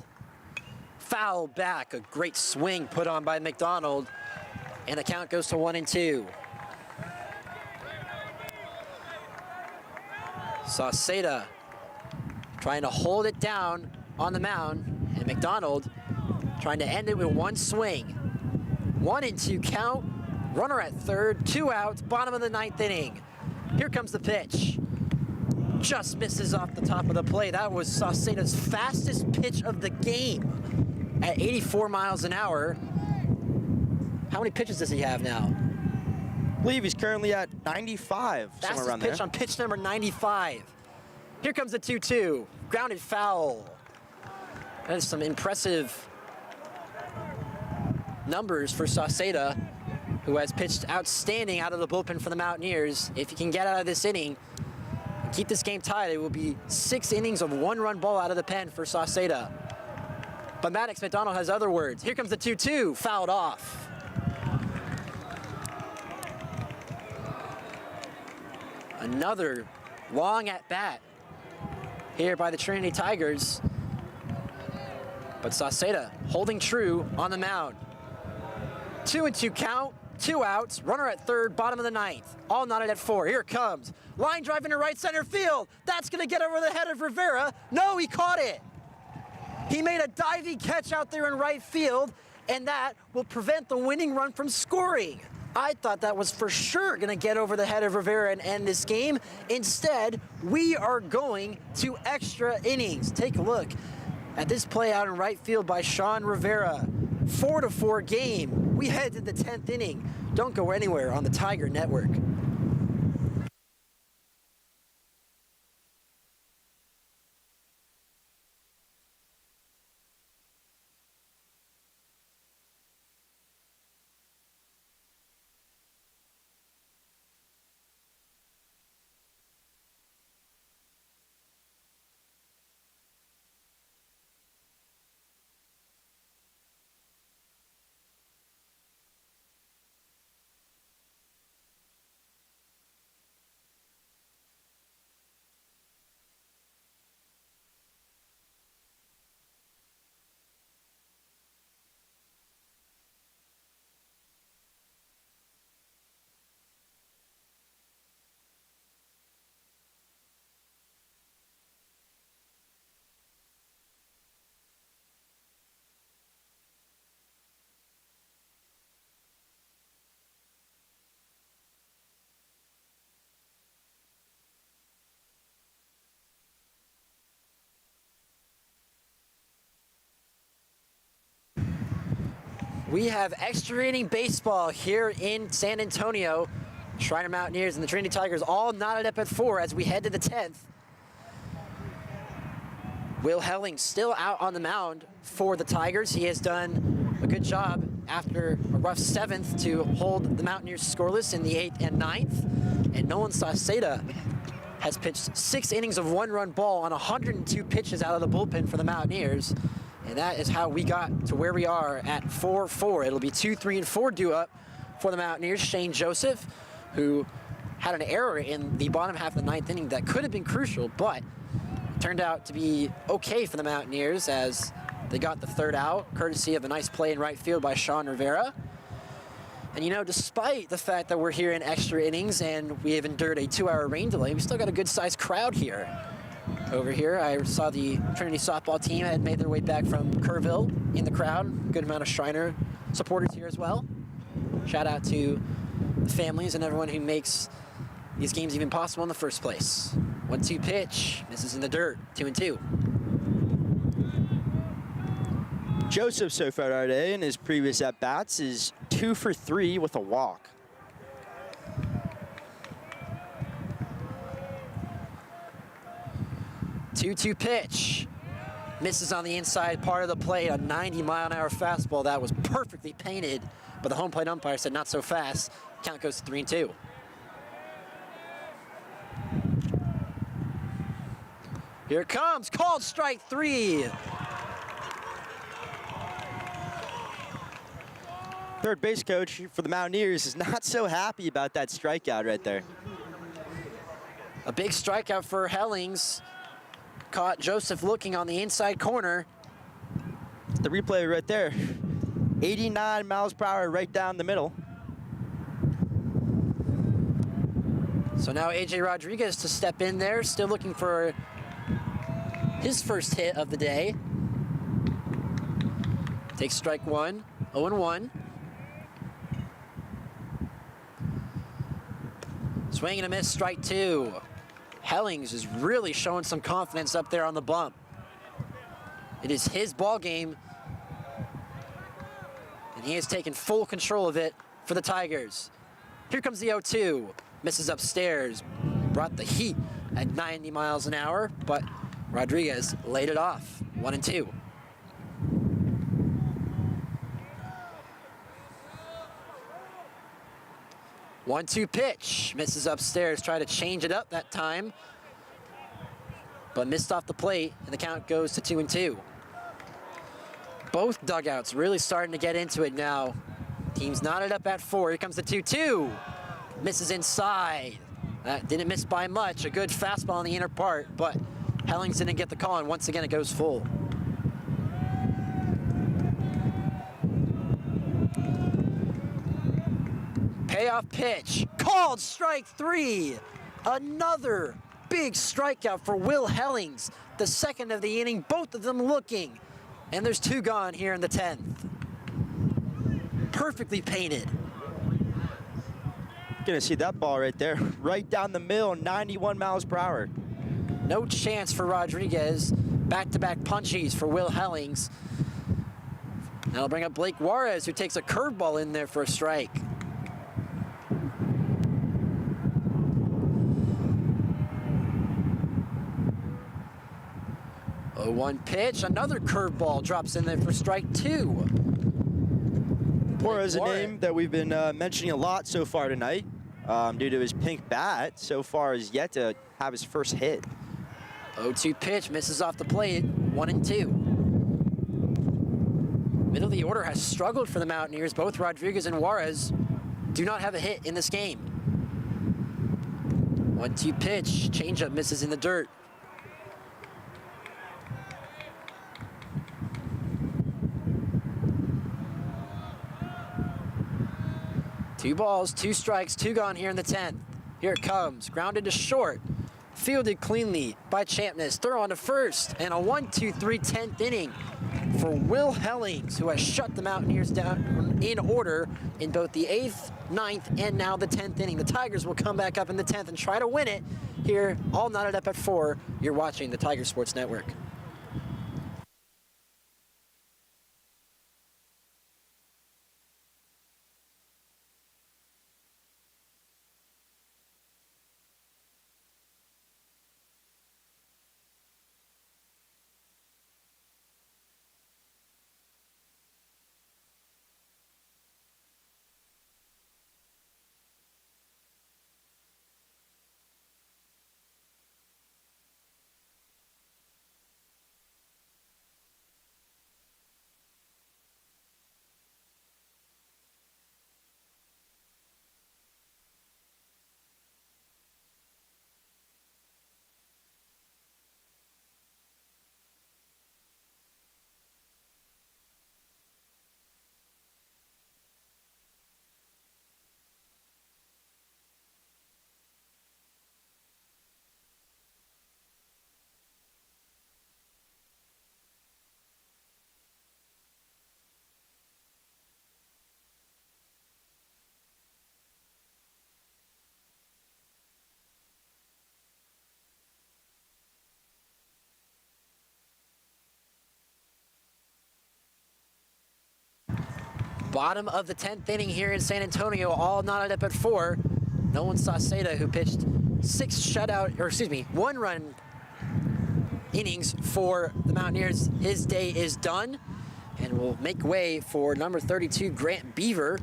Foul back, a great swing put on by McDonald, and the count goes to 1-2. Sauceda trying to hold it down on the mound, and McDonald trying to end it with one swing. 1-2 count, runner at third, 2 outs, bottom of the 9th inning. Here comes the pitch. Just misses off the top of the plate. That was Sauceda's fastest pitch of the game at 84 miles an hour. How many pitches does he have now? I believe he's currently at 95, somewhere Fastest around pitch there. on pitch number 95. Here comes the 2-2. Grounded foul. That is some impressive numbers for Sauceda, who has pitched outstanding out of the bullpen for the Mountaineers. If he can get out of this inning, keep this game tied, it will be 6 innings of 1-run ball out of the pen for Sauceda. But Maddox McDonald has other words. Here comes the 2-2, fouled off. Another long at bat here by the Trinity Tigers. But Sauceda holding true on the mound. 2-2 count, 2 outs, runner at third, bottom of the 9th. All knotted at 4. Here it comes. Line drive into right center field. That's going to get over the head of Rivera. No, he caught it. He made a diving catch out there in right field, and that will prevent the winning run from scoring. I thought that was for sure going to get over the head of Rivera and end this game. Instead, we are going to extra innings. Take a look at this play out in right field by Sean Rivera. 4-4 game. We head to the 10th inning. Don't go anywhere on the Tiger Network. We have extra inning baseball here in San Antonio. Schreiner Mountaineers and the Trinity Tigers all knotted up at 4 as we head to the 10th. Will Helling still out on the mound for the Tigers. He has done a good job after a rough 7th to hold the Mountaineers scoreless in the 8th and 9th. And Nolan Sauceda has pitched 6 innings of 1-run ball on 102 pitches out of the bullpen for the Mountaineers. And that is how we got to where we are at 4-4. It'll be 2, 3, and 4 due up for the Mountaineers. Shane Joseph, who had an error in the bottom half of the 9th inning that could have been crucial, but turned out to be okay for the Mountaineers as they got the 3rd out, courtesy of a nice play in right field by Sean Rivera. And you know, despite the fact that we're here in extra innings and we have endured a 2-hour rain delay, we still got a good-sized crowd here. Over here, I saw the Trinity softball team had made their way back from Kerrville in the crowd. Good amount of Schreiner supporters here as well. Shout out to the families and everyone who makes these games even possible in the first place. 1-2 pitch, misses in the dirt, 2-2. Joseph so far today in his previous at-bats is 2 for 3 with a walk. Two-two pitch. Misses on the inside part of the plate, a 90-mile-an-hour fastball that was perfectly painted, but the home plate umpire said not so fast. Count goes to 3-2. Here it comes, called strike 3. Third base coach for the Mountaineers is not so happy about that strikeout right there. A big strikeout for Hellings. Caught Joseph looking on the inside corner. The replay right there. 89 miles per hour right down the middle. So now A.J. Rodriguez to step in there, still looking for his first hit of the day. Takes strike 1, 0-1. Swing and a miss, strike 2. Hellings is really showing some confidence up there on the bump. It is his ball game, and he has taken full control of it for the Tigers. Here comes the 0-2. Misses upstairs, brought the heat at 90 miles an hour, but Rodriguez laid it off, 1-2. One-two pitch, misses upstairs, try to change it up that time, but missed off the plate, and the count goes to 2-2. Both dugouts really starting to get into it now. Team's knotted up at 4. Here comes the 2-2. Misses inside. That didn't miss by much. A good fastball on the inner part, but Hellings didn't get the call, and once again it goes full. Payoff pitch, called strike 3. Another big strikeout for Will Hellings. The second of the inning, both of them looking. And there's 2 gone here in the 10th. Perfectly painted. Gonna see that ball right there, right down the middle, 91 miles per hour. No chance for Rodriguez. Back-to-back punchies for Will Hellings. That'll bring up Blake Juarez, who takes a curveball in there for a strike. 0-1 pitch, another curveball drops in there for strike 2. Juarez, a name that we've been mentioning a lot so far tonight, due to his pink bat, so far has yet to have his first hit. 0-2 pitch, misses off the plate, 1-2. Middle of the order has struggled for the Mountaineers. Both Rodriguez and Juarez do not have a hit in this game. 1-2 pitch, changeup misses in the dirt. Two balls, 2 strikes, 2 gone here in the 10th. Here it comes, grounded to short. Fielded cleanly by Champness. Throw on to first, and a 1-2-3 10th inning for Will Hellings, who has shut the Mountaineers down in order in both the 8th, 9th, and now the 10th inning. The Tigers will come back up in the 10th and try to win it here, all knotted up at 4. You're watching the Tiger Sports Network. Bottom of the 10th inning here in San Antonio, all knotted up at 4. Nolan Sauceda, who pitched 1 run innings for the Mountaineers. His day is done, and will make way for number 32, Grant Beaver,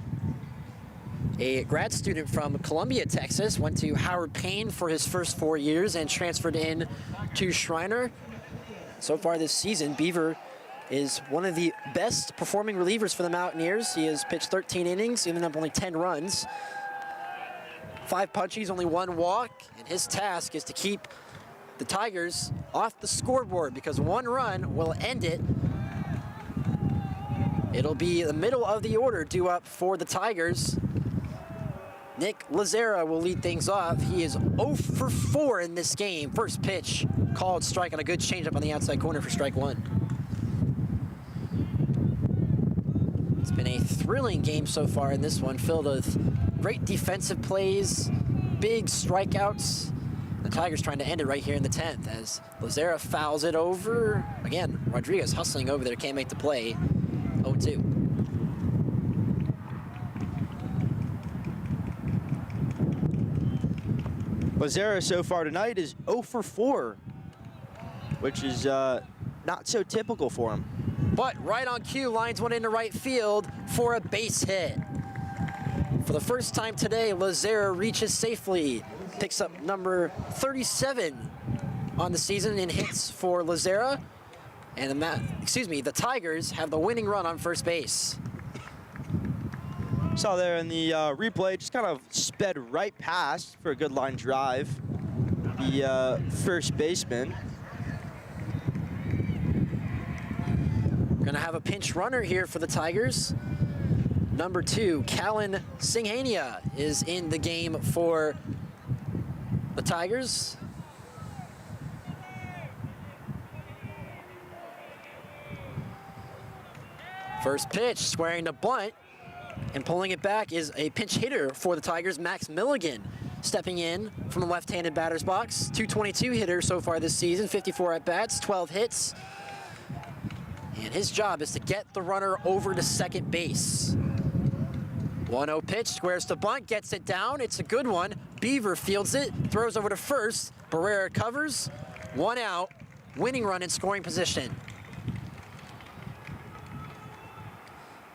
a grad student from Columbia, Texas. Went to Howard Payne for his first 4 years and transferred in to Schreiner. So far this season, Beaver is one of the best performing relievers for the Mountaineers. He has pitched 13 innings, giving up only 10 runs. 5 punchies, only 1 walk, and his task is to keep the Tigers off the scoreboard, because 1 run will end it. It'll be the middle of the order due up for the Tigers. Nick Lazera will lead things off. He is 0 for 4 in this game. First pitch, called strike on a good changeup on the outside corner for strike 1. It's been a thrilling game so far in this one, filled with great defensive plays, big strikeouts. The Tigers trying to end it right here in the 10th as Lazera fouls it over. Again, Rodriguez hustling over there, can't make the play. 0-2. Lazera so far tonight is 0 for 4, which is not so typical for him. But right on cue, lines one into right field for a base hit. For the first time today, Lazera reaches safely, picks up number 37 on the season in hits for Lazera, and the Tigers have the winning run on first base. Saw there in the replay, just kind of sped right past for a good line drive. The first baseman. Gonna have a pinch runner here for the Tigers. Number 2, Callan Singhania is in the game for the Tigers. First pitch, squaring to bunt, and pulling it back is a pinch hitter for the Tigers, Max Milligan, stepping in from the left-handed batter's box. 222 hitter so far this season, 54 at-bats, 12 hits. And his job is to get the runner over to second base. 1-0 pitch, squares to bunt, gets it down. It's a good one. Beaver fields it, throws over to first. Barrera covers, 1 out, winning run in scoring position.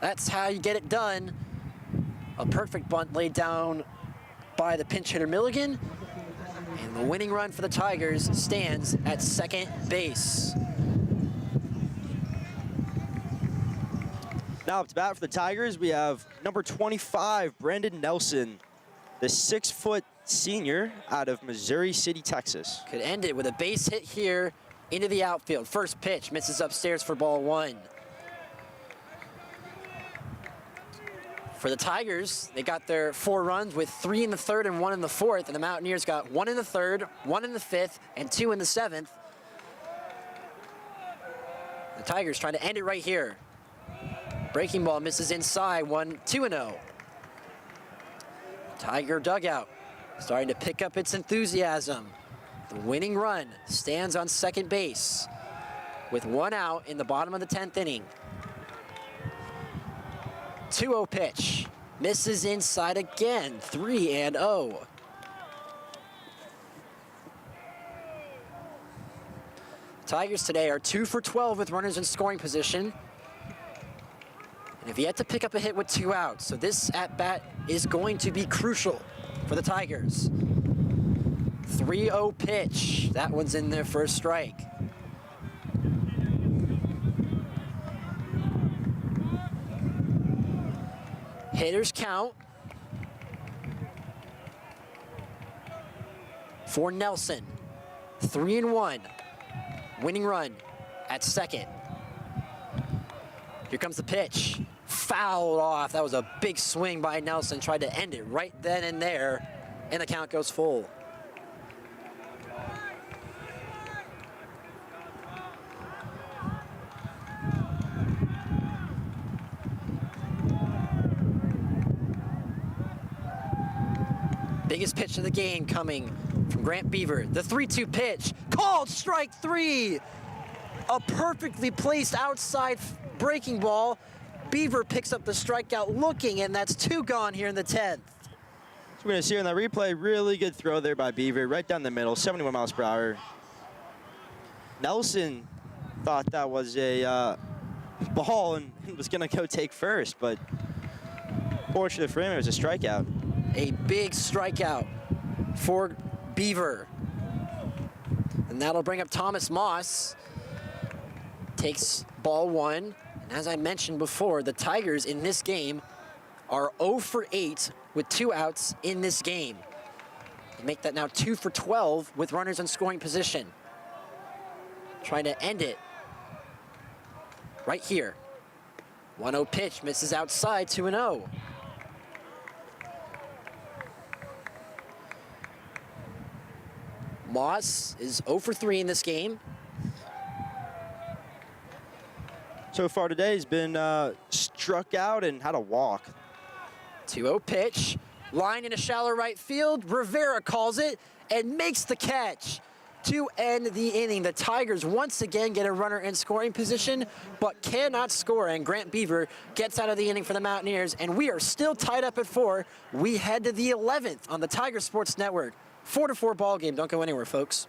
That's how you get it done. A perfect bunt laid down by the pinch hitter Milligan. And the winning run for the Tigers stands at second base. Now up to bat for the Tigers, we have number 25, Brandon Nelson, the 6-foot senior out of Missouri City, Texas. Could end it with a base hit here into the outfield. First pitch misses upstairs for ball 1. For the Tigers, they got their 4 runs with 3 in the 3rd and 1 in the 4th, and the Mountaineers got 1 in the 3rd, 1 in the 5th, and 2 in the 7th. The Tigers trying to end it right here. Breaking ball misses inside, 2-0. Tiger dugout starting to pick up its enthusiasm. The winning run stands on second base with 1 out in the bottom of the 10th inning. 2-0 pitch, misses inside again, 3-0. Tigers today are 2 for 12 with runners in scoring position. And have yet to pick up a hit with 2 outs, so this at-bat is going to be crucial for the Tigers. 3-0 pitch, that one's in there for a strike. Hitters count for Nelson. 3-1, winning run at second. Here comes the pitch. Fouled off. That was a big swing by Nelson. Tried to end it right then and there, and the count goes full. Biggest pitch of the game coming from Grant Beaver. The 3-2 pitch. Called strike 3. A perfectly placed outside breaking ball. Beaver picks up the strikeout looking, and that's 2 gone here in the 10th. So we're going to see on that replay, really good throw there by Beaver, right down the middle, 71 miles per hour. Nelson thought that was a ball and was going to go take first, but fortunately for him, it was a strikeout. A big strikeout for Beaver. And that'll bring up Thomas Moss. Takes ball one. And as I mentioned before, the Tigers in this game are 0 for 8 with 2 outs in this game. They make that now 2 for 12 with runners in scoring position. Trying to end it right here. 1-0 pitch, misses outside, 2-0. Moss is 0 for 3 in this game. So far today, he's been struck out and had a walk. 2-0 pitch, line in a shallow right field. Rivera calls it and makes the catch to end the inning. The Tigers once again get a runner in scoring position, but cannot score, and Grant Beaver gets out of the inning for the Mountaineers, and we are still tied up at 4. We head to the 11th on the Tiger Sports Network. 4-4 ball game. Don't go anywhere, folks.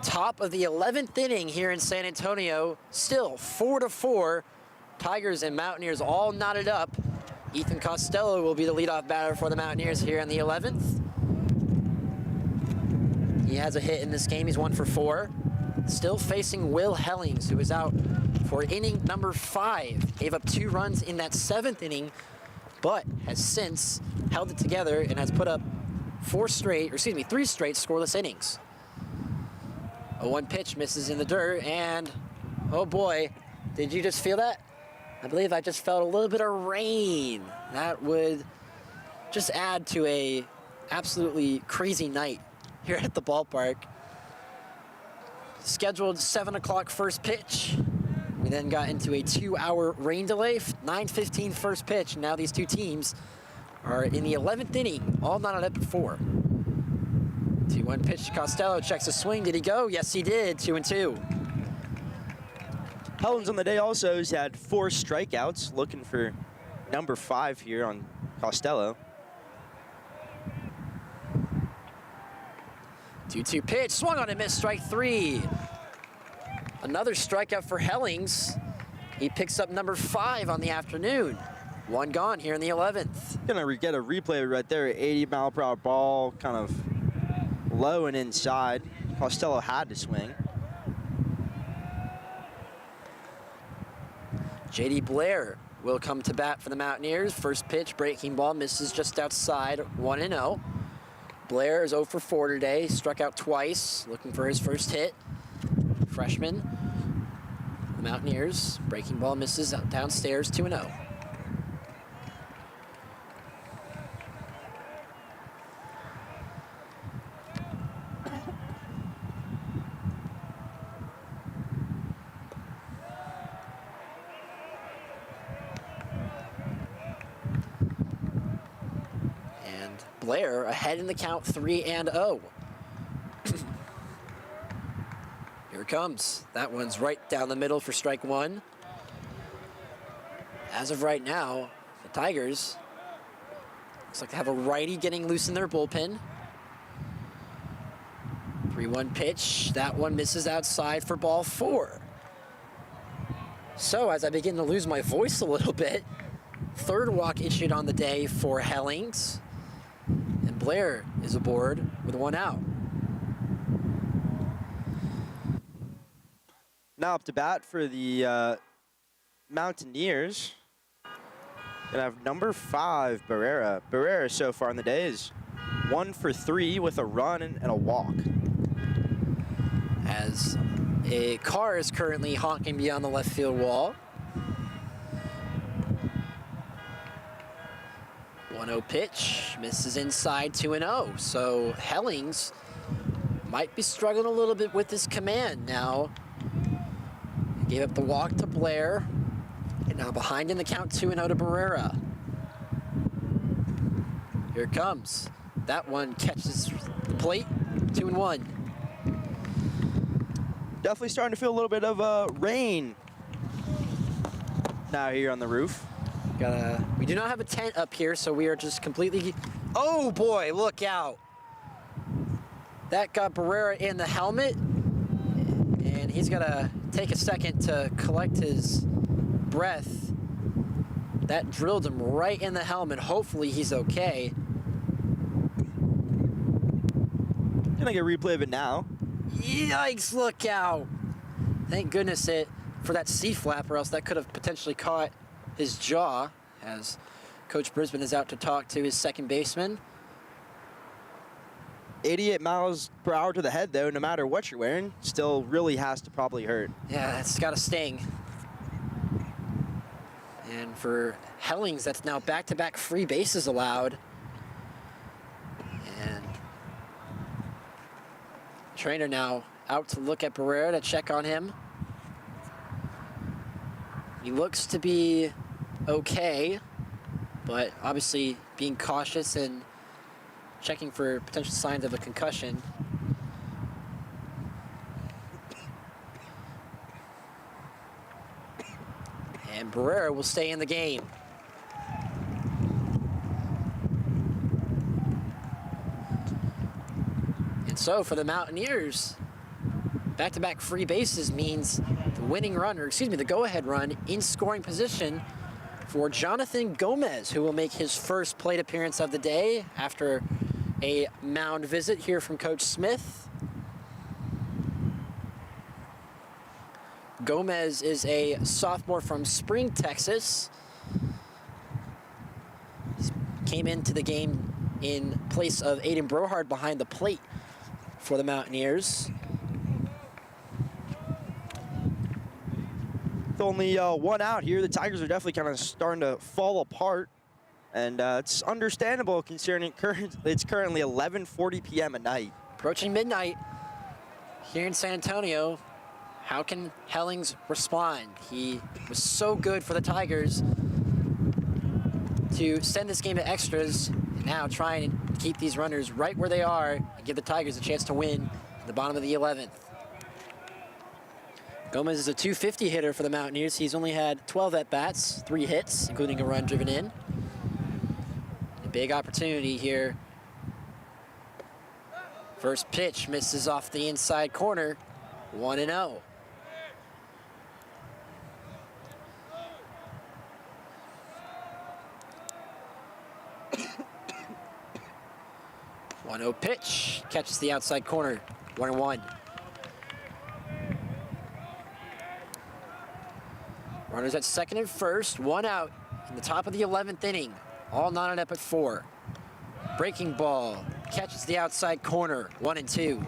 Top of the 11th inning here in San Antonio, still 4-4. Tigers and Mountaineers all knotted up. Ethan Costello will be the leadoff batter for the Mountaineers here in the 11th. He has a hit in this game. He's 1 for 4. Still facing Will Hellings, who is out for inning number 5. Gave up 2 runs in that 7th inning, but has since held it together and has put up 3 straight scoreless innings. A 1 pitch misses in the dirt, and oh boy, did you just feel that? I believe I just felt a little bit of rain. That would just add to a absolutely crazy night here at the ballpark. Scheduled 7 o'clock first pitch. We then got into a 2-hour rain delay, 9:15 first pitch. Now these two teams are in the 11th inning, all knotted up at 4. 2-1 pitch to Costello, checks a swing. Did he go? Yes, he did. 2-2. Hellens on the day also has had 4 strikeouts, looking for number 5 here on Costello. 2-2 pitch, swung on and missed, strike 3. Another strikeout for Hellings. He picks up number 5 on the afternoon. 1 gone here in the 11th. Gonna get a replay right there. 80-mile-per-hour ball, kind of low and inside. Costello had to swing. J.D. Blair will come to bat for the Mountaineers. First pitch, breaking ball, misses just outside, 1-0. Blair is 0 for 4 today, struck out twice, looking for his first hit. Freshman. The Mountaineers, breaking ball misses downstairs, 2-0. Blair ahead in the count, 3-0. Here it comes. That one's right down the middle for strike 1. As of right now, the Tigers Looks like they have a righty getting loose in their bullpen. 3-1 pitch. That one misses outside for ball 4. So as I begin to lose my voice a little bit, third walk issued on the day for Hellings. And Blair is aboard with 1 out. Now up to bat for the Mountaineers. Gonna have number 5, Barrera. Barrera so far in the day is 1 for 3 with a run and a walk. As a car is currently honking beyond the left field wall. 1-0 pitch, misses inside 2-0. So Hellings might be struggling a little bit with his command now. He gave up the walk to Blair. And now behind in the count, 2-0 to Barrera. Here it comes. That one catches the plate, 2-1. Definitely starting to feel a little bit of rain now here on the roof. We do not have a tent up here, so we are just completely... Oh boy, look out. That got Barrera in the helmet, and he's gotta take a second to collect his breath. That drilled him right in the helmet. Hopefully he's okay. Gonna get a replay of it now. Yikes, look out. Thank goodness for that C-flap, or else that could have potentially caught his jaw, as Coach Brisbane is out to talk to his second baseman. 88 miles per hour to the head, though, no matter what you're wearing, still really has to probably hurt. Yeah, it's got to sting. And for Hellings, that's now back-to-back free bases allowed. And Schreiner now out to look at Barrera to check on him. He looks to be okay, but obviously being cautious and checking for potential signs of a concussion. And Barrera will stay in the game. And so for the Mountaineers, back-to-back free bases means the winning run, or excuse me, the go-ahead run in scoring position for Jonathan Gomez, who will make his first plate appearance of the day after a mound visit here from Coach Smith. Gomez is a sophomore from Spring, Texas. He came into the game in place of Aiden Brohard behind the plate for the Mountaineers. With only 1 out here, the Tigers are definitely kind of starting to fall apart. And it's understandable considering it's currently 11:40 p.m. at night. Approaching midnight here in San Antonio. How can Hellings respond? He was so good for the Tigers to send this game to extras, and now trying to keep these runners right where they are and give the Tigers a chance to win in the bottom of the 11th. Gomez is a .250 hitter for the Mountaineers. He's only had 12 at-bats, 3 hits, including a run driven in. A big opportunity here. First pitch misses off the inside corner, 1-0. 1-0 pitch, catches the outside corner, 1-1. Runners at second and first, 1 out in the top of the 11th inning. All knotted up at 4. Breaking ball, catches the outside corner, 1-2.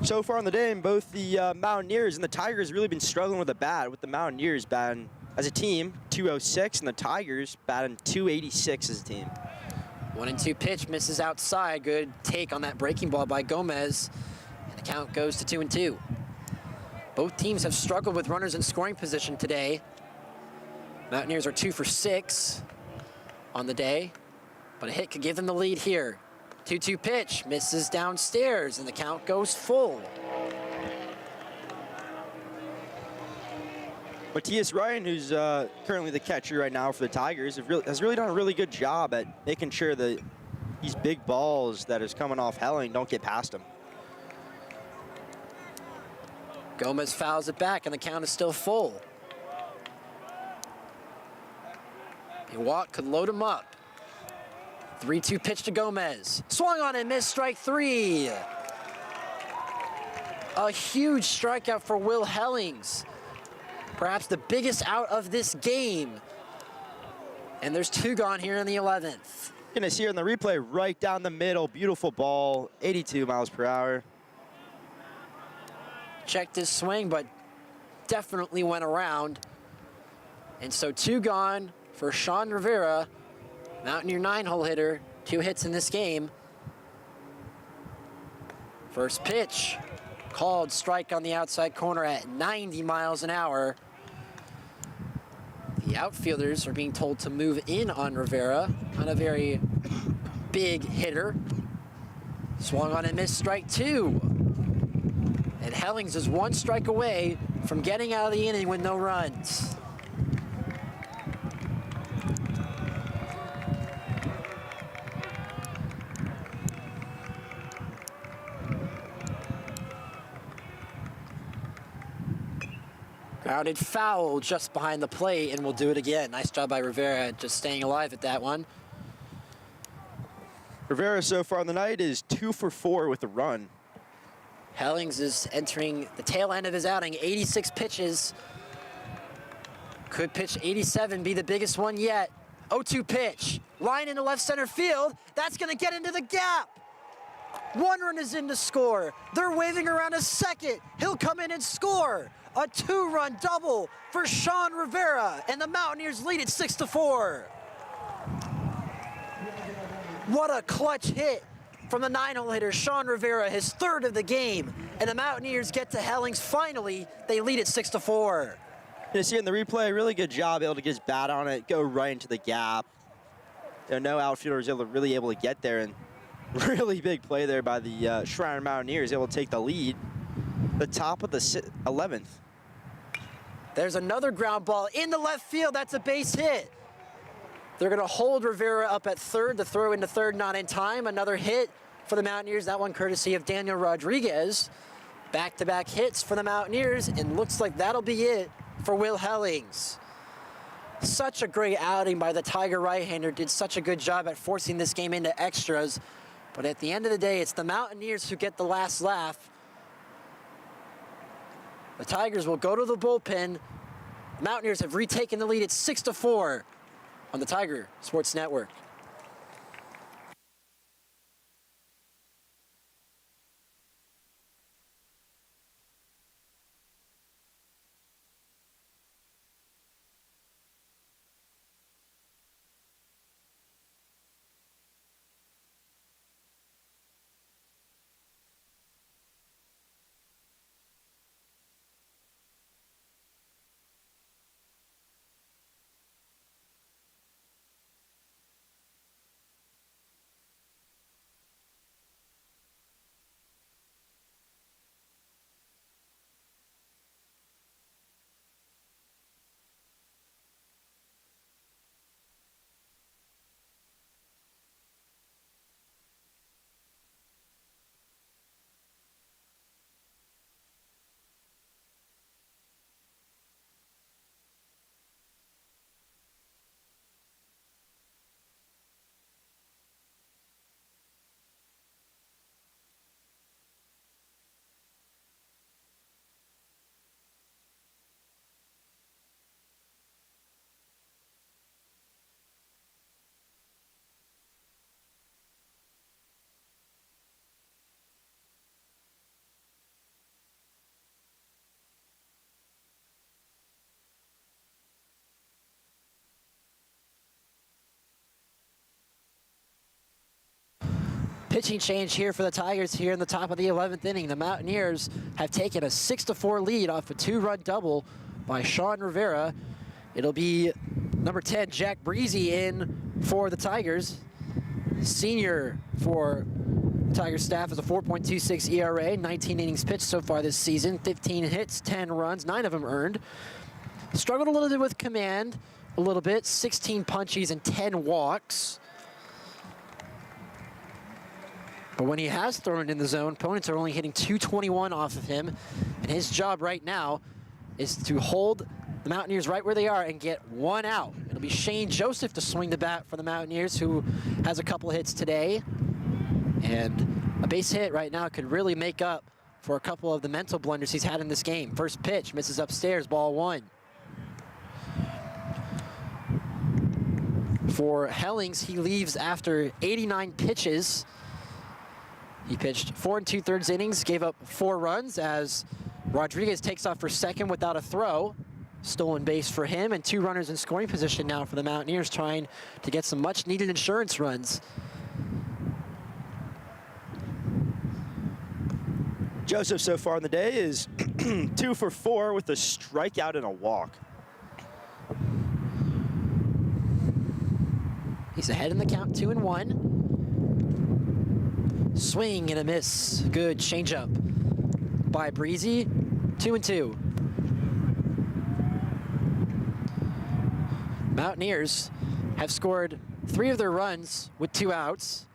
So far in the day, both the Mountaineers and the Tigers really been struggling with the bat, with the Mountaineers batting as a team .206 and the Tigers batting .286 as a team. 1-2 pitch, misses outside. Good take on that breaking ball by Gomez. And the count goes to 2-2. Both teams have struggled with runners in scoring position today. Mountaineers are 2 for 6 on the day, but a hit could give them the lead here. 2-2 pitch, misses downstairs, and the count goes full. Matthias Ryan, who's currently the catcher right now for the Tigers, has really done a really good job at making sure that these big balls that is coming off Helling don't get past him. Gomez fouls it back, and the count is still full. A walk could load him up. 3-2 pitch to Gomez. Swung on and missed, strike 3. A huge strikeout for Will Hellings. Perhaps the biggest out of this game. And there's 2 gone here in the 11th. Gonna see here in the replay, right down the middle, beautiful ball, 82 miles per hour. Checked his swing, but definitely went around. And so 2 gone for Sean Rivera, Mountaineer 9-hole hitter, 2 hits in this game. First pitch, called strike on the outside corner at 90 miles an hour. The outfielders are being told to move in on Rivera, not a very big hitter. Swung on and missed, strike 2. And Hellings is 1 strike away from getting out of the inning with no runs. Grounded foul just behind the plate, and we'll do it again. Nice job by Rivera, just staying alive at that one. Rivera so far on the night is 2 for 4 with a run. Hellings is entering the tail end of his outing, 86 pitches. Could pitch 87, be the biggest one yet. 0-2 pitch, line into left center field. That's gonna get into the gap. 1 run is in to score. They're waving around a second. He'll come in and score. A 2-run double for Sean Rivera, and the Mountaineers lead it 6-4. What a clutch hit from the 9-hole hitter, Sean Rivera, his 3rd of the game. And the Mountaineers get to Hellings finally. They lead it 6-4. You see in the replay, really good job able to get his bat on it, go right into the gap. No outfielder was really able to get there, and really big play there by the Schreiner Mountaineers, able to take the lead. The top of the 11th. There's another ground ball in the left field. That's a base hit. They're going to hold Rivera up at 3rd. The throw into 3rd not in time. Another hit for the Mountaineers. That one courtesy of Daniel Rodriguez. Back-to-back hits for the Mountaineers, and looks like that'll be it for Will Hellings. Such a great outing by the Tiger right-hander. Did such a good job at forcing this game into extras. But at the end of the day, it's the Mountaineers who get the last laugh. The Tigers will go to the bullpen. The Mountaineers have retaken the lead at 6-4 on the Tiger Sports Network. Pitching change here for the Tigers here in the top of the 11th inning. The Mountaineers have taken a 6-4 lead off a 2-run double by Sean Rivera. It'll be number 10, Jack Breezy, in for the Tigers. Senior for the Tigers staff is a 4.26 ERA, 19 innings pitched so far this season, 15 hits, 10 runs, 9 of them earned. Struggled a little bit with command, a little bit. 16 punchies and 10 walks. But when he has thrown it in the zone, opponents are only hitting 221 off of him. And his job right now is to hold the Mountaineers right where they are and get one out. It'll be Shane Joseph to swing the bat for the Mountaineers, who has a couple hits today. And a base hit right now could really make up for a couple of the mental blunders he's had in this game. First pitch, misses upstairs, ball 1. For Hellings, he leaves after 89 pitches. He pitched 4 2/3 innings, gave up 4 runs as Rodriguez takes off for second without a throw. Stolen base for him, and 2 runners in scoring position now for the Mountaineers, trying to get some much-needed insurance runs. Joseph so far in the day is 2 for 4 with a strikeout and a walk. He's ahead in the count, 2-1. Swing and a miss. Good changeup by Breezy. 2-2. Mountaineers have scored 3 of their runs with 2 outs,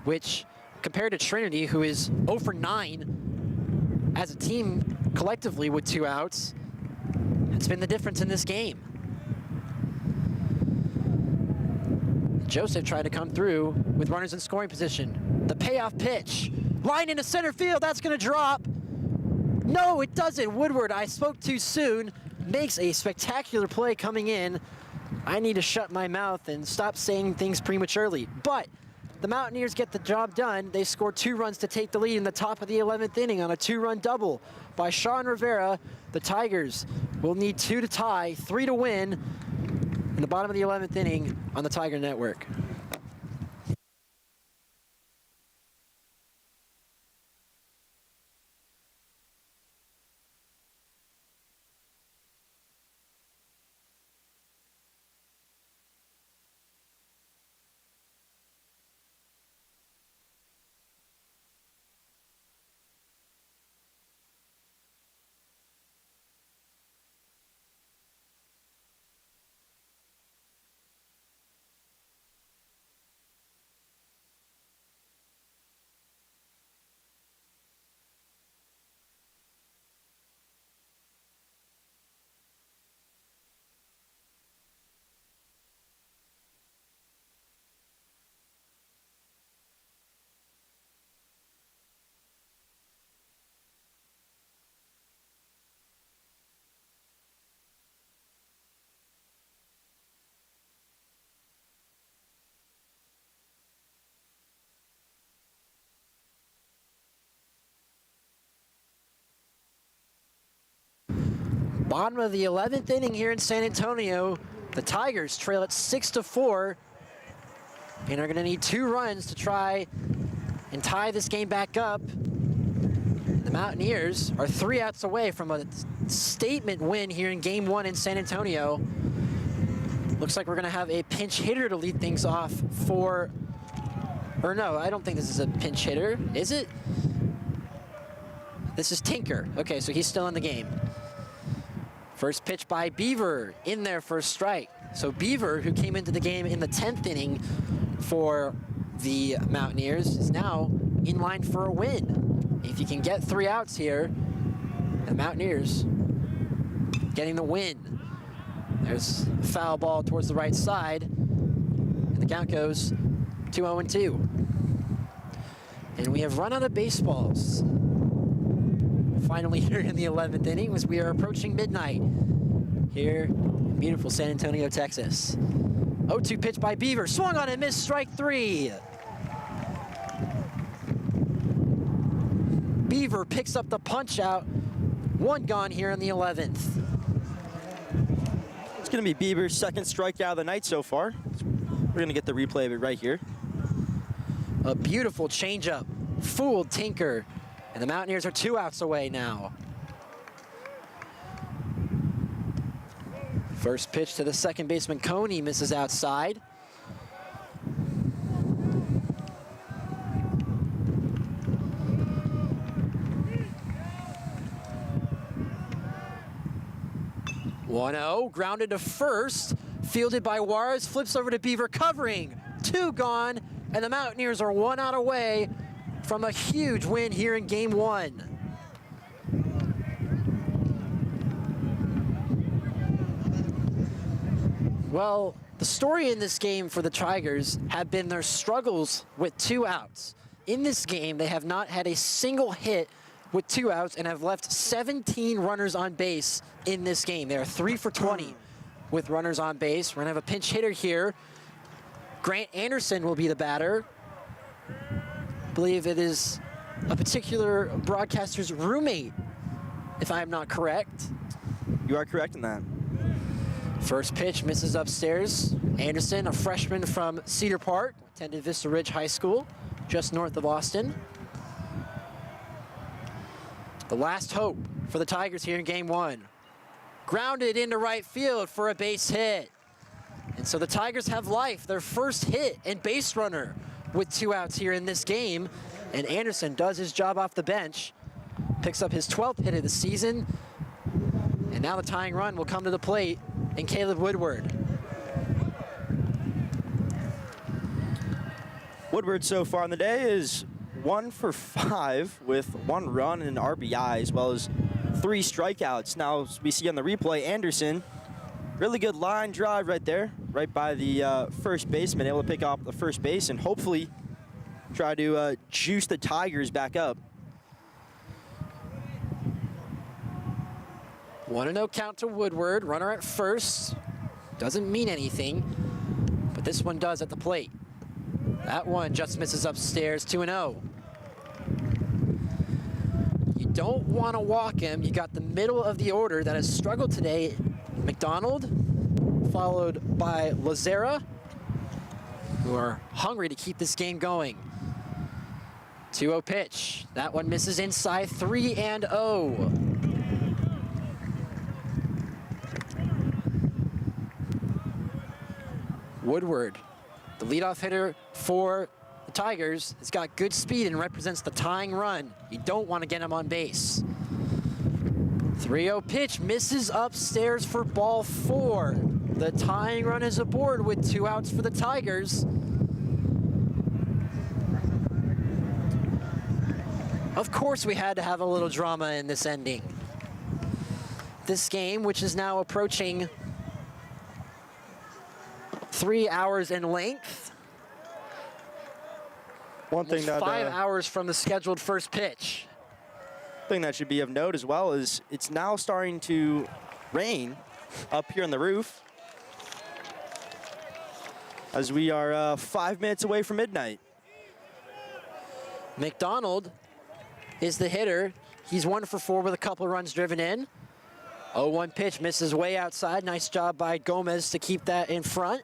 which compared to Trinity, who is 0 for 9 as a team collectively with 2 outs, it's been the difference in this game. Joseph tried to come through with runners in scoring position. The payoff pitch, line into center field, that's gonna drop. No, it doesn't. Woodward, I spoke too soon, makes a spectacular play coming in. I need to shut my mouth and stop saying things prematurely. But the Mountaineers get the job done. They score 2 runs to take the lead in the top of the 11th inning on a 2-run double by Sean Rivera. The Tigers will need 2 to tie, 3 to win in the bottom of the 11th inning on the Tiger Network. Bottom of the 11th inning here in San Antonio. The Tigers trail at 6-4 and are going to need 2 runs to try and tie this game back up. The Mountaineers are 3 outs away from a statement win here in Game 1 in San Antonio. Looks like we're going to have a pinch hitter to lead things off for... Or no, I don't think this is a pinch hitter. Is it? This is Tinker. Okay, so he's still in the game. First pitch by Beaver, in there for a strike. So Beaver, who came into the game in the 10th inning for the Mountaineers, is now in line for a win. If you can get 3 outs here, the Mountaineers getting the win. There's a foul ball towards the right side, and the count goes 2-0-2. And we have run out of baseballs. Finally here in the 11th inning as we are approaching midnight here in beautiful San Antonio, Texas. 0-2 pitch by Beaver, swung on and missed, strike 3. Beaver picks up the punch out, 1 gone here in the 11th. It's gonna be Beaver's 2nd strikeout of the night so far. We're gonna get the replay of it right here. A beautiful changeup, fooled Tinker. And the Mountaineers are 2 outs away now. First pitch to the second baseman, Coney, misses outside. 1-0, grounded to first, fielded by Juarez, flips over to Beaver, covering, 2 gone, and the Mountaineers are 1 out away from a huge win here in game 1. Well, the story in this game for the Tigers have been their struggles with 2 outs. In this game, they have not had a single hit with 2 outs and have left 17 runners on base in this game. They are 3 for 20 with runners on base. We're gonna have a pinch hitter here. Grant Anderson will be the batter. I believe it is a particular broadcaster's roommate, if I'm not correct. You are correct in that. First pitch misses upstairs. Anderson, a freshman from Cedar Park, attended Vista Ridge High School, just north of Austin. The last hope for the Tigers here in game 1. Grounded into right field for a base hit. And so the Tigers have life, their first hit and base runner with 2 outs here in this game. And Anderson does his job off the bench, picks up his 12th hit of the season. And now the tying run will come to the plate in Caleb Woodward. Woodward so far on the day is 1 for 5 with 1 run and an RBI, as well as 3 strikeouts. Now, as we see on the replay, Anderson, really good line drive right there, right by the first baseman, able to pick off the first base and hopefully try to juice the Tigers back up. 1-0 count to Woodward, runner at first. Doesn't mean anything, but this one does at the plate. That one just misses upstairs, 2-0. You don't want to walk him. You got the middle of the order that has struggled today. McDonald, followed by Lazera, who are hungry to keep this game going. 2-0 pitch. That one misses inside, 3-0. Woodward, the leadoff hitter for the Tigers, has got good speed and represents the tying run. You don't want to get him on base. 3-0 pitch misses upstairs for ball 4. The tying run is aboard with 2 outs for the Tigers. Of course we had to have a little drama in this ending. This game, which is now approaching 3 hours in length. One thing that 5 hours from the scheduled first pitch. thing that should be of note as well is it's now starting to rain up here on the roof, as we are 5 minutes away from midnight. McDonald is the hitter. He's 1 for 4 with a couple runs driven in. 0-1 pitch misses way outside. Nice job by Gomez to keep that in front.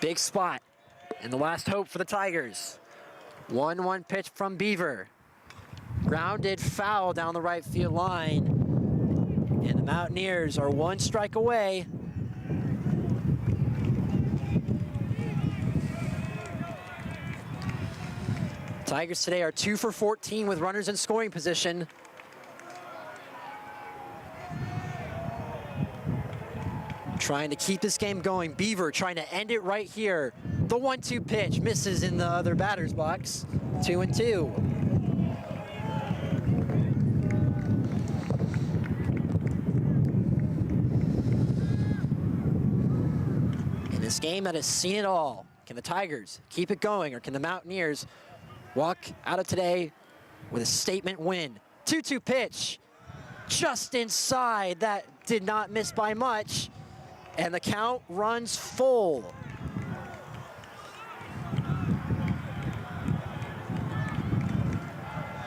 Big spot and the last hope for the Tigers. 1-1 pitch from Beaver. Grounded foul down the right field line. And the Mountaineers are 1 strike away. Tigers today are 2 for 14 with runners in scoring position. Trying to keep this game going. Beaver trying to end it right here. The 1-2 pitch misses in the other batter's box. 2-2. In this game that has seen it all, can the Tigers keep it going, or can the Mountaineers walk out of today with a statement win? 2-2 pitch, just inside. That did not miss by much. And the count runs full.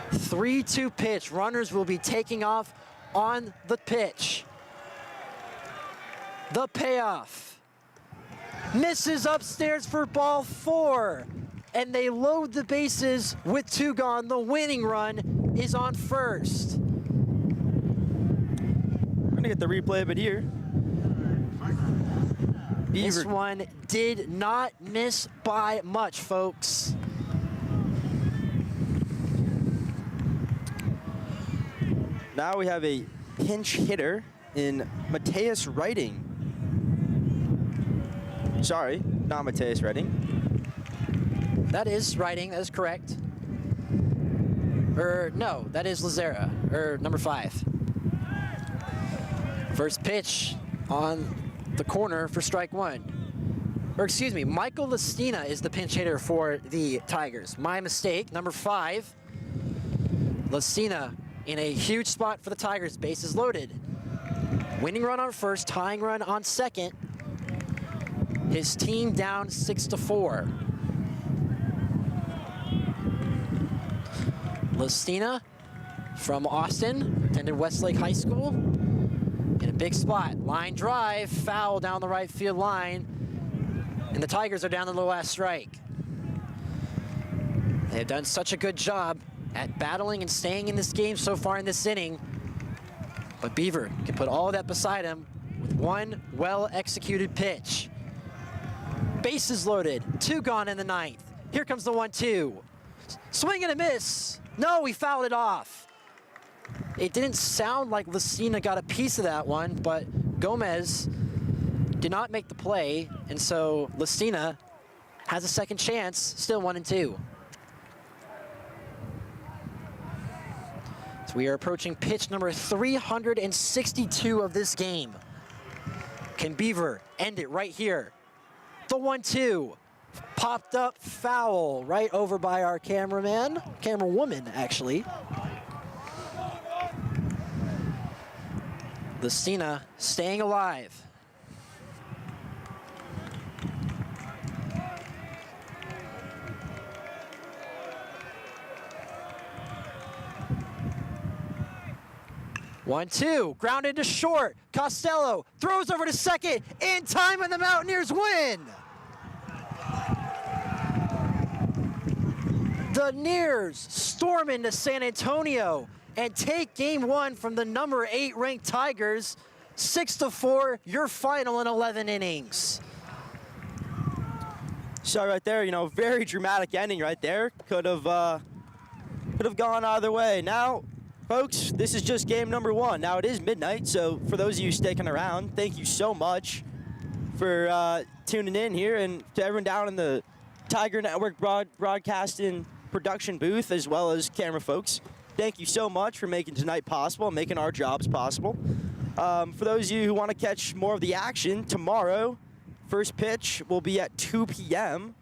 The 3-2 pitch. Runners will be taking off on the pitch. The payoff. Misses upstairs for ball 4. And they load the bases with 2 gone. The winning run is on first. We're gonna get the replay of it here. This Beaver. one did not miss by much, folks. Now we have a pinch hitter in Mateus Writing. Sorry, not Mateus Writing. That is Writing, that is correct. No, that is Lazera, number 5. First pitch on the corner for strike 1. Or excuse me, Michael Lestina is the pinch hitter for the Tigers. My mistake, number 5. Lestina in a huge spot for the Tigers, bases loaded. Winning run on first, tying run on second. His team down 6-4. Lestina from Austin, attended Westlake High School. In a big spot, line drive, foul down the right field line, and the Tigers are down to the last strike. They have done such a good job at battling and staying in this game so far in this inning, but Beaver can put all of that beside him with one well-executed pitch. Bases loaded, 2 gone in the 9th. Here comes the 1-2. Swing and a miss. No, he fouled it off. It didn't sound like Lestina got a piece of that one, but Gomez did not make the play, and so Lestina has a second chance, still 1-2. So we are approaching pitch number 362 of this game. Can Beaver end it right here? The 1-2. Popped up foul right over by our camerawoman, actually. Lestina staying alive. One, two, grounded to short. Costello throws over to second in time, and the Mountaineers win. The Nears storm into San Antonio and take game 1 from the number 8 ranked Tigers. 6-4, your final in 11 innings. So right there, very dramatic ending right there. Could have gone either way. Now, folks, this is just game number 1. Now it is midnight, so for those of you sticking around, thank you so much for tuning in here, and to everyone down in the Tiger Network broadcasting production booth, as well as camera folks. Thank you so much for making tonight possible and making our jobs possible. For those of you who want to catch more of the action, tomorrow, first pitch will be at 2 p.m.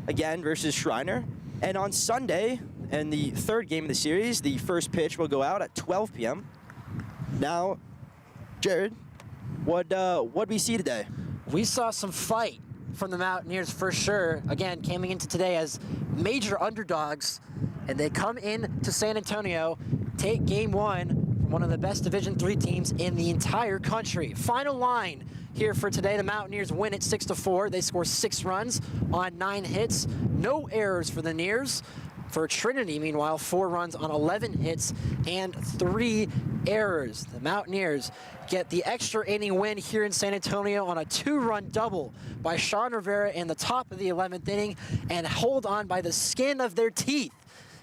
again versus Schreiner. And on Sunday, and the third game of the series, the first pitch will go out at 12 p.m. Now, Jared, what we see today? We saw some fight from the Mountaineers for sure. Again, coming into today as major underdogs, and they come in to San Antonio, take game 1 from one of the best Division III teams in the entire country. Final line here for today, the Mountaineers win at 6-4. They score 6 runs on 9 hits. No errors for the Nears. For Trinity, meanwhile, 4 runs on 11 hits and 3 errors. The Mountaineers get the extra inning win here in San Antonio on a 2-run double by Sean Rivera in the top of the 11th inning, and hold on by the skin of their teeth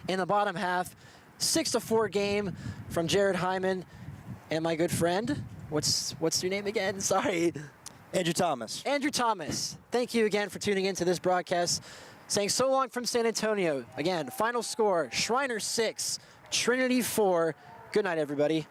in the bottom half. 6-4 game from Jared Hyman and my good friend. What's your name again? Sorry. Andrew Thomas. Andrew Thomas. Thank you again for tuning into this broadcast. Saying so long from San Antonio. Again, final score, Schreiner 6, Trinity 4. Good night, everybody.